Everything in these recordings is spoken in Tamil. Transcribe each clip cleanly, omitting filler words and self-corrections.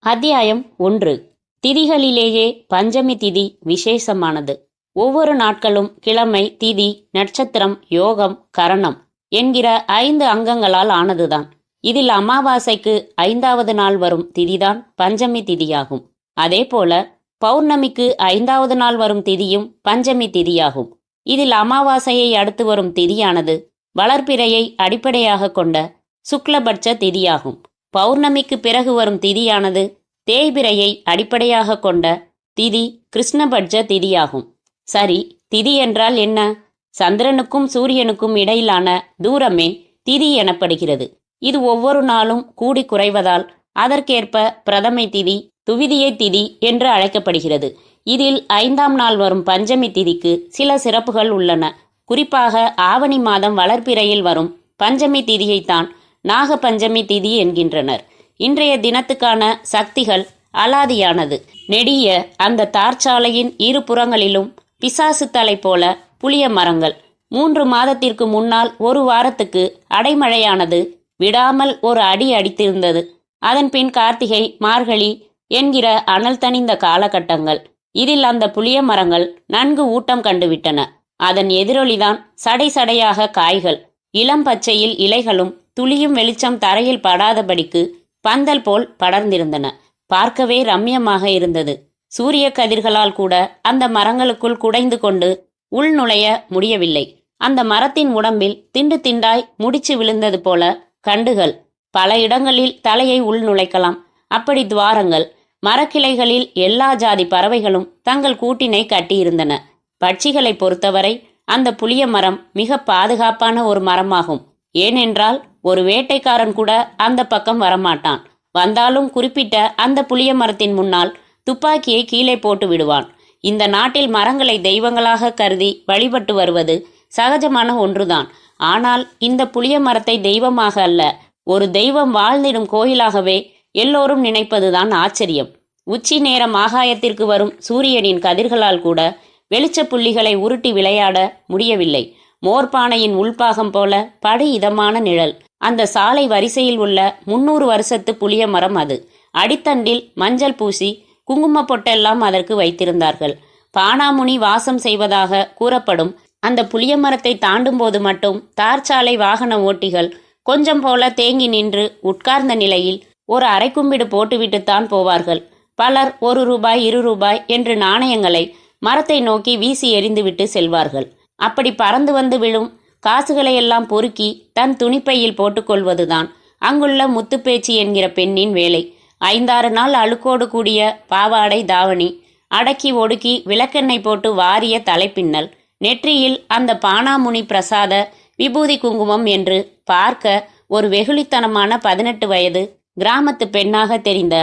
அத்தியாயம் 1. திதிகளிலேயே பஞ்சமி திதி விசேஷமானது. ஒவ்வொரு நாட்களும் கிழமை, திதி, நட்சத்திரம், யோகம், கரணம் என்கிற 5 அங்கங்களால் ஆனதுதான். இதில் அமாவாசைக்கு 5வது நாள் வரும் திதிதான் பஞ்சமி திதியாகும். அதேபோல பௌர்ணமிக்கு 5வது நாள் வரும் திதியும் பஞ்சமி திதியாகும். இதில் அமாவாசையை அடுத்து வரும் திதியானது வளர்பிறையை அடிப்படையாக கொண்ட சுக்லபட்ச திதியாகும். பௌர்ணமிக்கு பிறகு வரும் திதியானது தேய்பிரையை அடிப்படையாக கொண்ட திதி கிருஷ்ணபட்ச திதியாகும். சரி, திதி என்றால் என்ன? சந்திரனுக்கும் சூரியனுக்கும் இடையிலான தூரமே திதி எனப்படுகிறது. இது ஒவ்வொரு நாளும் கூடி குறைவதால் அதற்கேற்ப பிரதமை திதி, துவிதியை திதி என்று அழைக்கப்படுகிறது. இதில் 5ஆம் நாள் வரும் பஞ்சமி திதிக்கு சில சிறப்புகள் உள்ளன. குறிப்பாக ஆவணி மாதம் வளர்பிறையில் வரும் பஞ்சமி திதியைத்தான் நாக பஞ்சமி திதி என்கின்றனர். இன்றைய தினத்துக்கான சக்திகள் அலாதியானது. நெடிய அந்த தார்ச்சாலையின் இரு புறங்களிலும் பிசாசு தலை போல புளிய மரங்கள். 3 மாதத்திற்கு முன்னால் ஒரு வாரத்துக்கு அடைமழையானது விடாமல் ஒரு அடி அடித்திருந்தது. அதன் பின் கார்த்திகை, மார்கழி என்கிற அனல் தணிந்த காலகட்டங்கள். இதில் அந்த புளிய மரங்கள் நன்கு ஊட்டம் கண்டுவிட்டன. அதன் எதிரொலிதான் சடை சடையாக காய்கள். இளம் பச்சையில் இலைகளும் துளியும் வெளிச்சம் தரையில் படாதபடிக்கு பந்தல் போல் படர்ந்திருந்தன. பார்க்கவே ரம்யமாக இருந்தது. சூரிய கதிர்களால் கூட அந்த மரங்களுக்குள் குடைந்து கொண்டு உள் நுழைய முடியவில்லை. அந்த மரத்தின் உடம்பில் திண்டு திண்டாய் முடிச்சு விழுந்தது போல கண்டுகள். பல இடங்களில் தலையை உள் நுழைக்கலாம். அப்படி துவாரங்கள். மரக்கிளைகளில் எல்லா ஜாதி பறவைகளும் தங்கள் கூட்டினை கட்டியிருந்தன. பட்சிகளை பொறுத்தவரை அந்த புளிய மரம் மிக பாதுகாப்பான ஒரு மரமாகும். ஏனென்றால் ஒரு வேட்டைக்காரன் கூட அந்த பக்கம் வரமாட்டான். வந்தாலும் குறிப்பிட்ட அந்த புளிய மரத்தின் முன்னால் துப்பாக்கியை கீழே போட்டு விடுவான். இந்த நாட்டில் மரங்களை தெய்வங்களாக கருதி வழிபட்டு வருவது சகஜமான ஒன்றுதான். ஆனால் இந்த புளிய மரத்தை தெய்வமாக அல்ல, ஒரு தெய்வம் வாழ்ந்திடும் கோயிலாகவே எல்லோரும் நினைப்பதுதான் ஆச்சரியம். உச்சி நேரம் ஆகாயத்திற்கு வரும் சூரியனின் கதிர்களால் கூட வெளிச்ச புள்ளிகளை உருட்டி விளையாட முடியவில்லை. மோர்பானையின் உள்பாகம் போல படு இதமான நிழல். அந்த சாலை வரிசையில் உள்ள 300 வருஷத்து புளிய மரம் அது. அடித்தண்டில் மஞ்சள் பூசி குங்கும பொட்டெல்லாம் அதற்கு வைத்திருந்தார்கள். பானாமுனி வாசம் செய்வதாக கூறப்படும் அந்த புளிய மரத்தை தாண்டும் போது மட்டும் தார்ச்சாலை வாகன ஓட்டிகள் கொஞ்சம் போல தேங்கி நின்று உட்கார்ந்த நிலையில் ஒரு அரைக்கும்பிடு போட்டுவிட்டுத்தான் போவார்கள். பலர் 1 ரூபாய் 2 ரூபாய் என்று நாணயங்களை மரத்தை நோக்கி வீசி எறிந்துவிட்டு செல்வார்கள். அப்படி பறந்து வந்து விழும் காசுகளையெல்லாம் பொறுக்கி தன் துணிப்பையில் போட்டுக்கொள்வதுதான் அங்குள்ள முத்துப்பேச்சி என்கிற பெண்ணின் வேலை. 5-6 நாள் அழுக்கோடு கூடிய பாவாடை தாவணி, அடக்கி ஒடுக்கி விளக்கெண்ணெய் போட்டு வாரிய தலைப்பின்னல், நெற்றியில் அந்த பானாமுனி பிரசாத விபூதி குங்குமம் என்று பார்க்க ஒரு வெகுளித்தனமான 18 வயது கிராமத்து பெண்ணாக தெரிந்த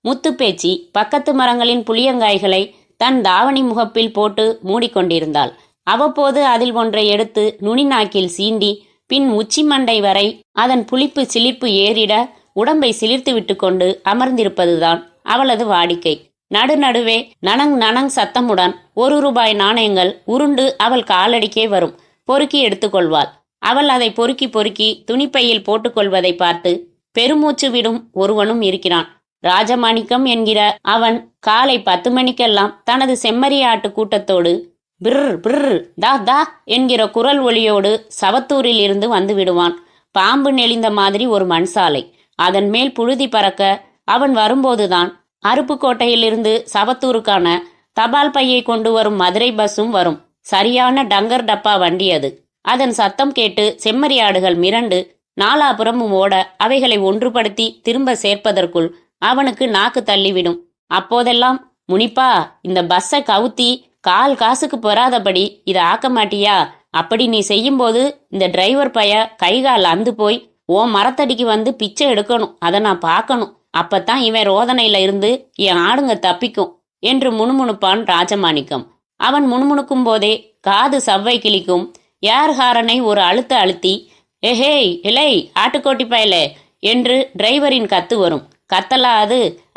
முத்துப்பேச்சி பக்கத்து மரங்களின் புளியங்காய்களை தன் தாவணி முகப்பில் போட்டு மூடிக்கொண்டிருந்தாள். அவ்வப்போது அதில் ஒன்றை எடுத்து நுனி நாக்கில் சீண்டி பின் உச்சி மண்டை வரை அதன் புளிப்பு சிலிர்ப்பு ஏறிட உடம்பை சிலிர்த்து விட்டு கொண்டு அமர்ந்திருப்பதுதான் அவளது வாடிக்கை. நடுநடுவே நனங் நனங் சத்தமுடன் 1 ரூபாய் நாணயங்கள் உருண்டு அவள் காலடிக்கே வரும். பொறுக்கி எடுத்துக்கொள்வாள். அவள் அதை பொறுக்கி பொறுக்கி துணிப்பையில் போட்டுக்கொள்வதை பார்த்து பெருமூச்சு விடும் ஒருவனும் இருக்கிறான். ராஜமாணிக்கம் என்கிற அவன் காலை 10 மணிக்கெல்லாம் தனது செம்மறியாட்டு கூட்டத்தோடு பிர் பிர் தா தா என்கிற குரல் ஒளியோடு சவத்தூரில் இருந்து வந்து விடுவான். பாம்பு நெளிந்த மாதிரி ஒரு மண் சாலை. அதன் மேல் புழுதி பறக்க அவன் வரும்போதுதான் அருப்புக்கோட்டையிலிருந்து சவத்தூருக்கான தபால் பையை கொண்டு வரும் மதுரை பஸ்ஸும் வரும். சரியான டங்கர் டப்பா வண்டி அது. அதன் சத்தம் கேட்டு செம்மறியாடுகள் மிரண்டு நாலாபுறமும் ஓட அவைகளை ஒன்றுபடுத்தி திரும்ப சேர்ப்பதற்குள் அவனுக்கு நாக்கு தள்ளிவிடும். அப்போதெல்லாம், முனிப்பா, இந்த பஸ்ஸை கவுத்தி கால் காசுக்கு பொறாதபடி இதை ஆக்க மாட்டியா? அப்படி நீ செய்யும்போது இந்த டிரைவர் பைய கைகால் அந்து போய் ஓ மரத்தடிக்கு வந்து பிச்சை எடுக்கணும். அதை நான் பார்க்கணும். அப்பத்தான் இவன் ரோதனையில இருந்து என் ஆடுங்க தப்பிக்கும் என்று முணுமுணுப்பான் ராஜமாணிக்கம். அவன் முணுமுணுக்கும் போதே காது சவ்வை கிளிக்கும். ஏர் ஹாரனை ஒரு அழுத்த அழுத்தி ஏஹேய் இலை ஆட்டுக்கோட்டி பயலே என்று டிரைவரின் கத்து வரும். கத்தலா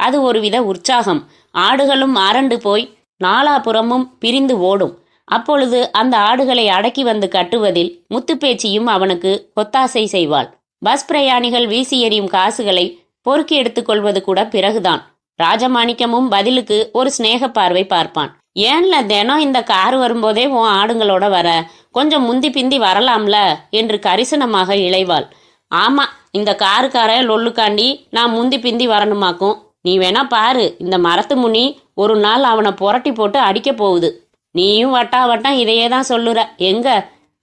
அது ஒருவித உற்சாகம். ஆடுகளும் அரண்டு போய் நாலாபுறமும் பிரிந்து ஓடும். அப்பொழுது அந்த ஆடுகளை அடக்கி வந்து கட்டுவதில் முத்துப்பேச்சியும் அவனுக்கு ஒத்தாசை செய்வாள். பஸ் பிரயாணிகள் வீசி எறியும் காசுகளை பொறுக்கி எடுத்துக்கொள்வது கூட பிறகுதான். ராஜமாணிக்கமும் பதிலுக்கு ஒரு சிநேக பார்வை பார்ப்பான். ஏன்ல தினம் இந்த கார் வரும்போதே உன் ஆடுங்களோட வர, கொஞ்சம் முந்தி பிந்தி வரலாம்ல என்று கரிசனமாக இளைவாள். ஆமா, இந்த காருக்கார லொல்லுக்காண்டி நான் முந்தி பிந்தி வரணுமாக்கும். நீ வேணா பாரு, இந்த மரத்து முனி ஒரு நாள் அவனை புரட்டி போட்டு அடிக்க போகுது. நீயும் வட்டா வட்டம் இதையே தான் சொல்லுற. எங்க?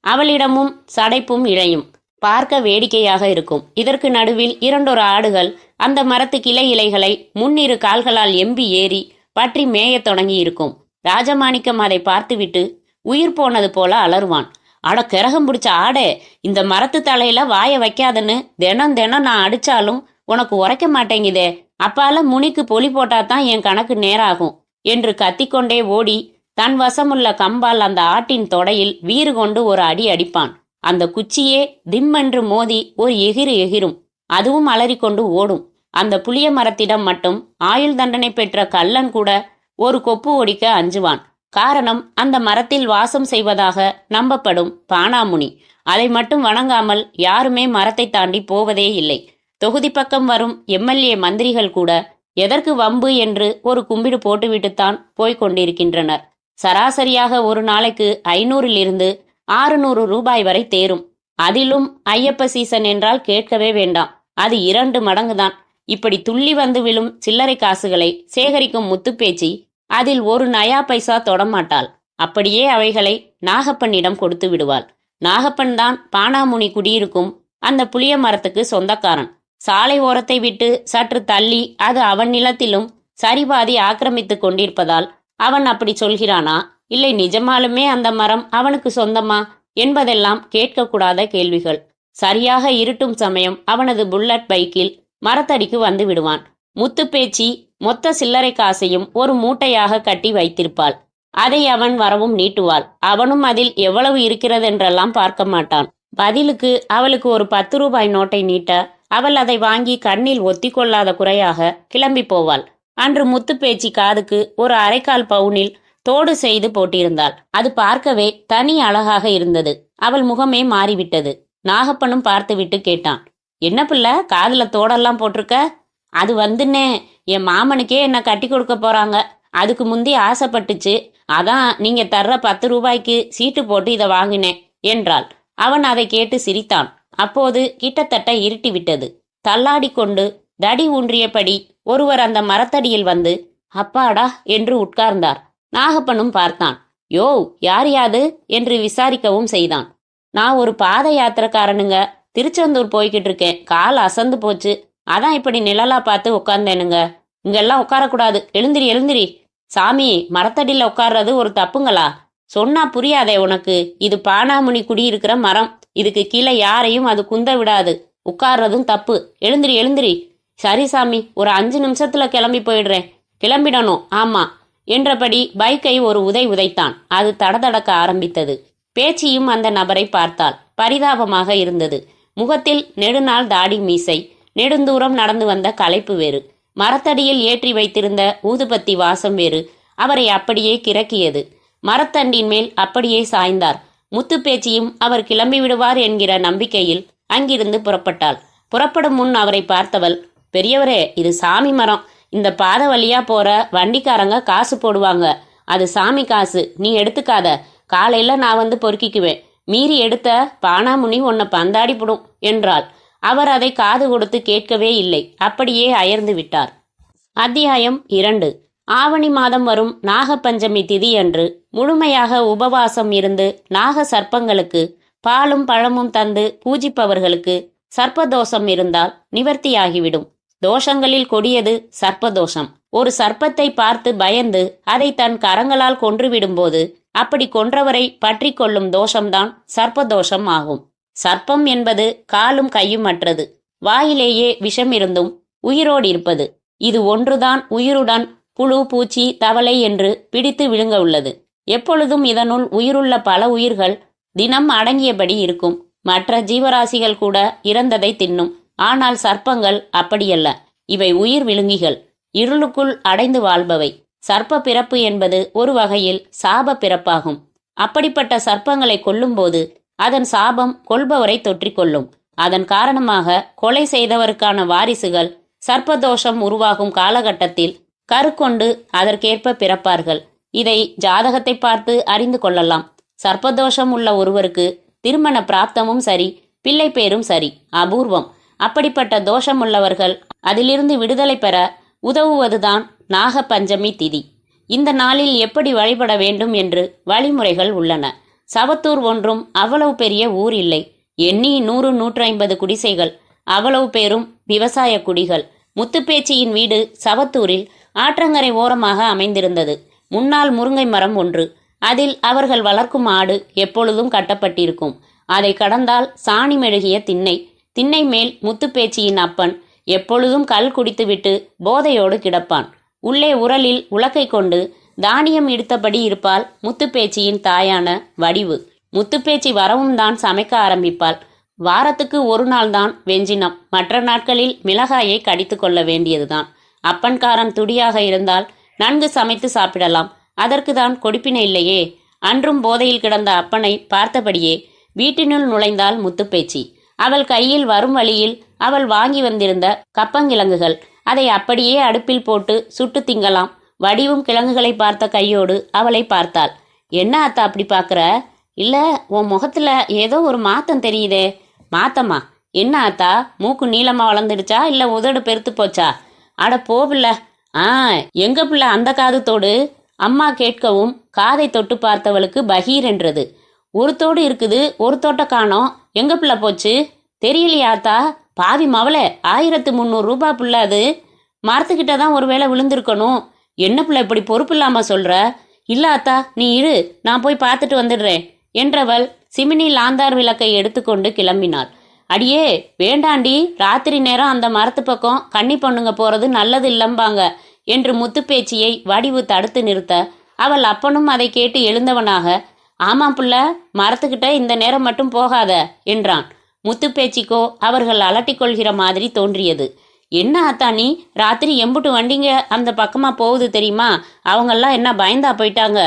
அவளிடமும் சடைப்பும் இழையும். பார்க்க வேடிக்கையாக இருக்கும். இதற்கு நடுவில் இரண்டொரு ஆடுகள் அந்த மரத்து கிளை இலைகளை முன்னிரு கால்களால் எம்பி ஏறி பற்றி மேயத் தொடங்கி இருக்கும். ராஜமாணிக்கம் அதை பார்த்துவிட்டு உயிர் போனது போல அலறுவான். அட கிரகம் பிடிச்ச ஆடே, இந்த மரத்து தலையில வாய வைக்காதன்னு தினம் தினம் நான் அடிச்சாலும் உனக்கு உரைக்க மாட்டேங்குதே. அப்பால முனிக்கு பொலி போட்டாதான் என் கணக்கு நேராகும் என்று கத்திக்கொண்டே ஓடி தன் வசமுள்ள கம்பால் அந்த ஆட்டின் தொடையில் வீறு கொண்டு ஒரு அடி அடிப்பான். அந்த குச்சியே திம்மென்று மோதி ஒரு எகிறு எகிரும். அதுவும் அலறிக்கொண்டு ஓடும். அந்த புளிய மரத்திடம் மட்டும் ஆயுள் தண்டனை பெற்ற கள்ளன் கூட ஒரு கொப்பு ஒடிக்க அஞ்சுவான். காரணம், அந்த மரத்தில் வாசம் செய்வதாக நம்பப்படும் பானாமுனி. அதை மட்டும் வணங்காமல் யாருமே மரத்தை தாண்டி போவதே இல்லை. தொகுதி பக்கம் வரும் எம்எல்ஏ மந்திரிகள் கூட எதற்கு வம்பு என்று ஒரு கும்பிடு போட்டுவிட்டுத்தான் போய்க் கொண்டிருக்கின்றனர். சராசரியாக ஒரு நாளைக்கு 500 - 600 ரூபாய் வரை தேரும். அதிலும் ஐயப்ப சீசன் என்றால் கேட்கவே வேண்டாம். அது 2 மடங்குதான். இப்படி துள்ளி வந்து விழும் சில்லறை காசுகளை சேகரிக்கும் முத்துப்பேச்சி அதில் ஒரு நயா பைசா தொடமாட்டாள். அப்படியே அவைகளை நாகப்பனிடம் கொடுத்து விடுவாள். நாகப்பன் தான் பானாமுனி குடியிருக்கும் அந்த புளிய மரத்துக்கு சொந்தக்காரன். சாலை ஓரத்தை விட்டு சற்று தள்ளி அது அவன் நிலத்திலும் சரிபாதி ஆக்கிரமித்து கொண்டிருப்பதால் அவன் அப்படி சொல்கிறானா, இல்லை நிஜமாலுமே அந்த மரம் அவனுக்கு சொந்தமா என்பதெல்லாம் கேட்கக்கூடாத கேள்விகள். சரியாக இருட்டும் சமயம் அவனது புல்லட் பைக்கில் மரத்தடிக்கு வந்து விடுவான். முத்துப்பேச்சி மொத்த சில்லறை காசையும் ஒரு மூட்டையாக கட்டி வைத்திருப்பாள். அதை அவன் வரவும் நீட்டுவாள். அவனும் அதில் எவ்வளவு இருக்கிறதென்றெல்லாம் பார்க்க மாட்டான். பதிலுக்கு அவளுக்கு ஒரு 10 ரூபாய் நோட்டை நீட்ட அவள் அதை வாங்கி கண்ணில் ஒத்தி கொள்ளாத குறையாக கிளம்பி போவாள். அன்று முத்துப்பேச்சி காதுக்கு ஒரு 1/4 பவுனில் தோடு செய்து போட்டிருந்தாள். அது பார்க்கவே தனி அழகாக இருந்தது. அவள் முகமே மாறிவிட்டது. நாகப்பனும் பார்த்துவிட்டு கேட்டான், என்ன பிள்ளை, காதுல தோடெல்லாம் போட்டிருக்க? அது வந்துன்னே, என் மாமனுக்கே என்ன கட்டி கொடுக்க போறாங்க. அதுக்கு முந்தி ஆசைப்பட்டுச்சு. அதான் நீங்க தர்ற 10 ரூபாய்க்கு சீட்டு போட்டு இதை வாங்கினேன் என்றாள். அவன் அதை கேட்டு சிரித்தான். அப்போது கிட்டத்தட்ட இருட்டி விட்டது. தள்ளாடி கொண்டு தடி ஊன்றியபடி ஒருவர் அந்த மரத்தடியில் வந்து அப்பாடா என்று உட்கார்ந்தார். நாகப்பனும் பார்த்தான். யோ, யார் யாது என்று விசாரிக்கவும் செய்தான். நான் ஒரு பாத யாத்திரைக்காரனுங்க, திருச்செந்தூர் போய்கிட்டு இருக்கேன். கால் அசந்து போச்சு, அதான் இப்படி நிழலா பார்த்து உட்கார்ந்தேனுங்க. இங்கெல்லாம் உட்காரக்கூடாது, எழுந்திரி எழுந்திரி. சாமி, மரத்தடியில் உட்கார்றது ஒரு தப்புங்களா? சொன்னா புரியாதே உனக்கு. இது பானாமுனி குடியிருக்கிற மரம். இதுக்கு கீழே யாரையும் அது குந்த விடாது. உட்கார்றதும் தப்பு. எழுந்திரி எழுந்திரி. சரி சாமி, ஒரு 5 நிமிஷத்துல கிளம்பி போயிடுறேன். கிளம்பிடணும், ஆமா என்றபடி பைக்கை ஒரு உதைத்தான். அது தடதடக்க ஆரம்பித்தது. பேச்சியும் அந்த நபரை பார்த்தாள். பரிதாபமாக இருந்தது. முகத்தில் நெடுநாள் தாடி மீசை, நெடுந்தூரம் நடந்து வந்த களைப்பு வேறு, மரத்தடியில் ஏற்றி வைத்திருந்த ஊதுபத்தி வாசம் வேறு அவரை அப்படியே கிறக்கியது. மரத்தண்டின் மேல் அப்படியே சாய்ந்தார். முத்துப்பேச்சியும் அவர் கிளம்பி விடுவார் என்கிற நம்பிக்கையில் அங்கிருந்து புறப்பட்டாள். புறப்படும் முன் அவரை பார்த்தவள், பெரியவரே, இது சாமி மரம். இந்த பாதை வழியா போற வண்டிக்காரங்க காசு போடுவாங்க. அது சாமி காசு, நீ எடுத்துக்காத. காலையில நான் வந்து பொறுக்கிக்குவேன். மீறி எடுத்த பானாமுனி உன்னை பந்தாடிப்படும் என்றாள். அவர் அதை காது கொடுத்து கேட்கவே இல்லை. அப்படியே அயர்ந்து விட்டார். அத்தியாயம் 2. ஆவணி மாதம் வரும் நாகப்பஞ்சமி திதி அன்று முழுமையாக உபவாசம் இருந்து நாக சர்ப்பங்களுக்கு பாலும் பழமும் தந்து பூஜிப்பவர்களுக்கு சர்ப்பதோஷம் இருந்தால் நிவர்த்தியாகிவிடும். தோஷங்களில் கொடியது சர்ப்பதோஷம். ஒரு சர்ப்பத்தை பார்த்து பயந்து அதை தன் கரங்களால் கொன்றுவிடும்போது அப்படி கொன்றவரை பற்றி கொள்ளும் தோஷம்தான் சர்ப்பதோஷம் ஆகும். சர்ப்பம் என்பது காலும் கையும் அற்றது, வாயிலேயே விஷம் இருந்தும் உயிரோடு இருப்பது. இது ஒன்றுதான் உயிருடன் புழு பூச்சி தவளை என்று பிடித்து விழுங்க உள்ளது. எப்பொழுதும் இதனுள் உயிருள்ள பல உயிர்கள் தினம் அடங்கியபடி இருக்கும். மற்ற ஜீவராசிகள் கூட இறந்ததை தின்னும். ஆனால் சர்ப்பங்கள் அப்படியல்ல. இவை உயிர் விழுங்கிகள், இருளுக்குள் அடைந்து வாழ்பவை. சர்ப்ப பிறப்பு என்பது ஒரு வகையில் சாப பிறப்பாகும். அப்படிப்பட்ட சர்ப்பங்களை கொல்லும்போது அதன் சாபம் கொல்பவரை தொற்றிக்கொள்ளும். அதன் காரணமாக கொலை செய்தவருக்கான வாரிசுகள் சர்ப்பதோஷம் உருவாகும் காலகட்டத்தில் கருக்கொண்டு அதற்கேற்ப பிறப்பார்கள். இதை ஜாதகத்தை பார்த்து அறிந்து கொள்ளலாம். சர்ப்பதோஷம் உள்ள ஒருவருக்கு திருமண பிராப்தமும் சரி, பிள்ளை பேரும் சரி அபூர்வம். அப்படிப்பட்ட தோஷம் உள்ளவர்கள் அதிலிருந்து விடுதலை பெற உதவுவதுதான் நாக பஞ்சமி திதி. இந்த நாளில் எப்படி வழிபட வேண்டும் என்று வழிமுறைகள் உள்ளன. சவத்தூர் ஒன்றும் அவ்வளவு பெரிய ஊர் இல்லை. எண்ணி 100-150 குடிசைகள். அவ்வளவு பேரும் விவசாய குடிகள். முத்துப்பேச்சியின் வீடு சவத்தூரில் ஆற்றங்கரை ஓரமாக அமைந்திருந்தது. முன்னால் முருங்கை மரம் ஒன்று. அதில் அவர்கள் வளர்க்கும் ஆடு எப்பொழுதும் கட்டப்பட்டிருக்கும். அதை கடந்தால் சாணி மெழுகிய திண்ணை. திண்ணை மேல் முத்துப்பேச்சியின் அப்பன் எப்பொழுதும் கல் குடித்துவிட்டு போதையோடு கிடப்பான். உள்ளே உரலில் உலக்கை கொண்டு தானியம் இடுத்தபடி இருப்பாள் முத்துப்பேச்சியின் தாயான வடிவு. முத்துப்பேச்சி வரவும் தான் சமைக்க ஆரம்பிப்பாள். வாரத்துக்கு ஒரு நாள் தான் வெஞ்சினம். மற்ற நாட்களில் மிளகாயை கடித்து கொள்ள வேண்டியதுதான். அப்பன்காரன் துடியாக இருந்தால் நன்கு சமைத்து சாப்பிடலாம். அதற்கு தான் கொடுப்பினை இல்லையே. அன்றும் போதையில் கிடந்த அப்பனை பார்த்தபடியே வீட்டினுள் நுழைந்தாள் முத்துப்பேச்சி. அவள் கையில் வரும் வழியில் அவள் வாங்கி வந்திருந்த கப்பங்கிழங்குகள். அதை அப்படியே அடுப்பில் போட்டு சுட்டு திங்கலாம். வடிவும் கிழங்குகளை பார்த்த கையோடு அவளை பார்த்தாள். என்ன அத்தா அப்படி பார்க்குற? இல்லை, உன் முகத்துல ஏதோ ஒரு மாத்தம் தெரியுதே. மாத்தமா? என்ன அத்தா, மூக்கு நீளமா வளர்ந்துடுச்சா இல்லை உதடு பெருத்து போச்சா? அட போபில்ல. எங்க பிள்ளை அந்த காது தோடு? அம்மா கேட்கவும் காதை தொட்டு பார்த்தவளுக்கு பகீர் என்றது. ஒரு தோடு இருக்குது, ஒரு தோட்டை காணோம். எங்க பிள்ளை போச்சு? தெரியலையாத்தா? பாவி மவளை, 1300 ரூபா பிள்ளை அது. மரத்துக்கிட்ட தான் ஒருவேளை விழுந்திருக்கணும். என்ன பிள்ளை இப்படி பொறுப்பு இல்லாம சொல்ற? இல்ல அத்தா, நீ இரு, நான் போய் பார்த்துட்டு வந்துடுறேன் என்றவள் சிமினி லாந்தார் விளக்கை எடுத்துக்கொண்டு கிளம்பினாள். அடியே வேண்டாண்டி, ராத்திரி நேரம் அந்த மரத்து பக்கம் கன்னி பொண்ணுங்க போறது நல்லது இல்லம்பாங்க என்று முத்துப்பேச்சியை வடிவு தடுத்து நிறுத்த அவள் அப்பனும் அதை கேட்டு எழுந்தவனாக, ஆமாம் புள்ள, மரத்துக்கிட்ட இந்த நேரம் மட்டும் போகாத என்றான். முத்துப்பேச்சிக்கோ அவர்கள் அலட்டிக்கொள்கிற மாதிரி தோன்றியது. என்ன அத்தா நீ, ராத்திரி எம்புட்டு வண்டிங்க அந்த பக்கமா போகுது தெரியுமா? அவங்கெல்லாம் என்ன பயந்தா போயிட்டாங்க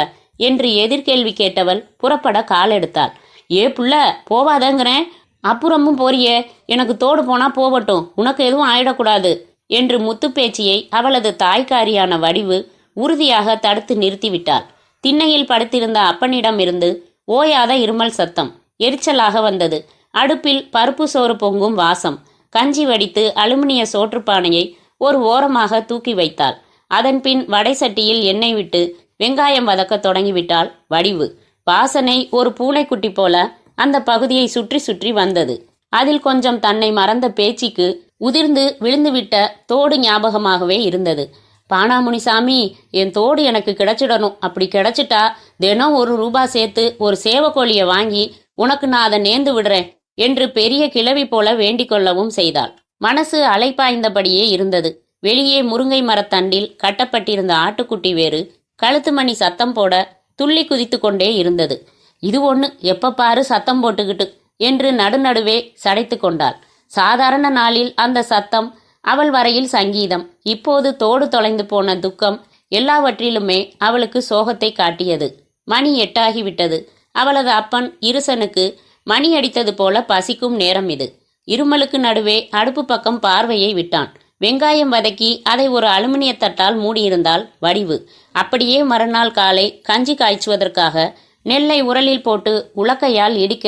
என்று எதிர்கேள்வி கேட்டவள் புறப்பட கால் எடுத்தாள். ஏ புள்ள, போவாதங்கிறேன், அப்புறமும் போறியே. எனக்கு தோடு போனா போகட்டும், உனக்கு எதுவும் ஆயிடக்கூடாது என்று முத்துப்பேச்சியை அவளது தாய்க்காரியான வடிவு உறுதியாக தடுத்து நிறுத்திவிட்டாள். திண்ணையில் படுத்திருந்த அப்பனிடம் இருந்து ஓயாத இருமல் சத்தம் எரிச்சலாக வந்தது. அடுப்பில் பருப்பு சோறு பொங்கும் வாசம். கஞ்சி வடித்து அலுமினிய சோற்றுப்பானையை ஒரு ஓரமாக தூக்கி வைத்தாள். அதன் பின் வடை சட்டியில் எண்ணெய் விட்டு வெங்காயம் வதக்க தொடங்கிவிட்டாள் வடிவு. வாசனை ஒரு பூனைக்குட்டி போல அந்த பகுதியை சுற்றி சுற்றி வந்தது. அதில் கொஞ்சம் தன்னை மறந்த பேச்சிக்கு உதிர்ந்து விழுந்துவிட்ட தோடு ஞாபகமாகவே இருந்தது. பானாமுனிசாமி, என் தோடு எனக்கு கிடைச்சிடணும். அப்படி கிடைச்சிட்டா தினம் 1 ரூபா சேர்த்து ஒரு சேவக்கோழியை வாங்கி உனக்கு நான் அதை நேர்ந்து விடுறேன் என்று பெரிய கிழவி போல வேண்டிக் கொள்ளவும் செய்தாள். மனசு அலைப்பாய்ந்தபடியே இருந்தது. வெளியே முருங்கை மரத்தண்டில் கட்டப்பட்டிருந்த ஆட்டுக்குட்டி வேறு கழுத்து மணி சத்தம் போட துள்ளி குதித்து கொண்டே இருந்தது. இது ஒன்று எப்ப பாரு சத்தம் போட்டுக்கிட்டு என்று நடுநடுவே சடைத்து கொண்டாள். சாதாரண நாளில் அந்த சத்தம் அவள் வரையில் சங்கீதம். இப்போது தோடு தொலைந்து போன துக்கம் எல்லாவற்றிலுமே அவளுக்கு சோகத்தை காட்டியது. மணி 8 ஆகிவிட்டது. அவளது அப்பன் இருசனுக்கு மணி அடித்தது போல பசிக்கும் நேரம் இது. இருமலுக்கு நடுவே அடுப்பு பக்கம் பார்வையை விட்டான். வெங்காயம் வதக்கி அதை ஒரு அலுமினிய தட்டால் மூடியிருந்தாள் வடிவு. அப்படியே மறுநாள் காலை கஞ்சி காய்ச்சுவதற்காக நெல்லை உரலில் போட்டு உலக்கையால் இடிக்க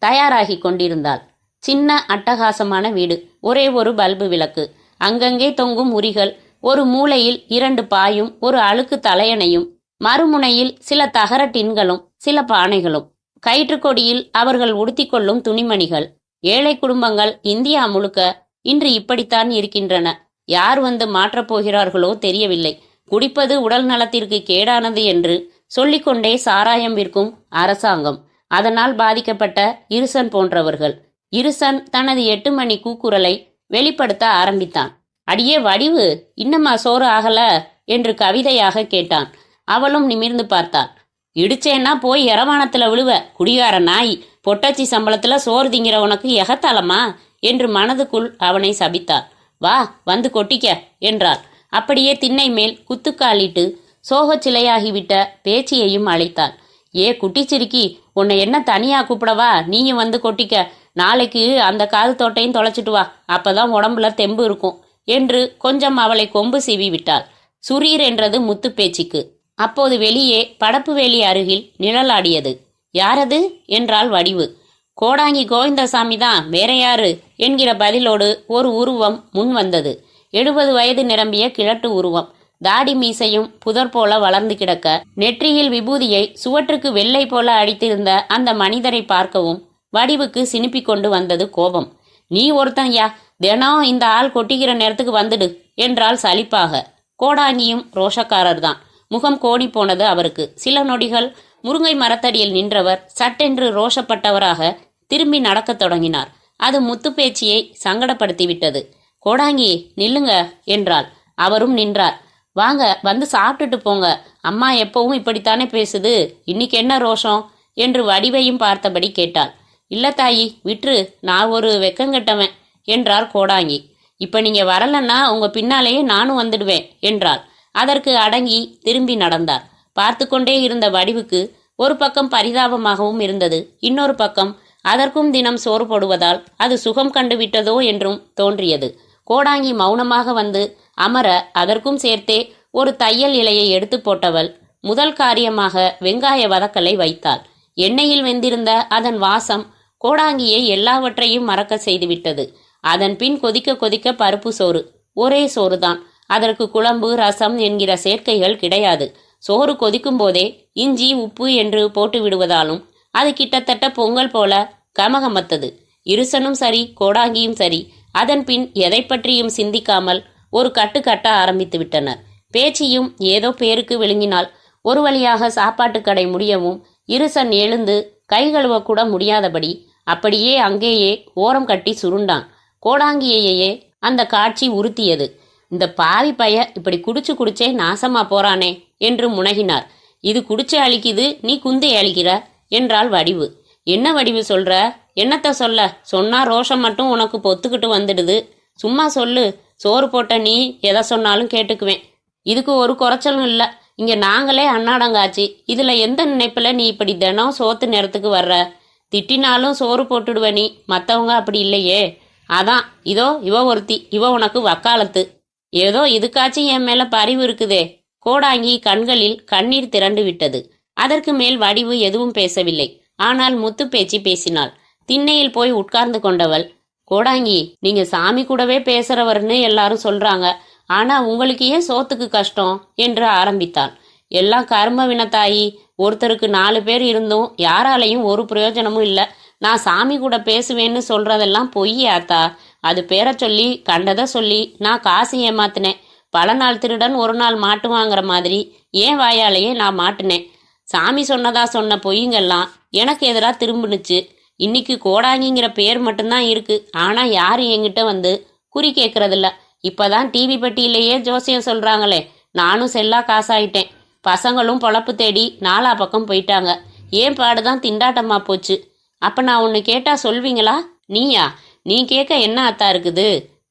தயாராகி கொண்டிருந்தாள். சின்ன அட்டகாசமான வீடு. ஒரே ஒரு பல்பு விளக்கு. அங்கங்கே தொங்கும் உரிகள். ஒரு மூலையில் 2 பாயும் ஒரு அழுக்கு தலையணையும், மறுமுனையில் சில தகர டின்களும் சில பானைகளும். கயிற்றுக்கொடியில் அவர்கள் உடுத்திக்கொள்ளும் துணிமணிகள். ஏழை குடும்பங்கள் இந்தியா முழுக்க இன்று இப்படித்தான் இருக்கின்றன. யார் வந்து மாற்றப் போகிறார்களோ தெரியவில்லை. குடிப்பது உடல் நலத்திற்கு கேடானது என்று சொல்லிக்கொண்டே சாராயம் விற்கும் அரசாங்கம். அதனால் பாதிக்கப்பட்ட இருசன் போன்றவர்கள். இருசன் தனது 8 மணி கூக்குரலை வெளிப்படுத்த ஆரம்பித்தான். அடியே வடிவு, இன்னமா சோறு ஆகல என்று கவிதையாக கேட்டான். அவளும் நிமிர்ந்து பார்த்தாள். இடிச்சேன்னா போய் எரவானத்துல விழுவ, குடிகார நாய். பொட்டாச்சி சம்பளத்துல சோறு திங்கிற உனக்கு எகத்தாளமா என்று மனதுக்குள் அவனை சபித்தாள். வா வந்து கொட்டிக்க என்றாள். அப்படியே திண்ணை மேல் குத்துக்காலிட்டு சோகச் சிலையாகிவிட்ட பேச்சியையும் அழைத்தாள். ஏ குட்டிச்சிருக்கி, உன்னை என்ன தனியா கூப்பிடவா? நீயும் வந்து கொட்டிக்க. நாளைக்கு அந்த காது தோட்டையும் தொலைச்சிட்டு வா, அப்பதான் உடம்புல தெம்பு இருக்கும் என்று கொஞ்சம் அவளை கொம்பு சீவி விட்டாள். சுரீர் என்றது முத்துப்பேச்சிக்கு. அப்போது வெளியே படப்பு வேலி அருகில் நிழலாடியது. யாரது என்றாள் வடிவு. கோடாங்கி கோவிந்தசாமி தான், வேற யாரு என்கிற பதிலோடு ஒரு உருவம் முன் வந்தது. 70 வயது நிரம்பிய கிழட்டு உருவம். தாடி மீசையும் புதர் போல வளர்ந்து கிடக்க, நெற்றியில் விபூதியை சுவற்றுக்கு வெள்ளை போல அடித்திருந்த அந்த மனிதரை பார்க்கவும் வடிவுக்கு சினிப்பி கொண்டு வந்தது கோபம். நீ ஒருத்தன்யா, தினம் இந்த ஆள் கொட்டிக்கிற நேரத்துக்கு வந்துடு என்றாள் சலிப்பாக. கோடாங்கியும் ரோஷக்காரர்தான். முகம் கோடி போனது அவருக்கு. சில நொடிகள் முருங்கை மரத்தடியில் நின்றவர் சட்டென்று ரோஷப்பட்டவராக திரும்பி நடக்கத் தொடங்கினார். அது முத்துப்பேச்சியை சங்கடப்படுத்திவிட்டது. கோடாங்கி நில்லுங்க என்றாள். அவரும் நின்றார். வாங்க, வந்து சாப்பிட்டுட்டு போங்க. அம்மா எப்பவும் இப்படித்தானே பேசுது, இன்னைக்கு என்ன ரோஷம் என்று வடிவையும் பார்த்தபடி கேட்டாள். இல்ல தாயி, விட்டுரு, நான் ஒரு வெக்கங்கட்டவன் என்றார் கோடாங்கி. இப்ப நீங்க வரலன்னா உங்க பின்னாலேயே நானும் வந்துடுவேன் என்றாள். அதற்கு அடங்கி திரும்பி நடந்தார். பார்த்து கொண்டே இருந்த வடிவுக்கு ஒரு பக்கம் பரிதாபமாகவும் இருந்தது. இன்னொரு பக்கம் அதற்கும் தினம் சோறு போடுவதால் அது சுகம் கண்டு விட்டதோ என்றும் தோன்றியது. கோடாங்கி மௌனமாக வந்து அமர அதற்கும் சேர்த்தே ஒரு தையல் இலையை எடுத்து போட்டவள் முதல் காரியமாக வெங்காய வதக்கலை வைத்தாள். எண்ணெயில் வெந்திருந்த அதன் வாசம் கோடாங்கியை எல்லாவற்றையும் மறக்க செய்துவிட்டது. அதன் பின் கொதிக்க கொதிக்க பருப்பு சோறு. ஒரே சோறுதான். அதற்கு குழம்பு ரசம் என்கிற சேர்க்கைகள் கிடையாது. சோறு கொதிக்கும் போதே இஞ்சி உப்பு என்று போட்டு விடுவதாலும் அது கிட்டத்தட்ட பொங்கல் போல கமகமத்தது. இருசனும் சரி கோடாங்கியும் சரி அதன் பின் எதை பற்றியும் சிந்திக்காமல் ஒரு கட்டு கட்ட ஆரம்பித்து விட்டனர். பேச்சியும் ஏதோ பேருக்கு விழுங்கினால். ஒரு வழியாக சாப்பாட்டு கடை முடியவும் இருசன் எழுந்து கை கழுவ கூட முடியாதபடி அப்படியே அங்கேயே ஓரம் கட்டி சுருண்டான். கோடாங்கியையே அந்த காட்சி உறுத்தியது. இந்த பாவி பைய இப்படி குடிச்சே நாசமா போறானே என்று முனகினார். இது குடிச்சு அழிக்குது, நீ குந்தை அழிக்கிற என்றாள் வடிவு. என்ன வடிவு சொல்ற? என்னத்த சொல்ல? சொன்னா ரோஷம் மட்டும் உனக்கு பொத்துக்கிட்டு வந்துடுது. சும்மா சொல்லு, சோறு போட்ட நீ எதை சொன்னாலும் கேட்டுக்குவேன். இதுக்கு ஒரு குறைச்சலும் இல்லை. இங்க நாங்களே அன்னாடங்காச்சு. இதுல எந்த நினைப்புல நீ இப்படி தினம் சோத்து நேரத்துக்கு வர்ற? திட்டினாலும் சோறு போட்டுடுவ நீ, மற்றவங்க அப்படி இல்லையே. அதான் இதோ இவ ஒருத்தி, இவ உனக்கு வக்காலத்து. ஏதோ இதுக்காச்சும் என் மேல பரிவு இருக்குதே. கோடாங்கி கண்களில் கண்ணீர் திரண்டு விட்டது. அதற்கு மேல் வடிவு எதுவும் பேசவில்லை. ஆனால் முத்துப்பேச்சி பேசினாள். திண்ணையில் போய் உட்கார்ந்து கொண்டவள், கோடாங்கி, நீங்க சாமி கூடவே பேசுறவர்னு எல்லாரும் சொல்றாங்க. ஆனா உங்களுக்கு ஏன் சோத்துக்கு கஷ்டம் என்று ஆரம்பித்தாள். எல்லாம் கர்ம வினத்தாயி. ஒருத்தருக்கு 4 பேர் இருந்தும் யாராலையும் ஒரு பிரயோஜனமும் இல்லை. நான் சாமி கூட பேசுவேன்னு சொல்றதெல்லாம் பொய் ஆத்தா. அது பேரை சொல்லி கண்டதை சொல்லி நான் காசு ஏமாத்தினேன். பல நாள் திருடன் ஒரு நாள் மாட்டுவாங்கிற மாதிரி ஏன் வாயாலேயே நான் மாட்டினேன். சாமி சொன்னதா சொன்ன பொய்ங்கெல்லாம் எனக்கு எதிராக திரும்பினுச்சு. இன்னைக்கு கோடாங்கிங்கிற பேர் மட்டும்தான் இருக்கு. ஆனா யாரும் என்கிட்ட வந்து குறி கேட்கறதில்ல. இப்பதான் டிவி பெட்டியிலேயே ஜோசியம் சொல்றாங்களே. நானும் செல்லா காசாயிட்டேன். பசங்களும் பொழப்பு தேடி 4 பக்கம் போயிட்டாங்க. ஏன் பாடுதான் திண்டாட்டமா போச்சு. அப்ப நான் ஒன்று கேட்டா சொல்வீங்களா? நீயா? நீ கேட்க என்ன அத்தா இருக்குது?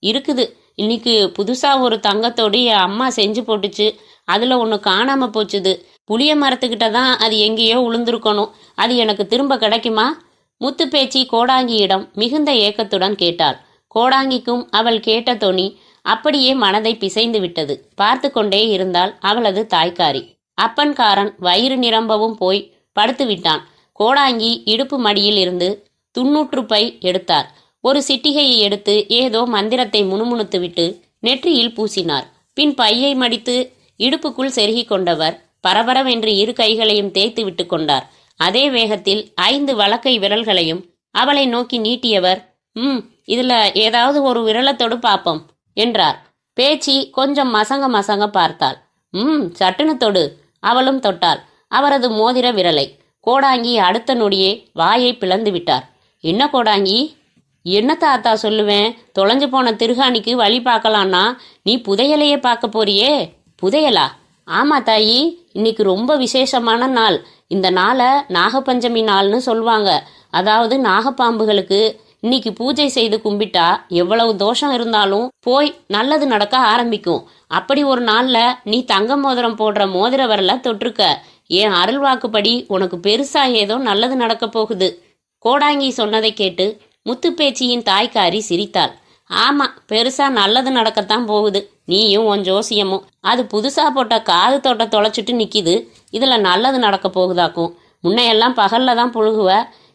இருக்குது. இன்னைக்கு புதுசா ஒரு தங்கத்தோடு என் அம்மா செஞ்சு போட்டுச்சு. அதுல ஒன்று காணாம போச்சுது. புளிய மரத்துக்கிட்ட தான் அது எங்கேயோ உளுந்திருக்கணும். அது எனக்கு திரும்ப கிடைக்குமா? முத்துப்பேச்சி கோடாங்கியிடம் மிகுந்த ஏக்கத்துடன் கேட்டாள். கோடாங்கிக்கும் அவள் கேட்ட தொனி அப்படியே மனதை பிசைந்து விட்டது. பார்த்து கொண்டே இருந்தால் அவளது தாய்க்காரி. அப்பன்காரன் வயிறு நிரம்பவும் போய் படுத்து விட்டான். கோடாங்கி இடுப்பு மடியில் இருந்து துண்ணூற்று பை எடுத்தார். ஒரு சிட்டிகையை எடுத்து ஏதோ மந்திரத்தை முணுமுணுத்து விட்டு நெற்றியில் பூசினார். பின் பையை மடித்து இடுப்புக்குள் செருகி கொண்டவர் பரபரவென்று 2 கைகளையும் தேய்த்து விட்டு கொண்டார். அதே வேகத்தில் 5 வலக்கை விரல்களையும் அவளை நோக்கி நீட்டியவர், இதுல ஏதாவது ஒரு விரலத்தோடு பாப்போம் என்றார். பேச்சி கொஞ்சம் மசங்க மசங்க பார்த்தாள். சட்டுன்னு தொடு. அவளும் தொட்டாள் அவரது மோதிர விரலை. கோடாங்கி அடுத்த நொடியே வாயை பிளந்து விட்டார். என்ன கோடாங்கி? என்ன தாத்தா சொல்லுவேன்? தொலைஞ்சு போன திருகாணிக்கு வழி பார்க்கலான்னா நீ புதையலையே பார்க்க போறியே. புதையலா? ஆமா தாயி, இன்னைக்கு ரொம்ப விசேஷமான நாள். இந்த நாளை நாகப்பஞ்சமி நாள்னு சொல்லுவாங்க. அதாவது நாகப்பாம்புகளுக்கு இன்னைக்கு பூஜை செய்து கும்பிட்டா எவ்வளவு தோஷம் இருந்தாலும் போய் நல்லது நடக்க ஆரம்பிக்கும். அப்படி ஒரு நாள்ல நீ தங்க மோதிரம் போடுற மோதிர வரல தொற்றுக்க. என் அருள் வாக்குப்படி உனக்கு பெருசா ஏதோ நல்லது நடக்க போகுது. கோடாங்கி சொன்னதை கேட்டு முத்துப்பேச்சியின் தாய்க்காரி சிரித்தாள். ஆமா, பெருசா நல்லது நடக்கத்தான் போகுது. நீயும் உன் ஜோசியமும் அது புதுசா போட்ட காது தோட்ட தொலைச்சிட்டு நிக்கிது. இதுல நல்லது நடக்க போகுதாக்கும். முன்னையெல்லாம் பகல்ல தான் புழுகுவ,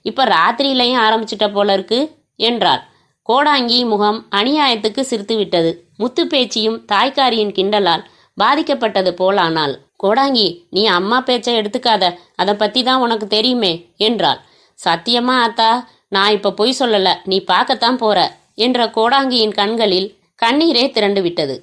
இப்ப ராத்திரியிலையும் ஆரம்பிச்சிட்ட போல இருக்கு என்றாள். கோடாங்கி முகம் அநியாயத்துக்கு சிரித்து விட்டது. முத்து பேச்சியும் தாய்க்காரியின் கிண்டலால் பாதிக்கப்பட்டது போலானாள். கோடாங்கி, நீ அம்மா பேச்சை எடுத்துக்காத, அதை பத்தி தான் உனக்கு தெரியுமே என்றாள். சத்தியமா ஆத்தா, நான் இப்ப பொய் சொல்லல, நீ பார்க்கத்தான் போற என்ற கோடாங்கியின் கண்களில் கண்ணீரே திரண்டு விட்டது.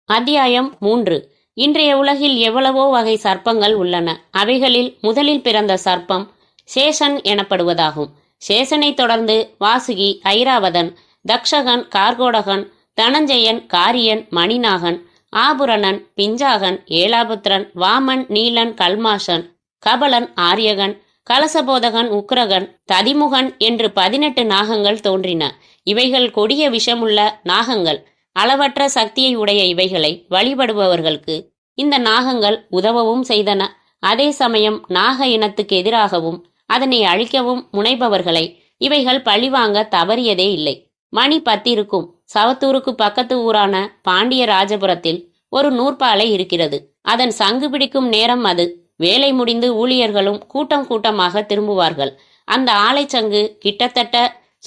அத்தியாயம் 3. இன்றைய உலகில் எவ்வளவோ வகை சர்ப்பங்கள் உள்ளன. அவைகளில் முதலில் பிறந்த சர்ப்பம் சேஷன் எனப்படுவதாகும். சேஷனை தொடர்ந்து வாசுகி, ஐராவதன், தக்ஷகன், கார்கோடகன், தனஞ்சயன், காரியன், மணிநாகன், ஆபுரணன், பிஞ்சாகன், ஏலாபுத்திரன், வாமன், நீலன், கல்மாஷன், கபலன், ஆரியகன், கலசபோதகன், உக்ரகன், ததிமுகன் என்று 18 நாகங்கள் தோன்றின. இவைகள் கொடிய விஷமுள்ள நாகங்கள். அளவற்ற சக்தியை உடைய இவைகளை வழிபடுபவர்களுக்கு இந்த நாகங்கள் உதவவும் செய்தன. அதே சமயம் நாக இனத்துக்கு எதிராகவும் அதனை அழிக்கவும் முனைபவர்களை இவைகள் பழிவாங்க தவறியதே இல்லை. மணி 10 இருக்கும். சவத்தூருக்கு பக்கத்து ஊரான பாண்டிய ராஜபுரத்தில் ஒரு நூற்பாலை இருக்கிறது. அதன் சங்கு பிடிக்கும் நேரம் அது. வேலை முடிந்து ஊழியர்களும் கூட்டம் கூட்டமாக திரும்புவார்கள். அந்த ஆலைச்சங்கு கிட்டத்தட்ட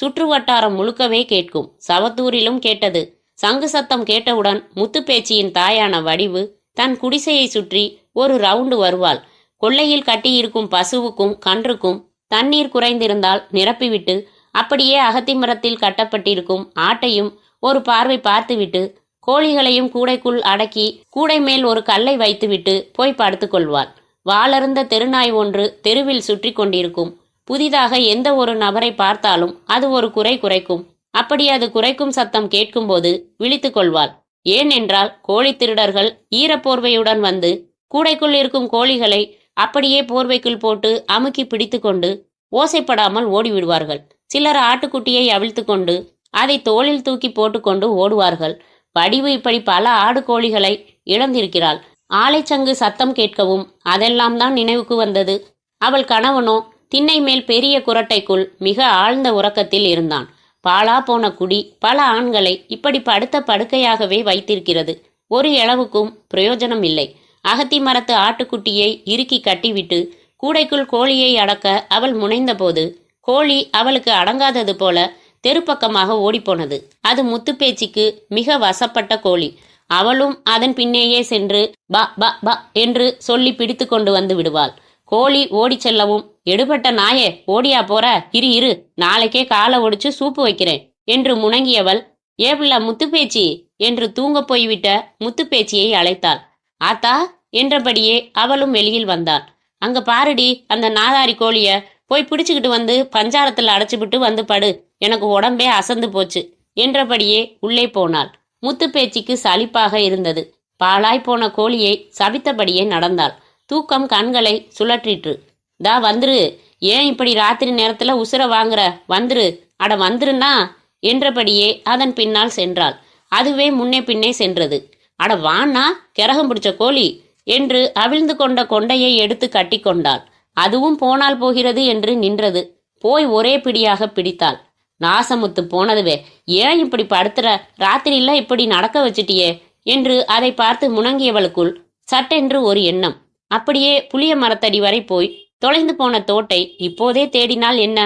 சுற்று வட்டாரம் முழுக்கவே கேட்கும். சவத்தூரிலும் கேட்டது. சங்கு சத்தம் கேட்டவுடன் முத்துப்பேச்சியின் தாயான வடிவு தன் குடிசையை சுற்றி ஒரு ரவுண்டு வருவாள். கொள்ளையில் கட்டியிருக்கும் பசுவுக்கும் கன்றுக்கும் தண்ணீர் குறைந்திருந்தால் நிரப்பிவிட்டு அப்படியே அகத்திமரத்தில் கட்டப்பட்டிருக்கும் ஆட்டையும் ஒரு பார்வை பார்த்துவிட்டு கோழிகளையும் கூடைக்குள் அடக்கி கூடை மேல் ஒரு கல்லை வைத்துவிட்டு போய் படுத்துக்கொள்வாள். வாளர்ந்த தெருநாய் ஒன்று தெருவில் சுற்றி கொண்டிருக்கும். புதிதாக எந்த ஒரு நபரை பார்த்தாலும் அது ஒரு குறை குறைக்கும். அப்படி அது குறைக்கும் சத்தம் கேட்கும்போது விழித்து கொள்வாள். ஏனென்றால் கோழி திருடர்கள் ஈரப்போர்வையுடன் வந்து கூடைக்குள் இருக்கும் கோழிகளை அப்படியே போர்வைக்குள் போட்டு அமுக்கி பிடித்து கொண்டு ஓசைப்படாமல் ஓடிவிடுவார்கள். சிலர் ஆட்டுக்குட்டியை அவிழ்த்து கொண்டு அதை தோளில் தூக்கி போட்டுக்கொண்டு ஓடுவார்கள். வடிவு இப்படி பல ஆடு கோழிகளை இழந்திருக்கிறாள். ஆலைச்சங்கு சத்தம் கேட்கவும் அதெல்லாம் தான் நினைவுக்கு வந்தது. அவள் கணவனோ திண்ணை மேல் பெரிய குரட்டைக்குள் மிக ஆழ்ந்த உறக்கத்தில் இருந்தான். பாழா போன குடி பல ஆண்களை இப்படி படுத்த படுக்கையாகவே வைத்திருக்கிறது. ஒரு இளவுக்கும் பிரயோஜனம் இல்லை. அகத்தி மரத்து ஆட்டுக்குட்டியை இறுக்கி கட்டிவிட்டு கூடைக்குள் கோழியை அடக்க அவள் முனைந்தபோது கோழி அவளுக்கு அடங்காதது போல தெருப்பக்கமாக ஓடிப்போனது. அது முத்துப்பேச்சிக்கு மிக வசப்பட்ட கோழி. அவளும் அதன் பின்னேயே சென்று பா பா பா என்று சொல்லி பிடித்து கொண்டு வந்து விடுவாள். கோழி ஓடி செல்லவும், எடுபட்ட நாயே, ஓடியா போற, இரு நாளைக்கே காலை ஒடிச்சு சூப்பு வைக்கிறேன் என்று முணங்கியவள், ஏபிள்ள முத்துப்பேச்சி என்று தூங்க போய்விட்ட முத்துப்பேச்சியை அழைத்தாள். ஆத்தா என்றபடியே அவளும் வெளியில் வந்தாள். அங்க பாருடி, அந்த நாதாரி கோழிய போய் பிடிச்சுக்கிட்டு வந்து பஞ்சாரத்தில் அடைச்சிவிட்டு வந்து படு, எனக்கு உடம்பே அசந்து போச்சு என்றபடியே உள்ளே போனாள். முத்துப்பேச்சிக்கு சலிப்பாக இருந்தது. பாழாய் போன கோழியை சபித்தபடியே நடந்தாள். தூக்கம் கண்களை சுழற்றிற்று. தா வந்துரு, ஏன் இப்படி ராத்திரி நேரத்துல உசுர வாங்குற, வந்துரு, அட வந்துருன்னா என்றபடியே அதன் பின்னால் சென்றாள். அதுவே முன்னே பின்னே சென்றது. அட வானா கிறகம் பிடிச்ச கோழி என்று அவிழ்ந்து கொண்ட கொண்டையை எடுத்து கட்டி கொண்டாள். அதுவும் போனால் போகிறது என்று நின்றது. போய் ஒரே பிடியாக பிடித்தாள். நாசமுத்து போனதுவே, ஏன் இப்படி படுத்துற, ராத்திரியில இப்படி நடக்க வச்சிட்டியே என்று அதை பார்த்து முணங்கியவளுக்குள் சட்டென்று ஒரு எண்ணம். அப்படியே புளிய மரத்தடி வரை போய் தொலைந்து போன தோட்டை இப்போதே தேடினால் என்ன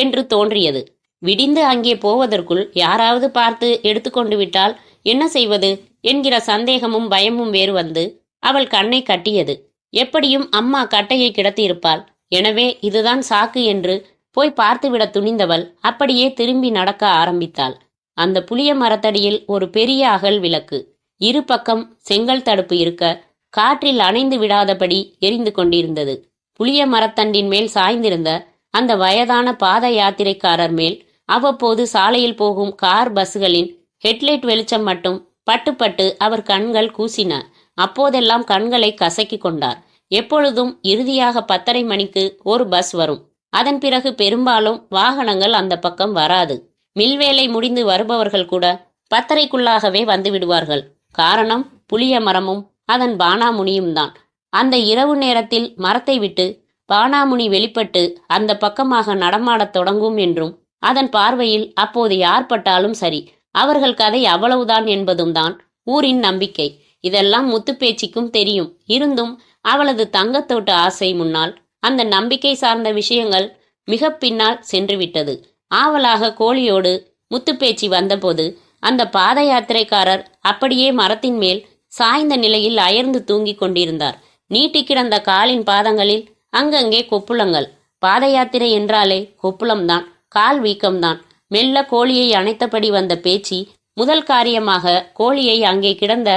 என்று தோன்றியது. விடிந்து அங்கே போவதற்குள் யாராவது பார்த்து எடுத்துக்கொண்டு விட்டால் என்ன செய்வது என்கிற சந்தேகமும் பயமும் வேறு வந்து அவள் கண்ணை கட்டியது. எப்படியும் அம்மா கட்டையை கிடத்தியிருப்பாள். எனவே இதுதான் சாக்கு என்று போய் பார்த்துவிட துணிந்தவள் அப்படியே திரும்பி நடக்க ஆரம்பித்தாள். அந்த புளிய மரத்தடியில் ஒரு பெரிய அகல் விளக்கு, இரு பக்கம் செங்கல் தடுப்பு இருக்க காற்றில் அணைந்து விடாதபடி எரிந்து கொண்டிருந்தது. புளிய மரத்தண்டின் மேல் சாய்ந்திருந்த அந்த வயதான பாத யாத்திரைக்காரர் மேல் அவ்வப்போது சாலையில் போகும் கார் பஸ்களின் ஹெட்லைட் வெளிச்சம் மட்டும் பட்டு பட்டு அவர் கண்கள் கூசின. அப்போதெல்லாம் கண்களை கசக்கி கொண்டார். எப்பொழுதும் இறுதியாக 10:30 மணிக்கு ஒரு பஸ் வரும். அதன் பிறகு பெரும்பாலும் வாகனங்கள் அந்த பக்கம் வராது. மில்வேலை முடிந்து வருபவர்கள் கூட 10:30க்குள்ளாகவே வந்து விடுவார்கள். காரணம் புளிய மரமும் அதன் பானாமுனியும் தான். அந்த இரவு நேரத்தில் மரத்தை விட்டு பானாமுனி வெளிப்பட்டு அந்த பக்கமாக நடமாடத் தொடங்கும் என்றும் அதன் பார்வையில் அப்போது யார் பட்டாலும் சரி அவர்கள் கதை அவ்வளவுதான் என்பதும் தான் ஊரின் நம்பிக்கை. இதெல்லாம் முத்துப்பேச்சிக்கும் தெரியும். இருந்தும் அவளது தங்கத்தோட்டு ஆசை முன்னால் அந்த நம்பிக்கை சார்ந்த விஷயங்கள் மிக பின்னால் சென்றுவிட்டது. ஆவலாக கோழியோடு முத்துப்பேச்சி வந்தபோது அந்த பாத யாத்திரைக்காரர் அப்படியே மரத்தின் மேல் சாய்ந்த நிலையில் அயர்ந்து தூங்கிக் கொண்டிருந்தார். நீட்டி கிடந்த காலின் பாதங்களில் அங்கங்கே கொப்புளங்கள். பாத யாத்திரை என்றாலே கொப்புளம்தான், கால் வீக்கம்தான். மெல்ல கோழியை அணைத்தபடி வந்த பேச்சி முதல் காரியமாக கோழியை அங்கே கிடந்த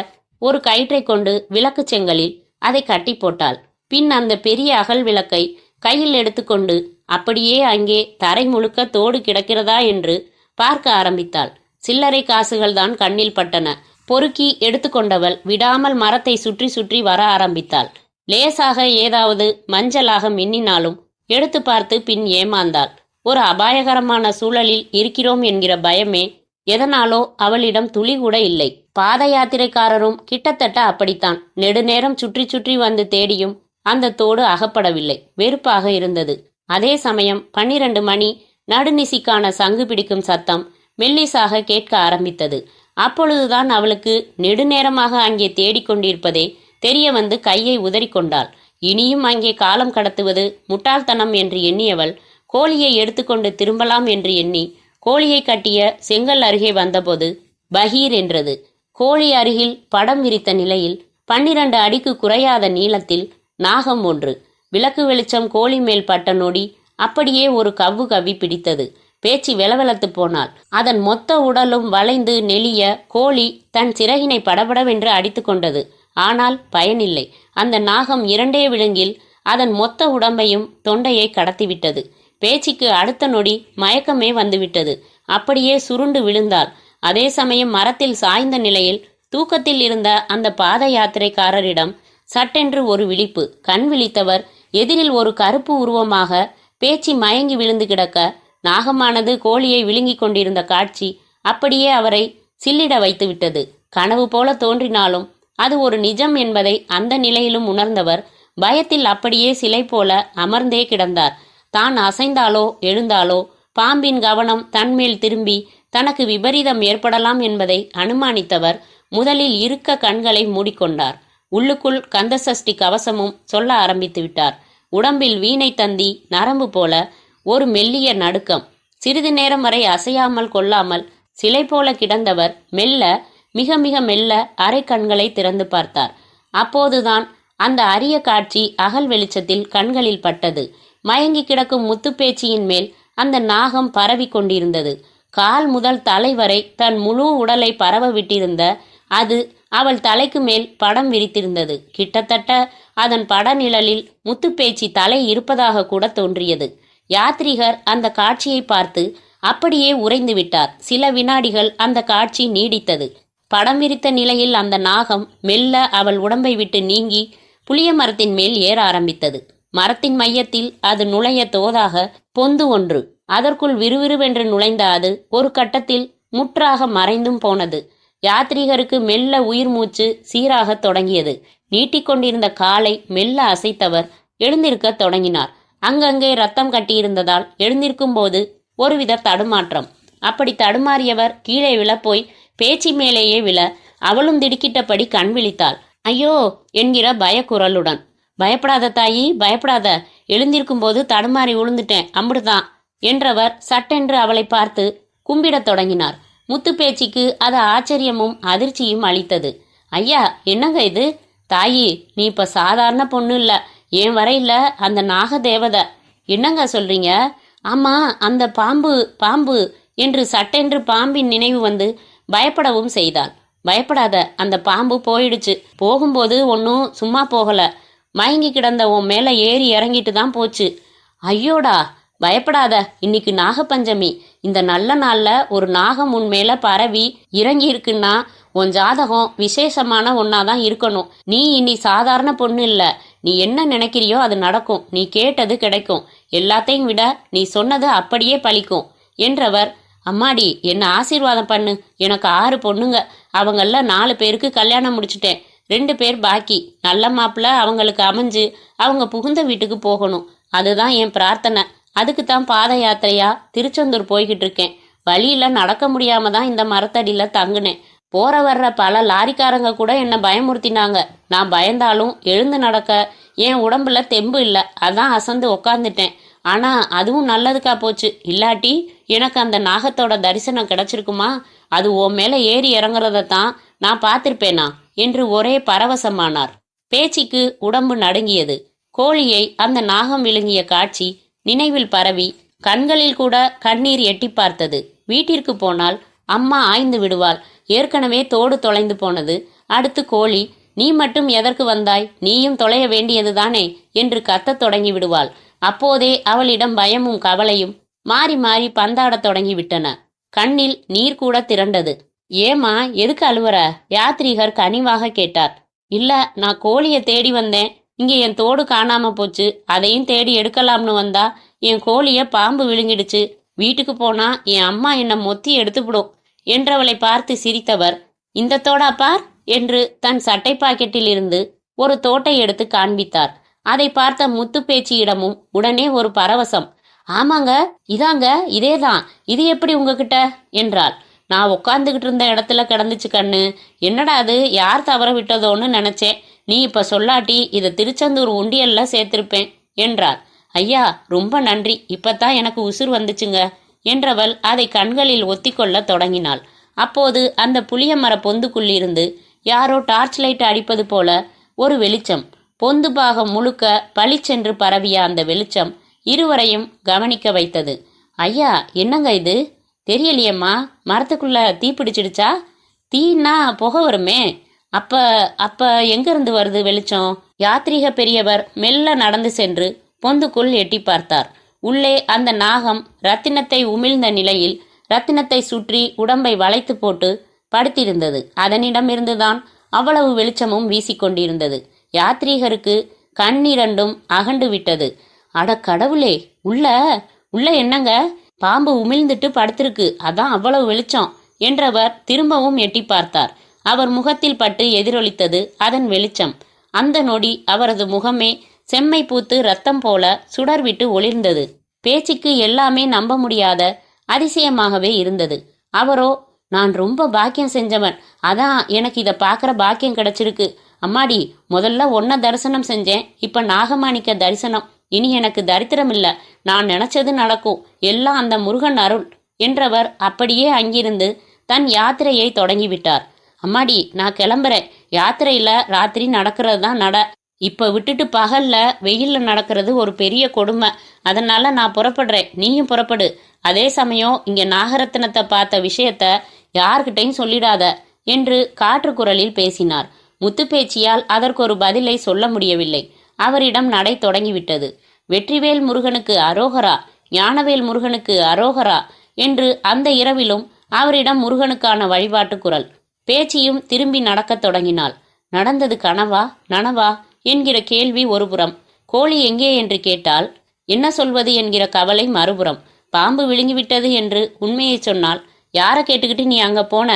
ஒரு கயிற்றை கொண்டு விளக்கு செங்கலில் அதை கட்டி போட்டாள். பின் அந்த பெரிய அகல் விளக்கை கையில் எடுத்துக்கொண்டு அப்படியே அங்கே தரை முழுக்க தோடு கிடக்கிறதா என்று பார்க்க ஆரம்பித்தாள். சில்லறை காசுகள் தான் கண்ணில் பட்டன. பொறுக்கி எடுத்துக்கொண்டவள் விடாமல் மரத்தை சுற்றி சுற்றி வர ஆரம்பித்தாள். லேசாக ஏதாவது மஞ்சளாக மின்னினாலும் எடுத்து பார்த்து பின் ஏமாந்தாள். ஒரு அபாயகரமான சூழலில் இருக்கிறோம் என்கிற பயமே எதனாலோ அவளிடம் துளி கூட இல்லை. பாத யாத்திரைக்காரரும் கிட்டத்தட்ட அப்படித்தான். நெடுநேரம் சுற்றி சுற்றி வந்து தேடியும் அந்த தோடு அகப்படவில்லை. வெறுப்பாக இருந்தது. அதே சமயம் 12 மணி நடுநிசிக்கான சங்கு பிடிக்கும் சத்தம் மெல்லிசாக கேட்க ஆரம்பித்தது. அப்பொழுதுதான் அவளுக்கு நெடுநேரமாக அங்கே தேடிக்கொண்டிருப்பதே தெரிய வந்து கையை உதறிக்கொண்டாள். இனியும் அங்கே காலம் கடத்துவது முட்டாள்தனம் என்று எண்ணியவள் கோழியை எடுத்துக்கொண்டு திரும்பலாம் என்று எண்ணி கோழியை கட்டிய செங்கல் அருகே வந்தபோது பகீர் என்றது. கோழி அருகில் படம் விரித்த நிலையில் 12 அடிக்கு குறையாத நீளத்தில் நாகம் ஒன்று. விளக்கு வெளிச்சம் கோழி மேல் பட்ட நொடி அப்படியே ஒரு கவ்வு கவ்வி பிடித்தது. பேச்சு வெலவெலத்து போனாள். அதன் மொத்த உடலும் வளைந்து நெளிய கோழி தன் சிறகினை படபடவென்று அடித்து கொண்டது. ஆனால் பயனில்லை. அந்த நாகம் 2 விலங்கில் அதன் மொத்த உடம்பையும் தொண்டையை கடத்திவிட்டது. பேச்சிக்கு அடுத்த நொடி மயக்கமே வந்துவிட்டது. அப்படியே சுருண்டு விழுந்தாள். அதே சமயம் மரத்தில் சாய்ந்த நிலையில் தூக்கத்தில் இருந்த அந்த பாத யாத்திரைக்காரரிடம் சட்டென்று ஒரு விழிப்பு. கண் விழித்தவர் எதிரில் ஒரு கருப்பு உருவமாக பேச்சு மயங்கி விழுந்து கிடக்க, நாகமானது கோழியை விழுங்கி கொண்டிருந்த காட்சி அப்படியே அவரை சில்லிட வைத்து விட்டது. கனவு போல தோன்றினாலும் அது ஒரு நிஜம் என்பதை அந்த நிலையிலும் உணர்ந்தவர் பயத்தில் அப்படியே சிலை போல அமர்ந்தே கிடந்தார். தான் அசைந்தாலோ எழுந்தாலோ பாம்பின் கவனம் தன்மேல் திரும்பி தனக்கு விபரீதம் ஏற்படலாம் என்பதை அனுமானித்தவர் முதலில் இருக்க கண்களை மூடிக்கொண்டார். உள்ளுக்குள் கந்தசஷ்டி கவசமும் சொல்ல ஆரம்பித்து விட்டார். உடம்பில் வீணை தந்தி நரம்பு போல ஒரு மெல்லிய நடுக்கம். சிறிது நேரம் வரை அசையாமல் கொள்ளாமல் சிலை போல கிடந்தவர் மெல்ல, மிக மிக மெல்ல அரை கண்களை திறந்து பார்த்தார். அப்போதுதான் அந்த அரிய காட்சி அகல் வெளிச்சத்தில் கண்களில் பட்டது. மயங்கி கிடக்கும் முத்துப்பேச்சியின் மேல் அந்த நாகம் பரவி கொண்டிருந்தது. கால் முதல் தலை வரை தன் முழு உடலை பரவ விட்டிருந்த அது அவள் தலைக்கு மேல் படம் விரித்திருந்தது. கிட்டத்தட்ட அதன் படநிழலில் முத்துப்பேச்சி தலை இருப்பதாக கூட தோன்றியது. யாத்ரீகர் அந்த காட்சியை பார்த்து அப்படியே உறைந்து விட்டார். சில வினாடிகள் அந்த காட்சி நீடித்தது. படம் விரித்த நிலையில் அந்த நாகம் மெல்ல அவள் உடம்பை விட்டு நீங்கி புளிய மரத்தின் மேல் ஏற ஆரம்பித்தது. மரத்தின் மையத்தில் அது நுழைய தோதாக பொந்து ஒன்று. அதற்குள் விறுவிறுவென்று நுழைந்த அது ஒரு கட்டத்தில் முற்றாக மறைந்தும் போனது. யாத்ரீகருக்கு மெல்ல உயிர் மூச்சு சீராக தொடங்கியது. நீட்டிக்கொண்டிருந்த காலை மெல்ல அசைத்தவர் எழுந்திருக்க தொடங்கினார். அங்கங்கே ரத்தம் கட்டியிருந்ததால் எழுந்திருக்கும் போது ஒருவித தடுமாற்றம். அப்படி தடுமாறியவர் கீழே விழப்போய் பேச்சி மேலேயே விழ அவளும் திடுக்கிட்டபடி கண் விழித்தாள். ஐயோ என்கிற பயக்குரலுடன். பயப்படாத தாயி, பயப்படாத, எழுந்திருக்கும் போது தடுமாறி விழுந்துட்டேன், அம்புடுதான் என்றவர் சட்டென்று அவளை பார்த்து கும்பிடத் தொடங்கினார். முத்துப்பேச்சிக்கு அது ஆச்சரியமும் அதிர்ச்சியும் அளித்தது. ஐயா, என்னங்க இது? தாயி, நீ இப்ப சாதாரண பொண்ணு இல்ல, ஏன் வரையில அந்த நாக தேவதை. என்னங்க சொல்றீங்க? ஆமா, அந்த பாம்பு என்று சட்டென்று பாம்பின் நினைவு வந்து பயப்படவும் செய்தாள். பயப்படாத, அந்த பாம்பு போயிடுச்சு. போகும்போது ஒன்றும் சும்மா போகல, மயங்கி கிடந்த உன் மேல ஏறி இறங்கிட்டு தான் போச்சு. ஐயோடா, பயப்படாத, இன்னைக்கு நாகப்பஞ்சமி. இந்த நல்ல நாள்ல ஒரு நாகம் உன் மேல பரவி இறங்கி இருக்குன்னா உன் ஜாதகம் விசேஷமான ஒன்னாதான் இருக்கணும். நீ இனி சாதாரண பொண்ணு இல்ல. நீ என்ன நினைக்கிறியோ அது நடக்கும். நீ கேட்டது கிடைக்கும். எல்லாத்தையும் விட நீ சொன்னது அப்படியே பலிக்கும் என்றவர், அம்மாடி, என்ன ஆசீர்வாதம் பண்ணு. எனக்கு 6 பொண்ணுங்க. அவங்கள 4 பேருக்கு கல்யாணம் முடிச்சுட்டேன். 2 பேர் பாக்கி. நல்ல மாப்பிள்ள அவங்களுக்கு அமைஞ்சு அவங்க புகுந்த வீட்டுக்கு போகணும். அதுதான் என் பிரார்த்தனை. அதுக்கு தான் பாத யாத்திரையா திருச்செந்தூர் போய்கிட்டு இருக்கேன். வழியில நடக்க முடியாம தான் இந்த மரத்தடியில தங்குனேன். போற வர்ற பல லாரிக்காரங்க கூட என்னை பயமுறுத்தினாங்க. நான் பயந்தாலும் எழுந்து நடக்க என் உடம்புல தெம்பு இல்லை, அதான் அசந்து உக்காந்துட்டேன். ஆனா அதுவும் நல்லதுக்கா போச்சு. இல்லாட்டி எனக்கு அந்த நாகத்தோட தரிசனம் கிடைச்சிருக்குமா? அது உன் மேல ஏறி இறங்குறதான் நான் பார்த்திருப்பேனா என்று ஒரே பரவசமானார். பேச்சிக்கு உடம்பு நடுங்கியது. கோழியை அந்த நாகம் விழுங்கிய காட்சி நினைவில் பரவி கண்களில் கூட கண்ணீர் எட்டி பார்த்தது. வீட்டிற்கு போனால் அம்மா ஆய்ந்து விடுவாள். ஏற்கனவே தோடு தொலைந்து போனது. அடுத்து கோழி, நீ மட்டும் எதற்கு வந்தாய், நீயும் தொலைய வேண்டியதுதானே என்று கத்தத் தொடங்கி விடுவாள். அப்போதே அவளிடம் பயமும் கவலையும் மாறி மாறி பந்தாடத் தொடங்கிவிட்டன. கண்ணில் நீர் கூட திரண்டது. ஏமா, எதுக்கு அழுவற? யாத்ரீகர் கனிவாக கேட்டார். இல்ல, நான் கோழியை தேடி வந்தேன். இங்க என் தோடு காணாம போச்சு. அதையும் தேடி எடுக்கலாம்னு வந்தா என் கோழிய பாம்பு விழுங்கிடுச்சு. வீட்டுக்கு போனா என் அம்மா என்னை மொத்தி எடுத்துவிடும் என்றவளை பார்த்து சிரித்தவர், இந்த தோடா பார் என்று தன் சட்டை பாக்கெட்டில் இருந்து ஒரு தோட்டை எடுத்து காண்பித்தார். அதை பார்த்த முத்து பேச்சியிடமும் உடனே ஒரு பரவசம். ஆமாங்க, இதாங்க, இதேதான். இது எப்படி உங்ககிட்ட என்றாள். நான் உட்காந்துக்கிட்டு இருந்த இடத்துல கிடந்துச்சு கண்ணு. என்னடா அது, யார் தவற விட்டதோன்னு நினைச்சேன். நீ இப்ப சொல்லாட்டி இதை திருச்செந்தூர் உண்டியல்ல சேர்த்திருப்பேன் என்றார். ஐயா, ரொம்ப நன்றி, இப்பத்தான் எனக்கு உசுர் வந்துச்சுங்க என்றவள் அதை கண்களில் ஒத்திக்கொள்ள தொடங்கினாள். அப்போது அந்த புளிய மர பொந்துக்குள்ளிருந்து யாரோ டார்ச் லைட் அடிப்பது போல ஒரு வெளிச்சம், பொந்து பாகம் முழுக்க பளிச்சென்று பரவிய அந்த வெளிச்சம் இருவரையும் கவனிக்க வைத்தது. ஐயா, என்னங்க இது? தெரியலையம்மா. மரத்துக்குள்ள தீ பிடிச்சிடுச்சா? தீன்னா புகை வருமே. அப்ப அப்ப எங்கிருந்து வருது வெளிச்சம்? யாத்ரீக பெரியவர் மெல்ல நடந்து சென்று பொந்துக்குள் எட்டி பார்த்தார். உள்ளே அந்த நாகம் ரத்தினத்தை உமிழ்ந்த நிலையில் ரத்தினத்தை சுற்றி உடம்பை வளைத்து போட்டு படுத்திருந்தது. அதனிடமிருந்துதான் அவ்வளவு வெளிச்சமும் வீசிக்கொண்டிருந்தது. யாத்ரீகருக்கு கண்ணிரண்டும் அகண்டு விட்டது. அட கடவுளே, உள்ள உள்ள என்னங்க? பாம்பு உமிழ்ந்துட்டு படுத்திருக்கு, அதான் அவ்வளவு வெளிச்சம் என்றவர் திரும்பவும் எட்டி பார்த்தார். அவர் முகத்தில் பட்டு எதிரொலித்தது அதன் வெளிச்சம். அந்த நொடி அவரது முகமே செம்மை பூத்து ரத்தம் போல சுடர்விட்டு ஒளிர்ந்தது. பேச்சுக்கு எல்லாமே நம்ப முடியாத அதிசயமாகவே இருந்தது. அவரோ, நான் ரொம்ப பாக்கியம் செஞ்சவன், அதான் எனக்கு இதை பார்க்குற பாக்கியம் கிடைச்சிருக்கு. அம்மாடி, முதல்ல ஒன்ன தரிசனம் செஞ்சேன், இப்ப நாகமாணிக்க தரிசனம். இனி எனக்கு தரித்திரம் இல்ல, நான் நினைச்சது நடக்கும், எல்லாம் அந்த முருகன் அருள் என்றவர் அப்படியே அங்கிருந்து தன் யாத்திரையை தொடங்கிவிட்டார். அம்மாடி, நான் கிளம்புறேன். யாத்திரையில ராத்திரி நடக்கிறது தான் நட. இப்ப விட்டுட்டு பகல்ல வெயில்ல நடக்கிறது ஒரு பெரிய கொடுமை. அதனால நான் புறப்படுறேன், நீயும் புறப்படு. அதே சமயம் இங்க நாகரத்னத்தை பார்த்த விஷயத்த யார்கிட்டையும் சொல்லிடாத என்று காற்று குரலில் பேசினார். முத்துப்பேச்சியால் அதற்கு ஒரு பதிலை சொல்ல முடியவில்லை. அவரிடம் நடை தொடங்கிவிட்டது. வெற்றிவேல் முருகனுக்கு அரோகரா, ஞானவேல் முருகனுக்கு அரோகரா என்று அந்த இரவிலும் அவரிடம் முருகனுக்கான வழிபாட்டு குரல். பேச்சியும் திரும்பி நடக்கத் தொடங்கினாள். நடந்தது கனவா நனவா என்கிற கேள்வி ஒருபுறம், கோழி எங்கே என்று கேட்டால் என்ன சொல்வது என்கிற கவலை மறுபுறம். பாம்பு விழுங்கிவிட்டது என்று உண்மையை சொன்னால் யாரை கேட்டுக்கிட்டு நீ அங்க போன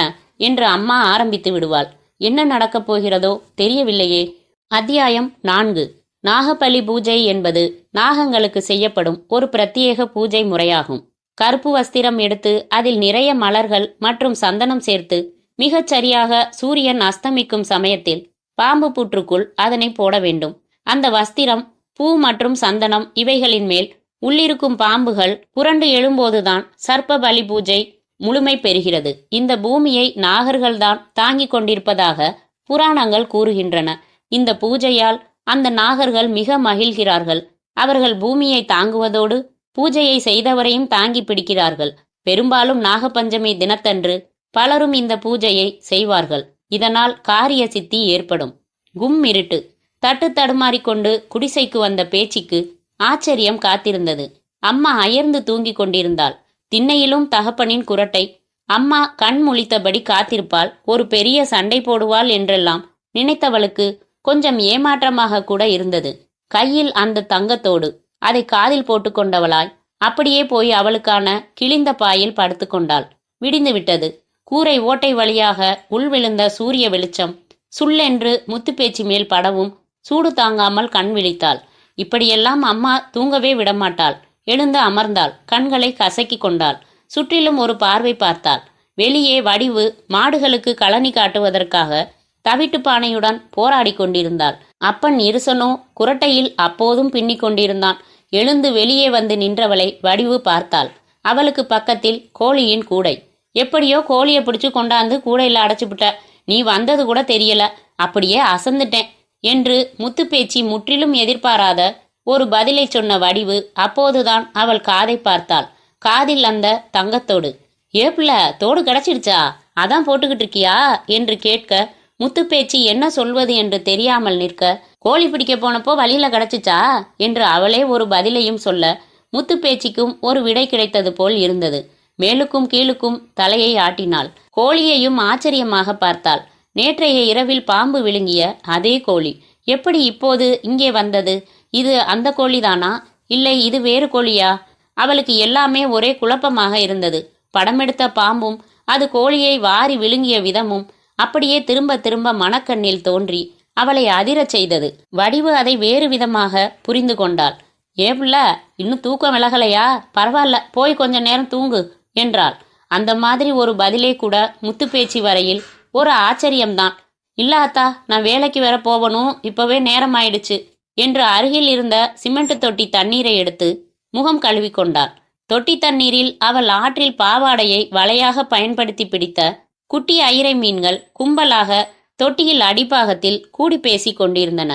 என்று அம்மா ஆரம்பித்து விடுவாள். என்ன நடக்கப் போகிறதோ தெரியவில்லையே. அத்தியாயம் 4. நாகபலி பூஜை என்பது நாகங்களுக்கு செய்யப்படும் ஒரு பிரத்யேக பூஜை முறையாகும். கருப்பு வஸ்திரம் எடுத்து அதில் நிறைய மலர்கள் மற்றும் சந்தனம் சேர்த்து மிகச் சரியாக சூரியன் அஸ்தமிக்கும் சமயத்தில் பாம்பு புற்றுக்குள் அதனை போட வேண்டும். அந்த வஸ்திரம், பூ மற்றும் சந்தனம் இவைகளின் மேல் உள்ளிருக்கும் பாம்புகள் புரண்டு எழும்போதுதான் சர்ப்ப பலி பூஜை முழுமை பெறுகிறது. இந்த பூமியை நாகர்கள்தான் தாங்கிக் கொண்டிருப்பதாக புராணங்கள் கூறுகின்றன. இந்த பூஜையால் அந்த நாகர்கள் மிக மகிழ்கிறார்கள். அவர்கள் பூமியை தாங்குவதோடு பூஜையை செய்தவரையும் தாங்கி பிடிக்கிறார்கள். பெரும்பாலும் நாகபஞ்சமி தினத்தன்று பலரும் இந்த பூஜையை செய்வார்கள். இதனால் காரிய சித்தி ஏற்படும். கும் இருட்டு. தட்டு தடுமாறிக்கொண்டு குடிசைக்கு வந்த பேச்சிக்கு ஆச்சரியம் காத்திருந்தது. அம்மா அயர்ந்து தூங்கிக் கொண்டிருந்தாள். திண்ணையிலும் தகப்பனின் குரட்டை. அம்மா கண் முழித்தபடி காத்திருப்பாள், ஒரு பெரிய சண்டை போடுவாள் என்றெல்லாம் நினைத்தவளுக்கு கொஞ்சம் ஏமாற்றமாக கூட இருந்தது. கையில் அந்த தங்கத்தோடு, அதை காதில் போட்டுக்கொண்டவளாய் அப்படியே போய் அவளுக்கான கிழிந்த பாயில் படுத்து கொண்டாள். விடிந்து விட்டது. கூரை ஓட்டை வழியாக உள்விழுந்த சூரிய வெளிச்சம் சுள்ளென்று முத்துப்பேச்சி மேல் படவும் சூடு தாங்காமல் கண் விழித்தாள். இப்படியெல்லாம் அம்மா தூங்கவே விடமாட்டாள். எழுந்து அமர்ந்தாள். கண்களை கசக்கி கொண்டாள். சுற்றிலும் ஒரு பார்வை பார்த்தாள். வெளியே வடிவு மாடுகளுக்கு களனி காட்டுவதற்காக தவிட்டு பானையுடன் போராடி கொண்டிருந்தாள். அப்பன் இருசனோ குரட்டையில் அப்போதும் பின்னிக் கொண்டிருந்தான். எழுந்து வெளியே வந்து நின்றவளை வடிவு பார்த்தாள். அவளுக்கு பக்கத்தில் கோழியின் கூடை. எப்படியோ கோழியை பிடிச்சு கொண்டாந்து கூடையில அடைச்சுவிட்ட, நீ வந்தது கூட தெரியல, அப்படியே அசந்துட்டேன் என்று முத்துப்பேச்சி முற்றிலும் எதிர்பாராத ஒரு பதிலை சொன்ன வடிவு அப்போதுதான் அவள் காதை பார்த்தாள். காதில் அந்த தங்கத்தோடு. ஏப்புல தோடு கிடைச்சிடுச்சா, அதான் போட்டுக்கிட்டு இருக்கியா என்று கேட்க முத்துப்பேச்சி என்ன சொல்வது என்று தெரியாமல் நிற்க, கோழி பிடிக்க போனப்போ வழியில கிடைச்சிச்சா என்று அவளே ஒரு பதிலையும் சொல்ல முத்துப்பேச்சிக்கும் ஒரு விடை கிடைத்தது போல் இருந்தது. மேலுக்கும் கீழுக்கும் தலையை ஆட்டினாள். கோழியையும் ஆச்சரியமாக பார்த்தாள். நேற்றைய இரவில் பாம்பு விழுங்கிய அதே கோழி எப்படி இப்போது இங்கே வந்தது? இது அந்த கோழிதானா, இல்லை இது வேறு கோழியா? அவளுக்கு எல்லாமே ஒரே குழப்பமாக இருந்தது. படமெடுத்த பாம்பும் அது கோழியை வாரி விழுங்கிய விதமும் அப்படியே திரும்ப திரும்ப மனக்கண்ணில் தோன்றி அவளை அதிரச் செய்தது. வடிவு அதை வேறு விதமாக புரிந்து கொண்டாள். ஏப்புல இன்னும் தூக்கம் விலகலையா? பரவாயில்ல, போய் கொஞ்ச நேரம் தூங்கு என்றாள். அந்த மாதிரி ஒரு பதிலே கூட முத்துப்பேச்சி வரையில் ஒரு ஆச்சரியம்தான். இல்ல அத்தா, நான் வேலைக்கு வேற போகணும், இப்பவே நேரம் ஆயிடுச்சு என்று அருகில் இருந்த சிமெண்ட் தொட்டி தண்ணீரை எடுத்து முகம் கழுவி கொண்டாள். தொட்டி தண்ணீரில் அவள் ஆற்றில் பாவாடையை வலையாக பயன்படுத்தி பிடித்த குட்டி ஐரை மீன்கள் கும்பலாக தொட்டியில் அடிப்பாகத்தில் கூடி பேசி கொண்டிருந்தன.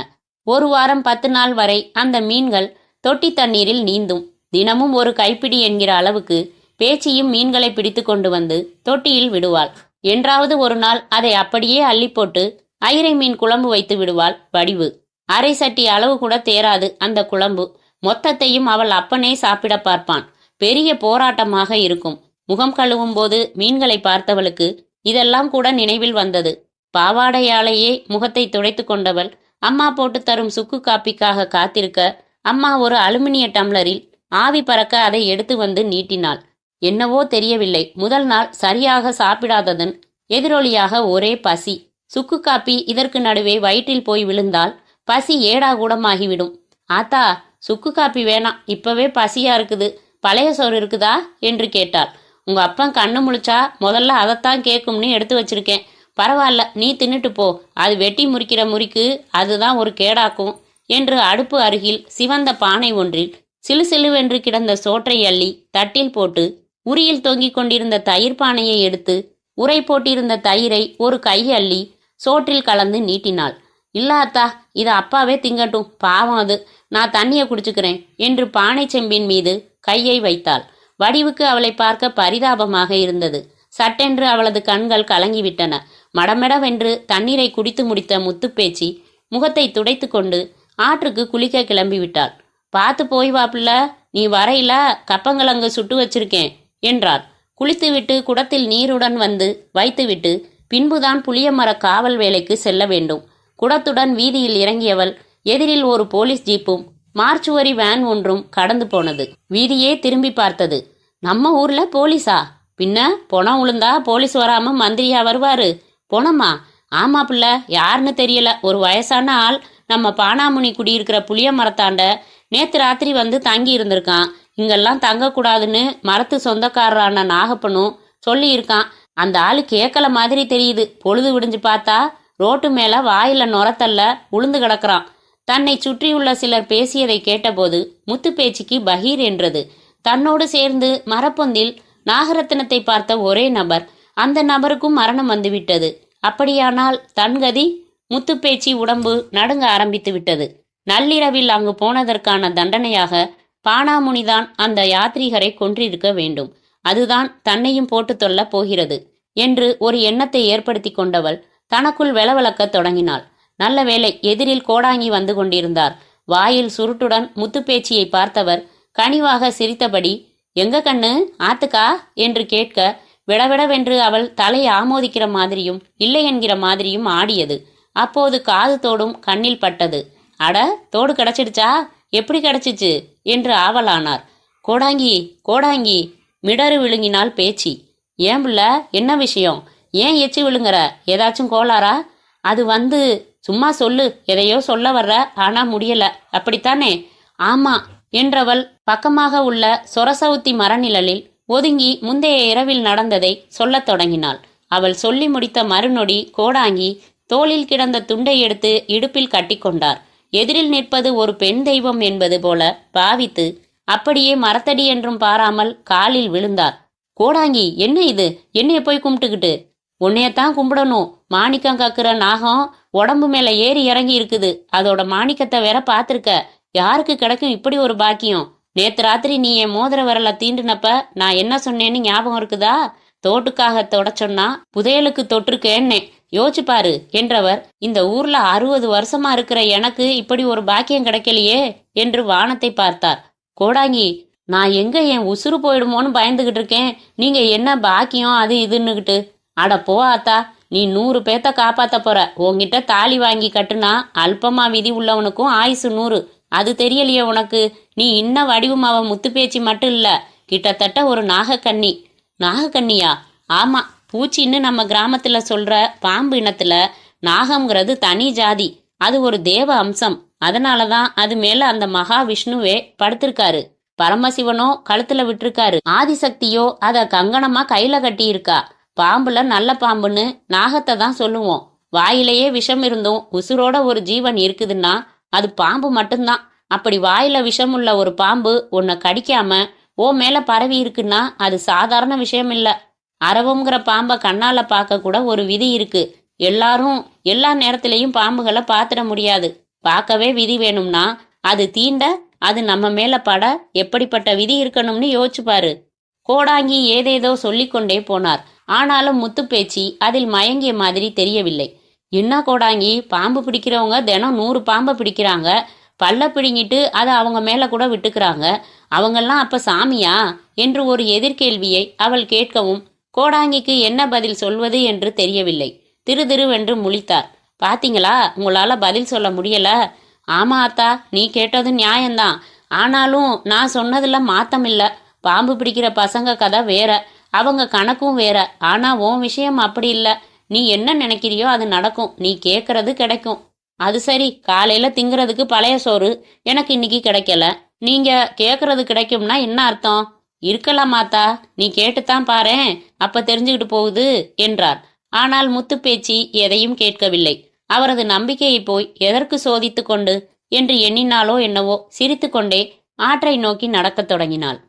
1 வாரம் 10 நாள் வரை அந்த மீன்கள் தொட்டி தண்ணீரில் நீந்தும். தினமும் ஒரு கைப்பிடி என்கிற அளவுக்கு பேச்சியும் மீன்களை பிடித்து கொண்டு வந்து தொட்டியில் விடுவாள். என்றாவது ஒரு நாள் அதை அப்படியே அள்ளி போட்டு ஐரை மீன் குழம்பு வைத்து விடுவாள் வடிவு. அரை சட்டி அளவு கூட தேராது அந்த குழம்பு. மொத்தத்தையும் அவள் அப்பனே சாப்பிட பார்ப்பான். பெரிய போராட்டமாக இருக்கும். முகம் கழுவும் போது மீன்களை பார்த்தவளுக்கு இதெல்லாம் கூட நினைவில் வந்தது. பாவாடையாலேயே முகத்தை துடைத்து கொண்டவள் அம்மா போட்டு தரும் சுக்கு காப்பிக்காக காத்திருக்க, அம்மா ஒரு அலுமினிய டம்ளரில் ஆவி பறக்க அதை எடுத்து வந்து நீட்டினாள். என்னவோ தெரியவில்லை, முதல் நாள் சரியாக சாப்பிடாததன் எதிரொலியாக ஒரே பசி. சுக்கு காப்பி இதற்கு நடுவே வயிற்றில் போய் விழுந்தால் பசி ஏடாகூடமாகிவிடும். ஆத்தா, சுக்கு காப்பி வேணாம், இப்பவே பசியா இருக்குது, பழைய சோறு இருக்குதா என்று கேட்டாள். உங்க அப்பன் கண்ணு முழிச்சா முதல்ல அதைத்தான் கேட்கும்னு எடுத்து வச்சிருக்கேன். பரவாயில்ல, நீ தின்னுட்டு போ, அது வெட்டி முறிக்கிற முறிக்கு அதுதான் ஒரு கேடாக்கும் என்று அடுப்பு அருகில் சிவந்த பானை ஒன்றில் சிலுசிலுவென்று கிடந்த சோற்றை அள்ளி தட்டில் போட்டு உரியில் தொங்கிக் கொண்டிருந்த தயிர் பானையை எடுத்து உரை போட்டிருந்த தயிரை ஒரு கை அள்ளி சோற்றில் கலந்து நீட்டினாள். இல்லாத்தா, இது அப்பாவே திங்கட்டும், பாவம் அது, நான் தண்ணியை குடிச்சுக்கிறேன் என்று பானை செம்பின் மீது கையை வைத்தாள். வடிவுக்கு அவளை பார்க்க பரிதாபமாக இருந்தது. சட்டென்று அவளது கண்கள் கலங்கிவிட்டன. மடமெடவென்று தண்ணீரை குடித்து முடித்த முத்துப்பேச்சி முகத்தை துடைத்து கொண்டு ஆற்றுக்கு குளிக்க கிளம்பிவிட்டாள். பார்த்து போய் வாப்புல, நீ வரையில கப்பங்கிழங்கு சுட்டு வச்சிருக்கேன் என்றாள். குளித்துவிட்டு குடத்தில் நீருடன் வந்து வைத்துவிட்டு பின்புதான் புளிய மர காவல் வேலைக்கு செல்ல வேண்டும். குடத்துடன் வீதியில் இறங்கியவள் எதிரில் ஒரு போலீஸ் ஜீப்பும் மார்ச்சுவரி வேன் ஒன்றும் கடந்து போனது. வீதியே திரும்பி பார்த்தது. நம்ம ஊர்ல போலீஸா? பின்ன பொணம் உளுந்தா போலீஸ் வராம மந்திரியா வருவாரு? பொணமா? ஆமா பிள்ள, யாருன்னு தெரியல, ஒரு வயசான ஆள் நம்ம பானாமுனி குடியிருக்கிற புளிய மரத்தாண்ட நேத்து ராத்திரி வந்து தங்கி இருந்திருக்கான். இங்கெல்லாம் தங்கக்கூடாதுன்னு மரத்து சொந்தக்காரரான நாகப்பனும் சொல்லி இருக்கான். அந்த ஆளு கேட்கல மாதிரி தெரியுது. பொழுது விடிஞ்சு பார்த்தா ரோட்டு மேல வாயில நுரத்தல்ல உளுந்து கிடக்குறான். தன்னை சுற்றியுள்ள சிலர் பேசியதை கேட்டபோது முத்துப்பேச்சிக்கு பகீர் என்றது. தன்னோடு சேர்ந்து மரப்பொந்தில் நாகரத்தினத்தை பார்த்த ஒரே நபர், அந்த நபருக்கும் மரணம் வந்துவிட்டது. அப்படியானால் தன்கதி? முத்துப்பேச்சி உடம்பு நடுங்க ஆரம்பித்து விட்டது. நள்ளிரவில் அங்கு போனதற்கான தண்டனையாக பானாமுனிதான் அந்த யாத்ரீகரை கொன்றிருக்க வேண்டும். அதுதான் தன்னையும் போட்டு தொல்ல போகிறது என்று ஒரு எண்ணத்தை ஏற்படுத்தி கொண்டவள் தனக்குள் வெளவளக்க தொடங்கினாள். நல்ல வேளை, எதிரில் கோடாங்கி வந்து கொண்டிருந்தார். வாயில் சுருட்டுடன் முத்துப்பேச்சியை பார்த்தவர் கனிவாக சிரித்தபடி, எங்க கண்ணு, ஆத்துக்கா என்று கேட்க, விடவிடவென்று அவள் தலை ஆமோதிக்கிற மாதிரியும் இல்லை என்கிற மாதிரியும் ஆடியது. அப்போது காது தோடும் கண்ணில் பட்டது. அட, தோடு கிடைச்சிடுச்சா? எப்படி கிடைச்சிச்சு என்று ஆவலானார். கோடாங்கி கோடாங்கி மிடறு விழுங்கினாள் பேச்சி. ஏன் புள்ள, என்ன விஷயம்? ஏன் எச்சி விழுங்குற? ஏதாச்சும் கோளாரா? அது வந்து, சும்மா சொல்லு, எதையோ சொல்ல வர்ற, ஆனா முடியல, அப்படித்தானே? ஆமா என்றவள் பக்கமாக உள்ள சொரசவுத்தி மரநிழலில் ஒதுங்கி முந்தைய இரவில் நடந்ததை சொல்லத் தொடங்கினாள். அவள் சொல்லி முடித்த மறுநொடி கோடாங்கி தோளில் கிடந்த துண்டை எடுத்து இடுப்பில் கட்டிக்கொண்டார். எதிரில் நிற்பது ஒரு பெண் தெய்வம் என்பது போல பாவித்து அப்படியே மரத்தடி என்றும் பாராமல் காலில் விழுந்தார். கோடாங்கி, என்ன இது? என்னைய போய் கும்பிட்டுக்கிட்டு? உன்னையத்தான் கும்பிடணும். மாணிக்கம் கக்குற நாகம் உடம்பு மேல ஏறி இறங்கி இருக்குது. அதோட மாணிக்கத்தை வேற பாத்திருக்க. யாருக்கு கிடைக்கும் இப்படி ஒரு பாக்கியம்? நேத்து ராத்திரி நீ என் மோதிர விரல தீண்டுனப்ப நான் என்ன சொன்னேன்னு ஞாபகம் இருக்குதா? தோட்டுக்காக தொட சொன்னா புதையலுக்கு தொட்டிருக்கேன்னே. யோசிச்சு பாரு என்றவர், இந்த ஊர்ல 60 வருஷமா இருக்கிற எனக்கு இப்படி ஒரு பாக்கியம் கிடைக்கலையே என்று வானத்தை பார்த்தார். கோடாங்கி, நான் எங்க என் உசுறு போயிடுமோன்னு பயந்துகிட்டு இருக்கேன். நீங்க என்ன பாக்கியம் அது இதுன்னுகிட்டு? அட போ ஆத்தா, நீ 100 பேத்த காப்பாத்த போற. உன்கிட்ட தாலி வாங்கி கட்டுனா அல்பமா விதி உள்ளவனுக்கும் ஆயுசு 100. அது தெரியலையே உனக்கு? நீ இன்ன வடிவும் அவ முத்து பேச்சு மட்டும் இல்ல, கிட்டத்தட்ட ஒரு நாகக்கண்ணி. நாகக்கண்ணியா? ஆமா, பூச்சின்னு நம்ம கிராமத்துல சொல்ற பாம்பு இனத்துல நாகம்ங்கிறது தனி ஜாதி. அது ஒரு தேவ அம்சம். அதனாலதான் அது மேல அந்த மகாவிஷ்ணுவே படுத்திருக்காரு. பரமசிவனோ கழுத்துல விட்டுருக்காரு. ஆதிசக்தியோ அத கங்கணமா கையில கட்டி இருக்கா. பாம்புல நல்ல பாம்புன்னு நாகத்தை தான் சொல்லுவோம். வாயிலேயே விஷம் இருந்தும் உசுரோட ஒரு ஜீவன் இருக்குதுன்னா அது பாம்பு மட்டும்தான். அப்படி வாயில விஷம் உள்ள ஒரு பாம்பு உன்னை கடிக்காம ஓ மேல பரவி இருக்குன்னா அது சாதாரண விஷயம் இல்ல. அரவங்கிற பாம்பை கண்ணால பார்க்க கூட ஒரு விதி இருக்கு. எல்லாரும் எல்லா நேரத்திலையும் பாம்புகளை பார்த்துட முடியாது. பார்க்கவே விதி வேணும்னா அது தீண்ட, அது நம்ம மேல பட எப்படிப்பட்ட விதி இருக்கணும்னு யோசிச்சு பாரு. கோடாங்கி ஏதேதோ சொல்லிக்கொண்டே போனார். ஆனாலும் முத்துப்பேச்சி அதில் மயங்கிய மாதிரி தெரியவில்லை. என்ன கோடாங்கி, பாம்பு பிடிக்கிறவங்க தினம் 100 பாம்பை பிடிக்கிறாங்க. பல்ல பிடுங்கிட்டு அதை அவங்க மேல கூட விட்டுக்கிறாங்க. அவங்கெல்லாம் அப்ப சாமியா என்று ஒரு எதிர்கேள்வியை அவள் கேட்கவும் கோடாங்கிக்கு என்ன பதில் சொல்வது என்று தெரியவில்லை. திருதிருவென்று முழித்தார். பாத்தீங்களா, உங்களால பதில் சொல்ல முடியல? ஆமா அத்தா, நீ கேட்டது நியாயம்தான். ஆனாலும் நான் சொன்னதுல மாத்தம் இல்ல. பாம்பு பிடிக்கிற பசங்க கதை வேற, அவங்க கணக்கும் வேற. ஆனா உன் விஷயம் அப்படி இல்ல. நீ என்ன நினைக்கிறியோ அது நடக்கும். நீ கேட்கறது கிடைக்கும். அது சரி, காலையில திங்கிறதுக்கு பழைய சோறு எனக்கு இன்னைக்கு கிடைக்கல. நீங்க கேட்கறது கிடைக்கும்னா என்ன அர்த்தம்? இருக்கலாமாத்தா, நீ கேட்டுத்தான் பாரேன், அப்ப தெரிஞ்சுக்கிட்டு போகுது என்றார். ஆனால் முத்துப்பேச்சி எதையும் கேட்கவில்லை. அவரது நம்பிக்கையை போய் எதற்கு சோதித்து கொண்டு என்று எண்ணினாலோ என்னவோ சிரித்து கொண்டே ஆற்றை நோக்கி நடக்கத் தொடங்கினாள்.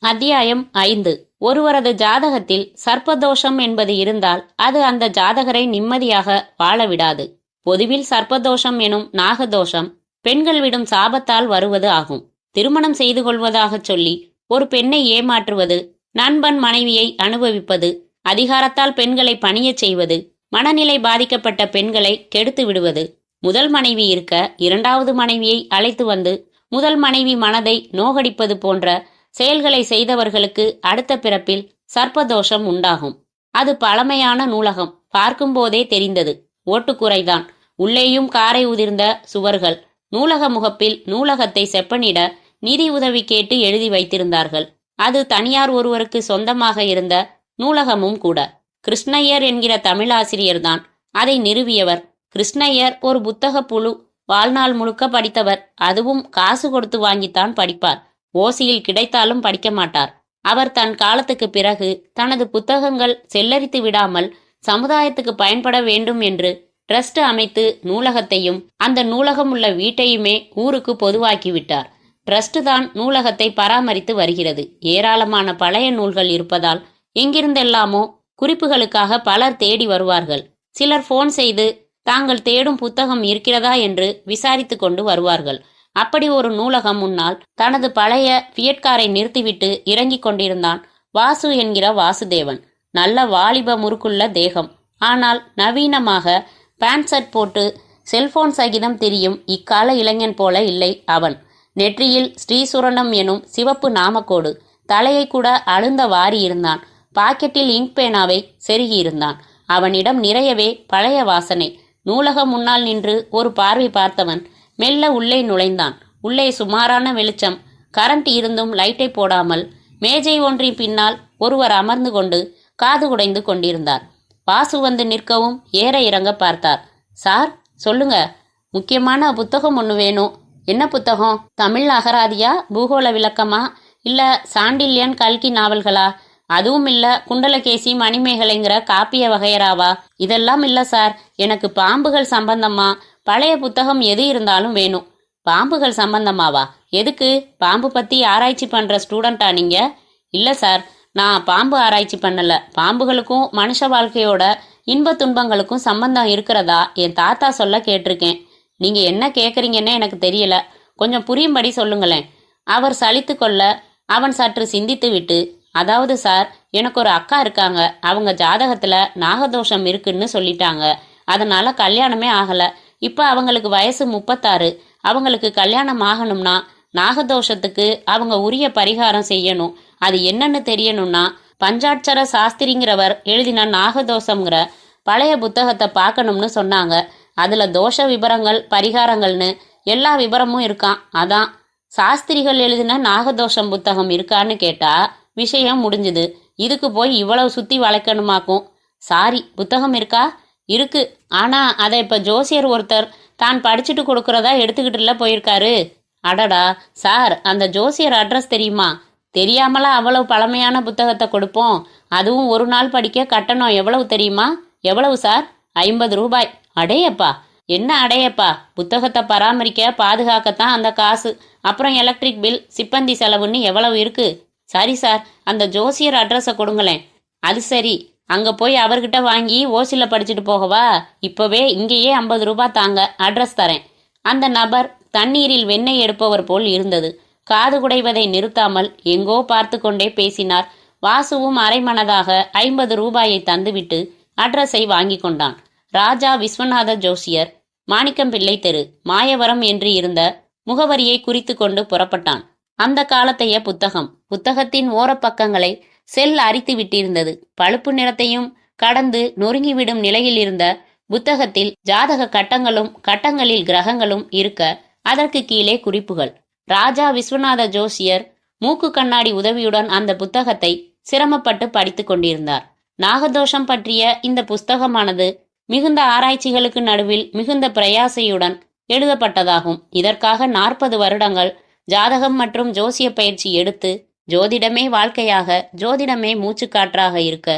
அத்தியாயம் 5. ஒருவரது ஜாதகத்தில் சர்ப்பதோஷம் என்பது இருந்தால் அது அந்த ஜாதகரை நிம்மதியாக வாழ விடாது. பொதுவில் சர்ப்பதோஷம் எனும் நாகதோஷம் பெண்கள் விடும் சாபத்தால் வருவது ஆகும். திருமணம் செய்து கொள்வதாகச் சொல்லி ஒரு பெண்ணை ஏமாற்றுவது, நண்பன் மனைவியை அனுபவிப்பது, அதிகாரத்தால் பெண்களை பணியச் செய்வது, மனநிலை பாதிக்கப்பட்ட பெண்களை கெடுத்து விடுவது, முதல் மனைவி இருக்க 2வது மனைவியை அழைத்து வந்து முதல் மனைவி மனதை நோகடிப்பது போன்ற செயல்களை செய்தவர்களுக்கு அடுத்த பிறப்பில் சர்ப்பதோஷம் உண்டாகும். அது பழமையான நூலகம். பார்க்கும்போதே தெரிந்தது. ஓட்டுக்குறைதான். உள்ளேயும் காரை உதிர்ந்த சுவர்கள். நூலக முகப்பில் நூலகத்தை செப்பனிட நிதி உதவி கேட்டு எழுதி வைத்திருந்தார்கள். அது தனியார் ஒருவருக்கு சொந்தமாக இருந்த நூலகமும் கூட. கிருஷ்ணய்யர் என்கிற தமிழாசிரியர்தான் அதை நிறுவியவர். கிருஷ்ணய்யர் ஒரு புத்தக புழு. வாழ்நாள் முழுக்க படித்தவர். அதுவும் காசு கொடுத்து வாங்கித்தான் படிப்பார். ஓசியில் கிடைத்தாலும் படிக்க மாட்டார். அவர் தன் காலத்துக்கு பிறகு தனது புத்தகங்கள் செல்லரித்து விடாமல் சமுதாயத்துக்கு பயன்பட வேண்டும் என்று ட்ரஸ்ட் அமைத்து நூலகத்தையும் அந்த நூலகம் உள்ள வீட்டையுமே ஊருக்கு பொதுவாக்கிவிட்டார். ட்ரஸ்ட் தான் நூலகத்தை பராமரித்து வருகிறது. ஏராளமான பழைய நூல்கள் இருப்பதால் எங்கிருந்தெல்லாமோ குறிப்புகளுக்காக பலர் தேடி வருவார்கள். சிலர் போன் செய்து தாங்கள் தேடும் புத்தகம் இருக்கிறதா என்று விசாரித்து கொண்டு வருவார்கள். அப்படி ஒரு நூலகம் முன்னால் தனது பழைய ஃபியட்காரை நிறுத்திவிட்டு இறங்கிக் கொண்டிருந்தான் வாசு என்கிற வாசுதேவன். நல்ல வாலிப முறுக்குள்ள தேகம். ஆனால் நவீனமாக பேண்ட் ஷர்ட் போட்டு செல்போன் சகிதம் திரியும் இக்கால இளைஞன் போல இல்லை அவன். நெற்றியில் ஸ்ரீசுரணம் எனும் சிவப்பு நாமக்கோடு. தலையை கூட அழுந்த வாரி இருந்தான். பாக்கெட்டில் இங்க் பேனாவை செருகியிருந்தான். அவனிடம் நிறையவே பழைய வாசனை. நூலகம் முன்னால் நின்று ஒரு பார்வை பார்த்தவன் மெல்ல உள்ளே நுழைந்தான். உள்ளே சுமாரான வெளிச்சம். கரண்ட் இருந்தும் லைட்டை போடாமல் மேஜை ஒன்றின் பின்னால் ஒருவர் அமர்ந்து கொண்டு காது குடைந்து கொண்டிருந்தார். வாசு வந்து நிற்கவும் ஏற இறங்க பார்த்தார். சார், சொல்லுங்க, முக்கியமான புத்தகம் ஒன்று வேணும். என்ன புத்தகம்? தமிழ் அகராதியா, பூகோள விளக்கமா, இல்ல சாண்டில்யன் கல்கி நாவல்களா? அதுவும் இல்ல குண்டலகேசி மணிமேகலைங்கிற காப்பிய வகையறாவா? இதெல்லாம் இல்ல சார். எனக்கு பாம்புகள் சம்பந்தமா பழைய புத்தகம் எது இருந்தாலும் வேணும். பாம்புகள் சம்பந்தமாவா? எதுக்கு? பாம்பு பத்தி ஆராய்ச்சி பண்ற ஸ்டூடெண்டா நீங்க? இல்ல சார், நான் பாம்பு ஆராய்ச்சி பண்ணல. பாம்புகளுக்கும் மனுஷ வாழ்க்கையோட இன்ப துன்பங்களுக்கும் சம்பந்தம் இருக்கிறதா என் தாத்தா சொல்ல கேட்டிருக்கேன். நீங்க என்ன கேக்குறீங்கன்னு எனக்கு தெரியல. கொஞ்சம் புரியும்படி சொல்லுங்களேன். அவர் சலித்து கொள்ள அவன் சற்று சிந்தித்து விட்டு, அதாவது சார், எனக்கு ஒரு அக்கா இருக்காங்க. அவங்க ஜாதகத்துல நாகதோஷம் இருக்குன்னு சொல்லிட்டாங்க. அதனால கல்யாணமே ஆகல. இப்ப அவங்களுக்கு வயசு 36. அவங்களுக்கு கல்யாணம் ஆகணும்னா நாகதோஷத்துக்கு அவங்க உரிய பரிகாரம் செய்யணும். அது என்னன்னு தெரியணும்னா பஞ்சாட்சர சாஸ்திரிங்கிறவர் எழுதின நாகதோஷம்ங்கிற பழைய புத்தகத்தை பார்க்கணும்னு சொன்னாங்க. அதுல தோஷ விபரங்கள் பரிகாரங்கள்னு எல்லா விபரமும் இருக்கான். அதான் சாஸ்திரிகள் எழுதின நாகதோஷம் புத்தகம் இருக்கான்னு கேட்டா விஷயம் முடிஞ்சுது. இதுக்கு போய் இவ்வளவு சுத்தி வளைக்கணுமாக்கும். சாரி, புத்தகம் இருக்கா? இருக்கு. ஆனா அதை இப்ப ஜோசியர் ஒருத்தர் தான் படிச்சுட்டு கொடுக்கறதா எடுத்துக்கிட்டுல போயிருக்காரு. அடடா சார், அந்த ஜோசியர் அட்ரஸ் தெரியுமா? தெரியாமலா அவ்வளவு பழமையான புத்தகத்தை கொடுப்போம்? அதுவும் ஒரு நாள் படிக்க கட்டணம் எவ்வளவு தெரியுமா? எவ்வளவு சார்? 50 ரூபாய். அடேயப்பா! என்ன அடையப்பா? புத்தகத்தை பராமரிக்க பாதுகாக்கத்தான் அந்த காசு. அப்புறம் எலக்ட்ரிக் பில், சிப்பந்தி செலவுன்னு எவ்வளவு இருக்கு? சரி சார், அந்த ஜோசியர் அட்ரஸை கொடுங்களேன். அது சரி, அங்க போய் அவர்கிட்ட வாங்கி ஓசில படிச்சுட்டு போகவா? இப்பவே இங்கேயே 50 ரூபாய் தாங்க, அட்ரஸ் தரேன். அந்த நபர் தண்ணீரில் வெண்ணெய் எடுப்பவர் போல் இருந்தது. காது குடைவதை நிறுத்தாமல் எங்கோ பார்த்து கொண்டே பேசினார். வாசுவும் அரைமனதாக 50 ரூபாயை தந்துவிட்டு அட்ரஸை வாங்கி கொண்டான். ராஜா விஸ்வநாத ஜோசியர், மாணிக்கம்பிள்ளை தெரு, மாயவரம் என்று இருந்த முகவரியை குறித்து கொண்டு புறப்பட்டான். அந்த காலத்தைய புத்தகம். புத்தகத்தின் ஓரப்பக்கங்களை செல் அரித்து விட்டிருந்தது. பழுப்பு நிறத்தையும் கடந்து நொறுங்கிவிடும் நிலையில் இருந்த புத்தகத்தில் ஜாதக கட்டங்களும் கட்டங்களில் கிரகங்களும் இருக்க அதற்கு கீழே குறிப்புகள். ராஜா விஸ்வநாத ஜோசியர் மூக்கு கண்ணாடி உதவியுடன் அந்த புத்தகத்தை சிரமப்பட்டு படித்து கொண்டிருந்தார். நாகதோஷம் பற்றிய இந்த புஸ்தகமானது மிகுந்த ஆராய்ச்சிகளுக்கு நடுவில் மிகுந்த பிரயாசையுடன் எழுதப்பட்டதாகும். இதற்காக 40 வருடங்கள் ஜாதகம் மற்றும் ஜோசிய பயிற்சி எடுத்து, ஜோதிடமே வாழ்க்கையாக, ஜோதிடமே மூச்சுக்காற்றாக இருக்க,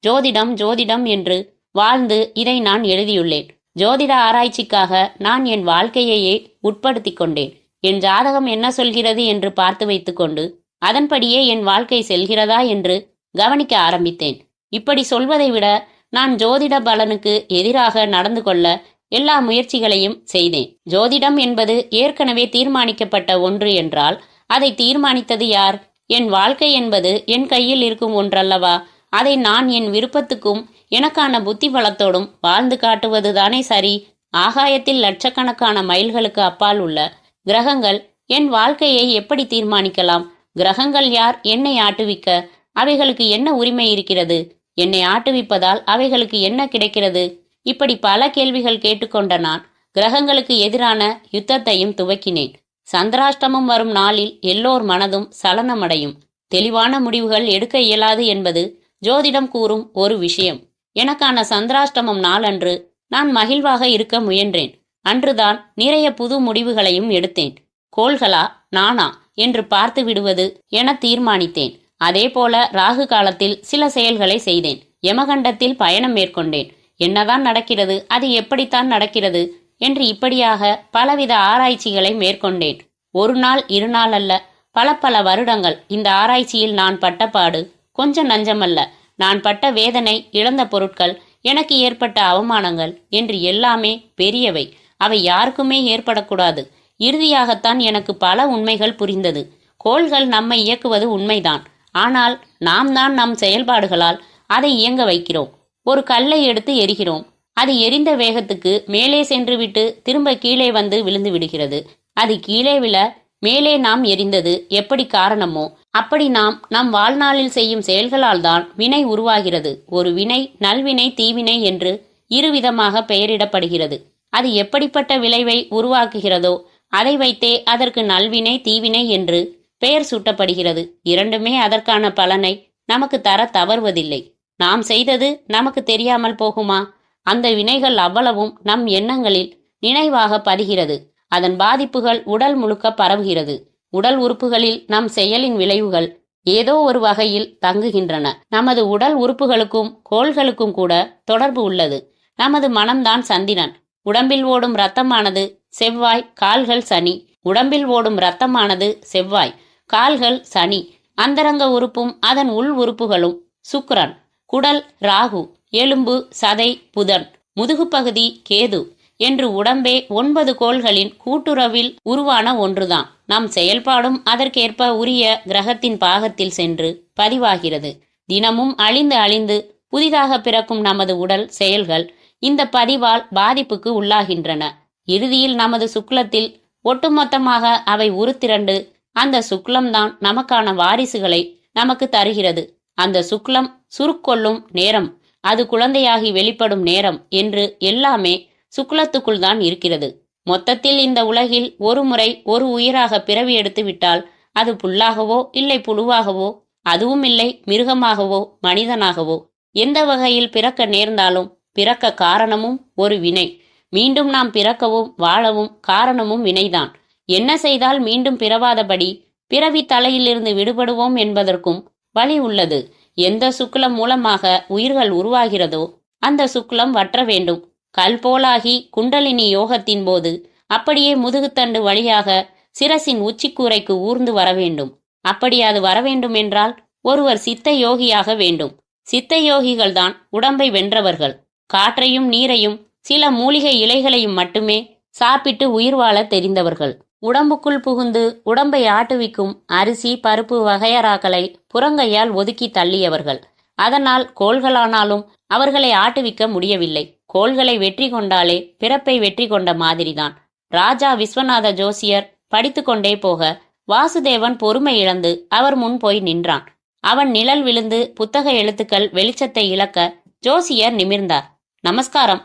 ஜோதிடம் ஜோதிடம் என்று வாழ்ந்து இதை நான் எழுதியுள்ளேன். ஜோதிட ஆராய்ச்சிக்காக நான் என் வாழ்க்கையையே உட்படுத்தி கொண்டேன். என் ஜாதகம் என்ன சொல்கிறது என்று பார்த்து வைத்துக்கொண்டு அதன்படியே என் வாழ்க்கை செல்கிறதா என்று கவனிக்க ஆரம்பித்தேன். இப்படி சொல்வதை விட நான் ஜோதிட பலனுக்கு எதிராக நடந்து கொள்ள எல்லா முயற்சிகளையும் செய்தேன். ஜோதிடம் என்பது ஏற்கனவே தீர்மானிக்கப்பட்ட ஒன்று என்றால் அதை தீர்மானித்தது யார்? என் வாழ்க்கை என்பது என் கையில் இருக்கும் ஒன்றல்லவா? அதை நான் என் விருப்பத்துக்கும் எனக்கான புத்தி பலத்தோடும் வாழ்ந்து காட்டுவதுதானே சரி. ஆகாயத்தில் லட்சக்கணக்கான மைல்களுக்கு அப்பால் உள்ள கிரகங்கள் என் வாழ்க்கையை எப்படி தீர்மானிக்கலாம்? கிரகங்கள் யார் என்னை ஆட்டுவிக்க? அவைகளுக்கு என்ன உரிமை இருக்கிறது? என்னை ஆட்டுவிப்பதால் அவைகளுக்கு என்ன கிடைக்கிறது? இப்படி பல கேள்விகள் கேட்டுக்கொண்ட நான் கிரகங்களுக்கு எதிரான யுத்தத்தையும் துவக்கினேன். சந்திராஷ்டமம் வரும் நாளில் எல்லோர் மனதும் சலனமடையும். தெளிவான முடிவுகள் எடுக்க இயலாது என்பது ஜோதிடம் கூறும் ஒரு விஷயம். எனக்கான சந்திராஷ்டமம் நாளன்று நான் மகிழ்வாக இருக்க முயன்றேன். அன்றுதான் நிறைய புது முடிவுகளையும் எடுத்தேன். கோள்களா நானா என்று பார்த்து விடுவது என தீர்மானித்தேன். அதேபோல ராகு காலத்தில் சில செயல்களை செய்தேன். யமகண்டத்தில் பயணம் மேற்கொண்டேன். என்னதான் நடக்கிறது, அது எப்படித்தான் நடக்கிறது என்று இப்படியாக பலவித ஆராய்ச்சிகளை மேற்கொண்டேன். ஒரு நாள் 2 நாள் அல்ல, பல பல வருடங்கள் இந்த ஆராய்ச்சியில் நான் பட்ட பாடு கொஞ்சம் நஞ்சமல்ல. நான் பட்ட வேதனை, இழந்த பொருட்கள், எனக்கு ஏற்பட்ட அவமானங்கள் என்று எல்லாமே பெரியவை. அவை யாருக்குமே ஏற்படக்கூடாது. இறுதியாகத்தான் எனக்கு பல உண்மைகள் புரிந்தது. கோள்கள் நம்மை இயக்குவது உண்மைதான். ஆனால் நாம் தான் நம் செயல்பாடுகளால் அதை இயங்க வைக்கிறோம். ஒரு கல்லை எடுத்து எரிகிறோம். அது எரிந்த வேகத்துக்கு மேலே சென்றுவிட்டு திரும்ப கீழே வந்து விழுந்து விடுகிறது. அது கீழே விழ மேலே நாம் எரிந்தது எப்படி காரணமோ அப்படி நாம் நம் வாழ்நாளில் செய்யும் செயல்களால் தான் வினை உருவாகிறது. ஒரு வினை நல்வினை தீவினை என்று இருவிதமாக பெயரிடப்படுகிறது. அது எப்படிப்பட்ட விளைவை உருவாக்குகிறதோ அதை வைத்தே அதற்கு நல்வினை தீவினை என்று பெயர் சூட்டப்படுகிறது. இரண்டுமே அதற்கான பலனை நமக்கு தர தவறுவதில்லை. நாம் செய்தது நமக்கு தெரியாமல் போகுமா? அந்த வினைகள் அவ்வளவும் நம் எண்ணங்களில் நினைவாக பதிகிறது. அதன் பாதிப்புகள் உடல் முழுக்க பரவுகிறது. உடல் உறுப்புகளில் நம் செயலின் விளைவுகள் ஏதோ ஒரு வகையில் தங்குகின்றன. நமது உடல் உறுப்புகளுக்கும் கோள்களுக்கும் கூட தொடர்பு உள்ளது. நமது மனம்தான் சந்திரன். உடம்பில் ஓடும் இரத்தமானது செவ்வாய், கால்கள் சனி. உடம்பில் ஓடும் இரத்தமானது செவ்வாய், கால்கள் சனி. அந்தரங்க உறுப்பும் அதன் உள் உறுப்புகளும் சுக்கிரன். குடல் ராகு, எலும்பு சதை புதன், முதுகுப்பகுதி கேது என்று உடம்பே 9 கோள்களின் கூட்டுறவில் உருவான ஒன்றுதான். நம் செயல்பாடும் அதற்கேற்ப உரிய கிரகத்தின் பாகத்தில் சென்று பதிவாகிறது. தினமும் அழிந்து அழிந்து புதிதாக பிறக்கும் நமது உடல் செயல்கள் இந்த பதிவால் பாதிப்புக்கு உள்ளாகின்றன. இறுதியில் நமது சுக்லத்தில் ஒட்டுமொத்தமாக அவை உருத்திரண்டு அந்த சுக்லம்தான் நமக்கான வாரிசுகளை நமக்கு தருகிறது. அந்த சுக்லம் சுருக்கொள்ளும் நேரம், அது குழந்தையாகி வெளிப்படும் நேரம் என்று எல்லாமே சுக்லத்துக்குள் தான் இருக்கிறது. மொத்தத்தில் இந்த உலகில் ஒரு முறை ஒரு உயிராக பிறவி எடுத்து விட்டால் அது புல்லாகவோ இல்லை புழுவாகவோ, அதுவும் இல்லை மிருகமாகவோ மனிதனாகவோ, எந்த வகையில் பிறக்க நேர்ந்தாலும் பிறக்க காரணமும் ஒரு வினை. மீண்டும் நாம் பிறக்கவும் வாழவும் காரணமும் வினைதான். என்ன செய்தால் மீண்டும் பிறவாதபடி பிறவி தலையிலிருந்து விடுபடுவோம் என்பதற்கும் வழி உள்ளது. எந்த சுக்லம் மூலமாக உயிர்கள் உருவாகிறதோ அந்த சுக்லம் வற்ற வேண்டும். கல் போலாகி குண்டலினி யோகத்தின் போது அப்படியே முதுகுத்தண்டு வழியாக சிரசின் உச்சிக்கூரைக்கு ஊர்ந்து வர வேண்டும். அப்படி அது வரவேண்டும் என்றால் ஒருவர் சித்த யோகியாக வேண்டும். சித்த யோகிகள்தான் உடம்பை வென்றவர்கள். காற்றையும் நீரையும் சில மூலிகை இலைகளையும் மட்டுமே சாப்பிட்டு உயிர் வாழ தெரிந்தவர்கள். உடம்புக்குள் புகுந்து உடம்பை ஆட்டுவிக்கும் அரிசி பருப்பு வகையறாக்களை புறங்கையால் ஒதுக்கி தள்ளியவர்கள். அதனால் கோள்களானாலும் அவர்களை ஆட்டுவிக்க முடியவில்லை. கோள்களை வெற்றி கொண்டாலே பிறப்பை வெற்றி கொண்ட மாதிரிதான். ராஜா விஸ்வநாத ஜோசியர் படித்து கொண்டே போக வாசுதேவன் பொறுமை இழந்து அவர் முன் போய் நின்றான். அவன் நிழல் விழுந்து புத்தக எழுத்துக்கள் வெளிச்சத்தை இழக்க ஜோசியர் நிமிர்ந்தார். நமஸ்காரம்.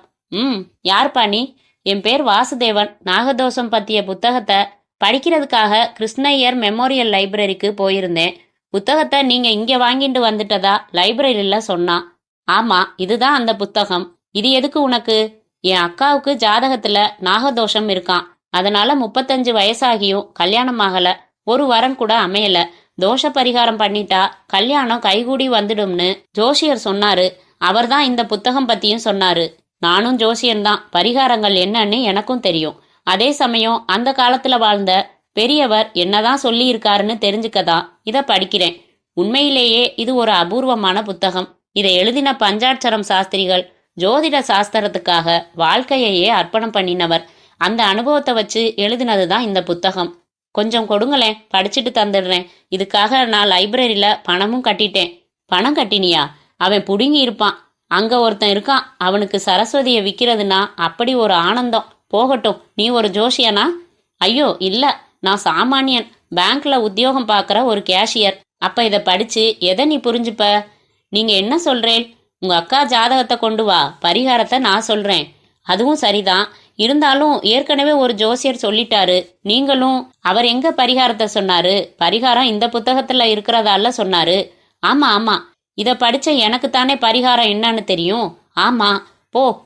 யார்ப்பா நீ? என் பேர் வாசுதேவன். நாகதோஷம் பத்திய புத்தகத்தை படிக்கிறதுக்காக கிருஷ்ணய்யர் மெமோரியல் லைப்ரரிக்கு போயிருந்தேன். புத்தகத்தை நீங்க இங்க வாங்கிட்டு வந்துட்டதா லைப்ரரியில சொன்னான். ஆமா, இதுதான் அந்த புத்தகம். இது எதுக்கு உனக்கு? என் அக்காவுக்கு ஜாதகத்துல நாகதோஷம் இருக்கான். அதனால 35 வயசாகியும் கல்யாணம் ஆகல. ஒரு வரன் கூட அமையல. தோஷ பரிகாரம் பண்ணிட்டா கல்யாணம் கைகூடி வந்துடும்னு ஜோசியர் சொன்னாரு. அவர்தான் இந்த புத்தகம் பத்தியும் சொன்னாரு. நானும் ஜோசியன்தான். பரிகாரங்கள் என்னன்னு எனக்கும் தெரியும். அதே சமயம் அந்த காலத்துல வாழ்ந்த பெரியவர் என்னதான் சொல்லி இருக்காருன்னு தெரிஞ்சுக்கதான் இத படிக்கிறேன். உண்மையிலேயே இது ஒரு அபூர்வமான புத்தகம். இதை எழுதின பஞ்சாட்சரம் சாஸ்திரிகள் ஜோதிட சாஸ்திரத்துக்காக வாழ்க்கையையே அர்ப்பணம் பண்ணினவர். அந்த அனுபவத்தை வச்சு எழுதினதுதான் இந்த புத்தகம். கொஞ்சம் கொடுங்களேன், படிச்சுட்டு தந்துடுறேன். இதுக்காக நான் லைப்ரரியில பணமும் கட்டிட்டேன். பணம் கட்டினியா? அவன் புடுங்கி இருப்பான். அங்க ஒருத்தன் இருக்கான், அவனுக்கு சரஸ்வதியை விற்கிறதுனா அப்படி ஒரு ஆனந்தம். போகட்டும், நீ ஒரு ஜோஷியனா? ஐயோ இல்ல, நான் சாமானியன். பேங்க்ல உத்தியோகம் பார்க்குற ஒரு கேஷியர். அப்ப இதை படிச்சு எதை நீ புரிஞ்சுப்ப? நீங்க என்ன சொல்றேன்? உங்க அக்கா ஜாதகத்தை கொண்டு வா, பரிகாரத்தை நான் சொல்றேன். அதுவும் சரிதான். இருந்தாலும் ஏற்கனவே ஒரு ஜோசியர் சொல்லிட்டாரு. நீங்களும் அவர் எங்க பரிகாரத்தை சொன்னாரு? பரிகாரம் இந்த புத்தகத்துல இருக்கிறதால சொன்னாரு. ஆமா ஆமா, இத படிச்ச எனக்குத்தானே பரிகாரம் என்னன்னு தெரியும். ஆமா,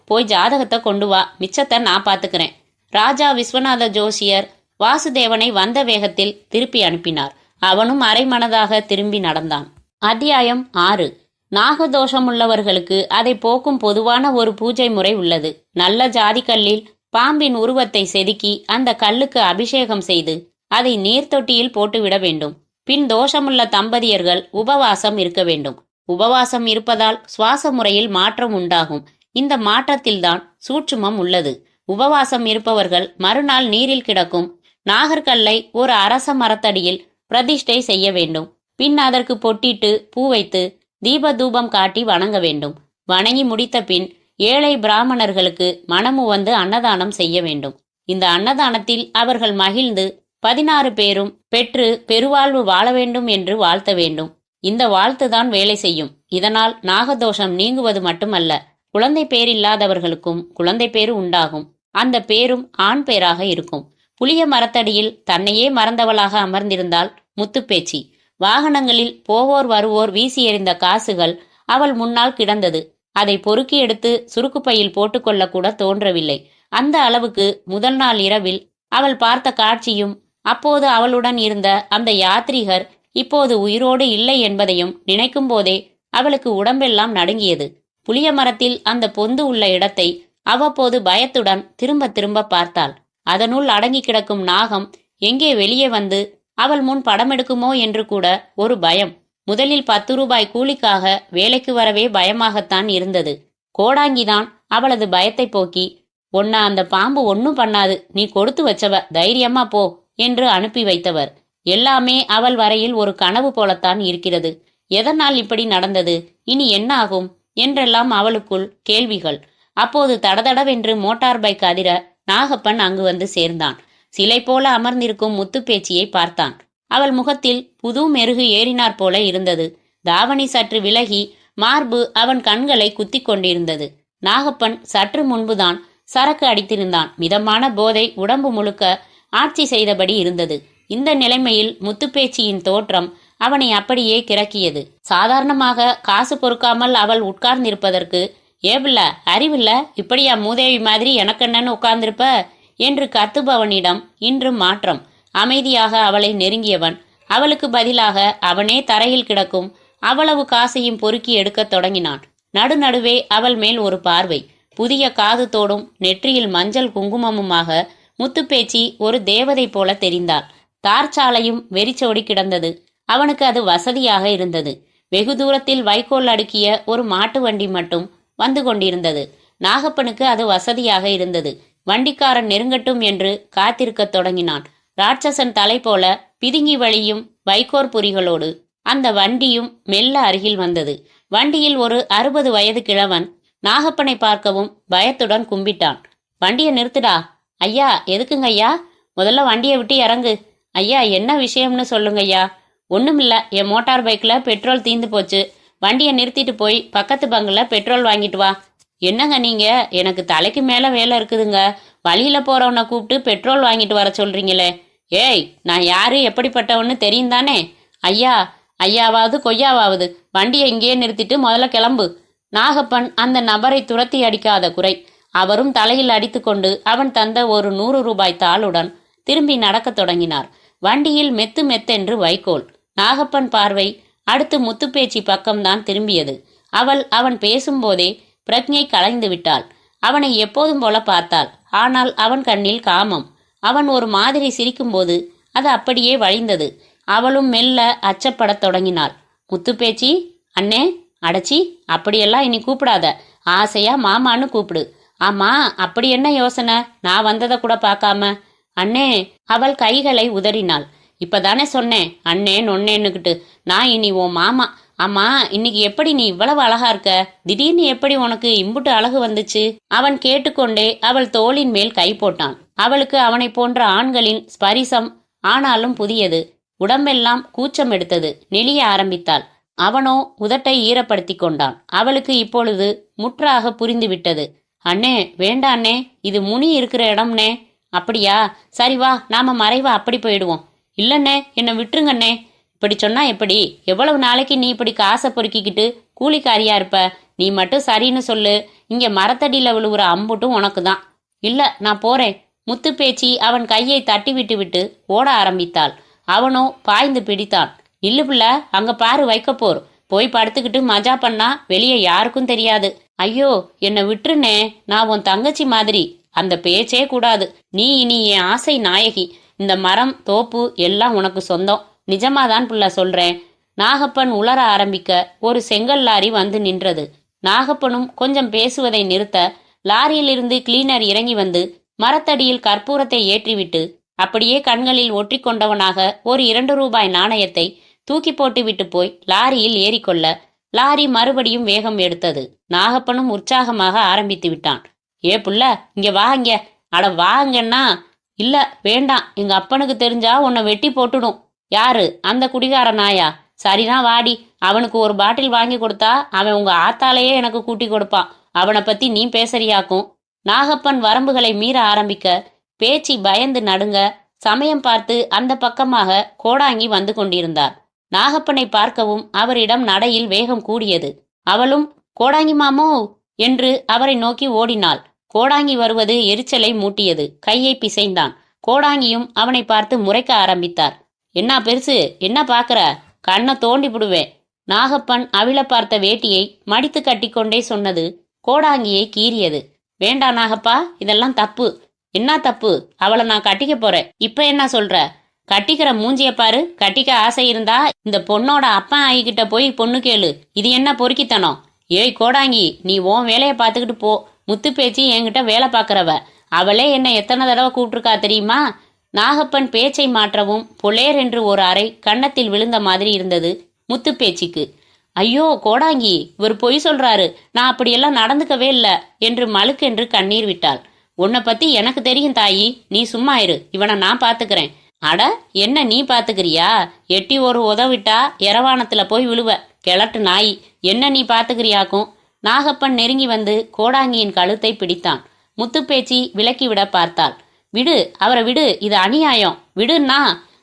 போய் ஜாதகத்தை கொண்டு வா, மிச்சத்தை நான் பாத்துக்கிறேன். ராஜா விஸ்வநாத ஜோசியர் வாசுதேவனை வந்த வேகத்தில் திருப்பி அனுப்பினார். அவனும் அரைமனதாக திரும்பி நடந்தான். அத்தியாயம் 6. நாகதோஷமுள்ளவர்களுக்கு அதை போக்கும் பொதுவான ஒரு பூஜை முறை உள்ளது. நல்ல ஜாதிக்கல்லில் பாம்பின் உருவத்தை செதுக்கி அந்த கல்லுக்கு அபிஷேகம் செய்து அதை நீர்த்தொட்டியில் போட்டுவிட வேண்டும். பின் தோஷமுள்ள தம்பதியர்கள் உபவாசம் இருக்க வேண்டும். உபவாசம் இருப்பதால் சுவாச முறையில் மாற்றம் உண்டாகும். இந்த மாற்றத்தில்தான் சூட்சுமம் உள்ளது. உபவாசம் இருப்பவர்கள் மறுநாள் நீரில் கிடக்கும் நாகர்கல்லை ஒரு அரச மரத்தடியில் பிரதிஷ்டை செய்ய வேண்டும். பின் அதற்கு பொட்டிட்டு பூ வைத்து தீப தூபம் காட்டி வணங்க வேண்டும். வணங்கி முடித்த பின் ஏழை பிராமணர்களுக்கு மனமு வந்து அன்னதானம் செய்ய வேண்டும். இந்த அன்னதானத்தில் அவர்கள் மகிழ்ந்து 16 பேரும் பெற்று பெருவாழ்வு வாழ வேண்டும் என்று வாழ்த்த வேண்டும். இந்த வாழ்த்துதான் வேலை செய்யும். இதனால் நாகதோஷம் நீங்குவது மட்டுமல்ல, குழந்தை பேர் இல்லாதவர்களுக்கும் குழந்தை பேரு உண்டாகும். அந்த பேரும் ஆண் பேராக இருக்கும். புளிய மரத்தடியில் தன்னையே மறந்தவளாக அமர்ந்திருந்தால் முத்துப்பேச்சி. வாகனங்களில் போவோர் வருவோர் வீசி எறிந்த காசுகள் அவள் முன்னால் கிடந்தது. அதை பொறுக்கி எடுத்து சுருக்குப்பையில் போட்டுக்கொள்ள கூட தோன்றவில்லை. அந்த அளவுக்கு முதல் நாள் இரவில் அவள் பார்த்த காட்சியும் அப்போது அவளுடன் இருந்த அந்த யாத்ரீகர் இப்போது உயிரோடு இல்லை என்பதையும் நினைக்கும் போதே அவளுக்கு உடம்பெல்லாம் நடுங்கியது. புளிய மரத்தில் அந்த பொந்து உள்ள இடத்தை அவ்வப்போது பயத்துடன் திரும்ப திரும்ப பார்த்தாள். அதனுள் அடங்கி கிடக்கும் நாகம் எங்கே வெளியே வந்து அவள் முன் படமெடுக்குமோ என்று கூட ஒரு பயம். முதலில் 10 ரூபாய் கூலிக்காக வேலைக்கு வரவே பயமாகத்தான் இருந்தது. கோடாங்கிதான் அவளது பயத்தை போக்கி, "உன்ன அந்த பாம்பு ஒன்னும் பண்ணாது, நீ கொடுத்து வச்சவ, தைரியமா போ" என்று அனுப்பி வைத்தவர். எல்லாமே அவள் வரையில் ஒரு கனவு போலத்தான் இருக்கிறது. எதனால் இப்படி நடந்தது, இனி என்ன ஆகும் என்றெல்லாம் அவளுக்குள் கேள்விகள். அப்போது தடதடவென்று மோட்டார் பைக் அதிர நாகப்பன் அங்கு வந்து சேர்ந்தான். சிலை போல அமர்ந்திருக்கும் முத்துப்பேச்சியை பார்த்தான். அவள் முகத்தில் புது மெருகு ஏறினாற் போல இருந்தது. தாவணி சற்று விலகி மார்பு அவன் கண்களை குத்தி கொண்டிருந்தது. நாகப்பன் சற்று முன்புதான் சரக்கு அடித்திருந்தான். மிதமான போதை உடம்பு முழுக்க ஆட்சி செய்தபடி இருந்தது. இந்த நிலைமையில் முத்துப்பேச்சியின் தோற்றம் அவனை அப்படியே கிறக்கியது. சாதாரணமாக காசு பொறுக்காமல் அவள் உட்கார்ந்திருப்பதற்கு, "ஏபில்ல, அறிவில்ல, இப்படியா மூதேவி மாதிரி எனக்கென்னன்னு உட்கார்ந்திருப்ப" என்று கத்துபவனிடம் இன்று மாற்றம். அமைதியாக அவளை நெருங்கியவன் அவளுக்கு பதிலாக அவனே தரையில் கிடக்கும் அவ்வளவு காசையும் பொறுக்கி எடுக்கத் தொடங்கினான். நடுநடுவே அவள் மேல் ஒரு பார்வை. புதிய காதுத்தோடும் நெற்றியில் மஞ்சள் குங்குமமுமாக முத்துப்பேச்சி ஒரு தேவதை போல தெரிந்தாள். தார்ச்சாலையும் வெறிச்சோடி கிடந்தது. அவனுக்கு அது வசதியாக இருந்தது. வெகு தூரத்தில் வைக்கோல் அடுக்கிய ஒரு மாட்டு வண்டி மட்டும் வந்து கொண்டிருந்தது. நாகப்பனுக்கு அது வசதியாக இருந்தது. வண்டிக்காரன் நெருங்கட்டும் என்று காத்திருக்கத் தொடங்கினான். ராட்சசன் தலை போல பிதுங்கி வழியும் வைக்கோற் புரிகளோடு அந்த வண்டியும் மெல்ல அருகில் வந்தது. வண்டியில் ஒரு 60 வயது கிழவன் நாகப்பனை பார்க்கவும் பயத்துடன் கும்பிட்டான். "வண்டியை நிறுத்துடா." "ஐயா, எதுக்குங்க ஐயா?" "முதல்ல வண்டியை விட்டு இறங்கு." "ஐயா, என்ன விஷயம்னு சொல்லுங்கய்யா." "ஒண்ணுமில்ல, என் மோட்டார் பைக்ல பெட்ரோல் தீந்து போச்சு. வண்டியை நிறுத்திட்டு போய் பக்கத்து பங்குல பெட்ரோல் வாங்கிட்டு வா." "என்னங்க நீங்க, எனக்கு தலைக்கு மேல வேலை இருக்குதுங்க. வழியில போறவனை கூப்பிட்டு பெட்ரோல் வாங்கிட்டு வர சொல்றீங்களே." "ஏய், நான் யாரு எப்படிப்பட்டவன்னு தெரியும் தானே?" "ஐயா, ஐயாவாவது கொய்யாவாவது, வண்டியை இங்கேயே நிறுத்திட்டு முதல்ல கிளம்பு." நாகப்பன் அந்த நபரை துரத்தி அடிக்காத குறை. அவரும் தலையில் அடித்து கொண்டு அவன் தந்த ஒரு 100 ரூபாய் தாளுடன் திரும்பி நடக்கத் தொடங்கினார். வண்டியில் மெத்து மெத்தென்று வைக்கோல். நாகப்பன் பார்வை அடுத்து முத்துப்பேச்சி பக்கம்தான் திரும்பியது. அவள் அவன் பேசும்போதே பிரக்ஞை கலைந்து விட்டாள். அவனை எப்போதும் போல பார்த்தாள். ஆனால் அவன் கண்ணில் காமம். அவன் ஒரு மாதிரி சிரிக்கும்போது அது அப்படியே வழிந்தது. அவளும் மெல்ல அச்சப்படத் தொடங்கினாள். "முத்துப்பேச்சி, அண்ணே." "அடச்சி, அப்படியெல்லாம் இனி கூப்பிடாத. ஆசையா மாமான்னு கூப்பிடு." "ஆமா, அப்படி என்ன யோசனை, நான் வந்ததை கூட பார்க்காம?" "அண்ணே." அவள் கைகளை உதறினாள். "இப்பதானே சொன்னேன் அண்ணே நொன்னேன்னுக்கிட்டு. நான் இனி உன் மாமா. ஆமா, இன்னைக்கு எப்படி நீ இவ்வளவு அழகா இருக்க? திடீர்னு எப்படி உனக்கு இம்புட்டு அழகு வந்துச்சு?" அவன் கேட்டுக்கொண்டே அவள் தோளின் மேல் கை போட்டான். அவளுக்கு அவனை போன்ற ஆண்களின் ஸ்பரிசம் ஆனாலும் புதியது. உடம்பெல்லாம் கூச்சம் எடுத்தது. நெளிய ஆரம்பித்தாள். அவனோ உதட்டை ஈரப்படுத்தி கொண்டான். அவளுக்கு இப்பொழுது முற்றாக புரிந்துவிட்டது. "அண்ணே, வேண்டா அண்ணே, இது முனி இருக்கிற இடம்னே." "அப்படியா? சரி வா, நாம மறைவா அப்படி போயிடுவோம்." "இல்லண்ணே, என்னை விட்டுருங்கண்ணே." "இப்படி சொன்னா எப்படி? எவ்வளவு நாளைக்கு நீ இப்படி காசை பொறுக்கிக்கிட்டு கூலிக்காரியா இருப்ப? நீ மட்டும் சரின்னு சொல்லு, இங்க மரத்தடியில விழுவுற அம்புட்டும் உனக்கு தான்." "இல்ல, நான் போறேன்." முத்துப்பேச்சி அவன் கையை தட்டி விட்டு விட்டு ஓட ஆரம்பித்தாள். அவனோ பாய்ந்து பிடித்தான். "இல்லு பிள்ள, அங்க பாரு வைக்கப்போர். போய் படுத்துக்கிட்டு மஜா பண்ணா வெளியே யாருக்கும் தெரியாது." "ஐயோ, என்னை விட்டுருனே, நான் உன் தங்கச்சி மாதிரி." "அந்த பேச்சே கூடாது. நீ இனி என் ஆசை நாயகி. இந்த மரம் தோப்பு எல்லாம் உனக்கு சொந்தம். நிஜமாதான் புள்ள சொல்றேன்." நாகப்பன் உளர ஆரம்பிக்க ஒரு செங்கல் லாரி வந்து நின்றது. நாகப்பனும் கொஞ்சம் பேசுவதை நிறுத்த லாரியிலிருந்து கிளீனர் இறங்கி வந்து மரத்தடியில் கற்பூரத்தை ஏற்றிவிட்டு அப்படியே கண்களில் ஒற்றி கொண்டவனாக ஒரு 2 ரூபாய் நாணயத்தை தூக்கி போட்டு விட்டு போய் லாரியில் ஏறிக்கொள்ள லாரி மறுபடியும் வேகம் எடுத்தது. நாகப்பனும் உற்சாகமாக ஆரம்பித்து விட்டான். "ஏ புள்ள, இங்க வாங்க." "அட வாங்கன்னா." "இல்ல, வேண்டாம், எங்க அப்பனுக்கு தெரிஞ்சா உன்னை வெட்டி போட்டுடும்." "யாரு, அந்த குடிகார நாயா?" "சரிதான் வாடி, அவனுக்கு ஒரு பாட்டில் வாங்கி கொடுத்தா அவன் உங்க ஆத்தாலேயே எனக்கு கூட்டி கொடுப்பான். அவனை பத்தி நீ பேசறியாக்கும்." நாகப்பன் வரம்புகளை மீற ஆரம்பிக்க பேச்சி பயந்து நடுங்க சமயம் பார்த்து அந்த பக்கமாக கோடாங்கி வந்து கொண்டிருந்தார். நாகப்பனை பார்க்கவும் அவரிடம் நடையில் வேகம் கூடியது. அவளும் "கோடாங்கி மாமோ" என்று அவரை நோக்கி ஓடினாள். கோடாங்கி வருவது எரிச்சலை மூட்டியது. கையை பிசைந்தான். கோடாங்கியும் அவனை பார்த்து முறைக்க ஆரம்பித்தார். என்ன பெருசு, என்ன பாக்குற? கண்ணை தோண்டி புடுவேன். நாகப்பன் அவிழ பார்த்த வேட்டியை மடித்து கட்டிக்கொண்டே சொன்னது கோடாங்கியை கீறியது. வேண்டா நாகப்பா, இதெல்லாம் தப்பு. என்ன தப்பு? அவளை நான் கட்டிக்க போறேன். இப்ப என்ன சொல்ற? கட்டிக்கிற மூஞ்சிய பாரு. கட்டிக்க ஆசை இருந்தா இந்த பொண்ணோட அப்பா ஆகிக்கிட்ட போய் பொண்ணு கேளு. இது என்ன பொறுக்கித்தனம்? ஏய் கோடாங்கி, நீ உன் வேலையை பார்த்துக்கிட்டு போ. முத்து பேச்சு என்கிட்ட வேலை பார்க்கறவ. அவளே என்ன எத்தனை தடவை கூப்பிட்டுருக்கா தெரியுமா? நாகப்பன் பேச்சை மாற்றவும் பொலேர் என்று ஒரு அறை கன்னத்தில் விழுந்த மாதிரி இருந்தது முத்து பேச்சிக்கு. ஐயோ கோடாங்கி, இவர் பொய் சொல்றாரு, நான் அப்படியெல்லாம் நடந்துக்கவே இல்லை என்று மழுக்கென்று கண்ணீர் விட்டாள். உன்னை பத்தி எனக்கு தெரியும் தாயி, நீ சும்மா இரு, இவனை நான் பாத்துக்கிறேன். அட, என்ன நீ பாத்துக்கிறியா? எட்டி ஒரு உதவிட்டா எரவானத்துல போய் விழுவ, கிழட்டு நாய். என்ன நீ பாத்துக்கிறியாக்கும்? நாகப்பன் நெருங்கி வந்து கோடாங்கியின் கழுத்தை பிடித்தான். முத்துப்பேச்சி விலக்கிவிட பார்த்தாள். விடு, அவரை விடு, இது அநியாயம், விடுன்னா.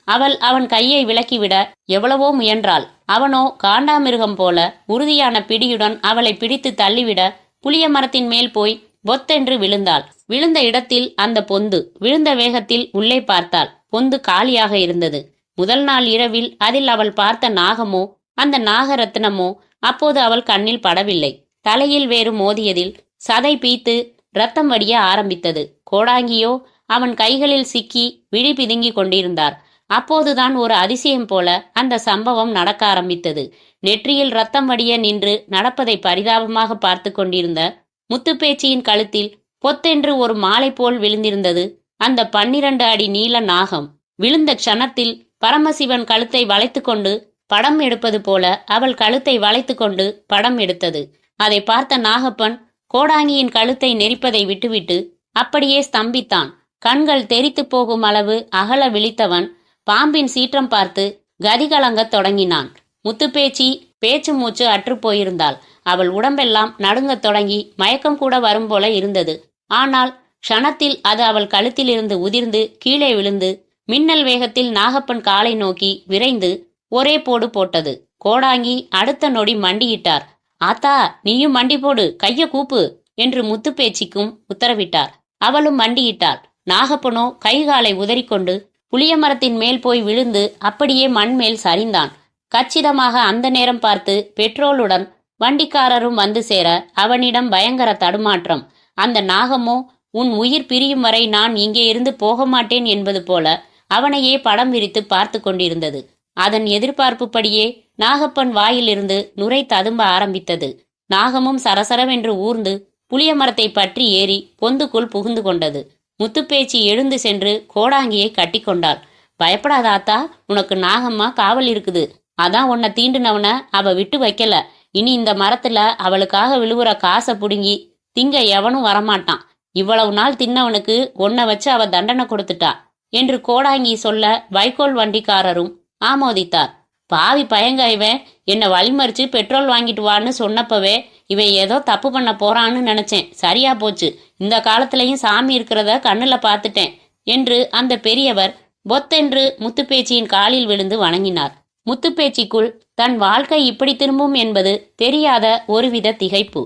அவள் அவன் கையை விலக்கிவிட எவ்வளவோ முயன்றாள். அவனோ காண்டாமிருகம் போல உறுதியான பிடியுடன் அவளை பிடித்து தள்ளிவிட புளிய மரத்தின் மேல் போய் பொத்தென்று விழுந்தாள். விழுந்த இடத்தில் அந்த பொந்து. விழுந்த வேகத்தில் உள்ளே பார்த்தாள். பொந்து காலியாக இருந்தது. முதல் நாள் இரவில் அதில் அவள் பார்த்த நாகமோ அந்த நாகரத்னமோ அப்போது அவள் கண்ணில் படவில்லை. தலையில் வேறு மோதியதில் சதை பீத்து ரத்தம் வடிய ஆரம்பித்தது. கோடாங்கியோ அவன் கைகளில் சிக்கி விழி பிதுங்கி கொண்டிருந்தார். அப்போதுதான் ஒரு அதிசயம் போல அந்த சம்பவம் நடக்க ஆரம்பித்தது. நெற்றியில் ரத்தம் வடிய நின்று நடப்பதை பரிதாபமாக பார்த்து கொண்டிருந்த முத்துப்பேச்சியின் கழுத்தில் பொத்தென்று ஒரு மாலை போல் விழுந்திருந்தது அந்த 12 அடி நீள நாகம். விழுந்த க்ஷணத்தில் பரமசிவன் கழுத்தை வளைத்து கொண்டு படம் எடுப்பது போல அவள் கழுத்தை வளைத்து கொண்டு படம் எடுத்தது. அதை பார்த்த நாகப்பன் கோடாங்கியின் கழுத்தை நெரிப்பதை விட்டுவிட்டு அப்படியே ஸ்தம்பித்தான். கண்கள் தெரித்து போகும் அளவு அகல விழித்தவன் பாம்பின் சீற்றம் பார்த்து கதிகலங்கத் தொடங்கினான். முத்துப்பேச்சி பேச்சு மூச்சு அற்று போயிருந்தாள். அவள் உடம்பெல்லாம் நடுங்கத் தொடங்கி மயக்கம் கூட வரும் போல இருந்தது. ஆனால் க்ஷணத்தில் அது அவள் கழுத்திலிருந்து உதிர்ந்து கீழே விழுந்து மின்னல் வேகத்தில் நாகப்பன் காலை நோக்கி விரைந்து ஒரே போடு போட்டது. கோடாங்கி அடுத்த நொடி மண்டியிட்டார். ஆத்தா, நீயும் மண்டி போடு, கைய கூப்பு என்று முத்துப்பேச்சிக்கும் உத்தரவிட்டார். அவளும் மண்டியிட்டாள். நாகப்பனோ கைகாலை உதறிக்கொண்டு புளிய மரத்தின் மேல் போய் விழுந்து அப்படியே மண்மேல் சரிந்தான். கச்சிதமாக அந்த நேரம் பார்த்து பெட்ரோலுடன் வண்டிக்காரரும் வந்து சேர அவனிடம் பயங்கர தடுமாற்றம். அந்த நாகமோ உன் உயிர் பிரியும் வரை நான் இங்கே இருந்து போக மாட்டேன் என்பது போல அவனையே படம் விரித்து பார்த்து கொண்டிருந்தது. அதன் எதிர்பார்ப்புப்படியே நாகப்பன் வாயிலிருந்து நுரை ததும்ப ஆரம்பித்தது. நாகமும் சரசரவென்று ஊர்ந்து புளிய மரத்தை பற்றி ஏறி பொந்துக்குள் புகுந்து கொண்டது. முத்துப்பேச்சி எழுந்து சென்று கோடாங்கியை கட்டி கொண்டாள். பயப்படாதாத்தா, உனக்கு நாகம்மா காவல் இருக்குது. அதான் உன்னை தீண்டுனவன அவ விட்டு வைக்கல. இனி இந்த மரத்துல அவளுக்காக விழுவுற காசை புடுங்கி திங்க எவனும் வரமாட்டான். இவ்வளவு நாள் தின்னவனுக்கு உன்னை வச்சு அவ தண்டனை கொடுத்துட்டா என்று கோடாங்கி சொல்ல வைக்கோல் வண்டிக்காரரும் ஆமோதித்தார். பாவி பயங்க, இவன் என்னை வழிமறிச்சு பெட்ரோல் வாங்கிட்டு வான்னு சொன்னப்பவே இவன் ஏதோ தப்பு பண்ண போறான்னு நினைச்சேன். சரியா போச்சு, இந்த காலத்திலையும் சாமி இருக்கிறத கண்ணுல பார்த்துட்டேன் என்று அந்த பெரியவர் பொத்தென்று முத்துப்பேச்சியின் காலில் விழுந்து வணங்கினார். முத்துப்பேச்சிக்குள் தன் வாழ்க்கை இப்படி திரும்பும் என்பது தெரியாத ஒருவித திகைப்பு.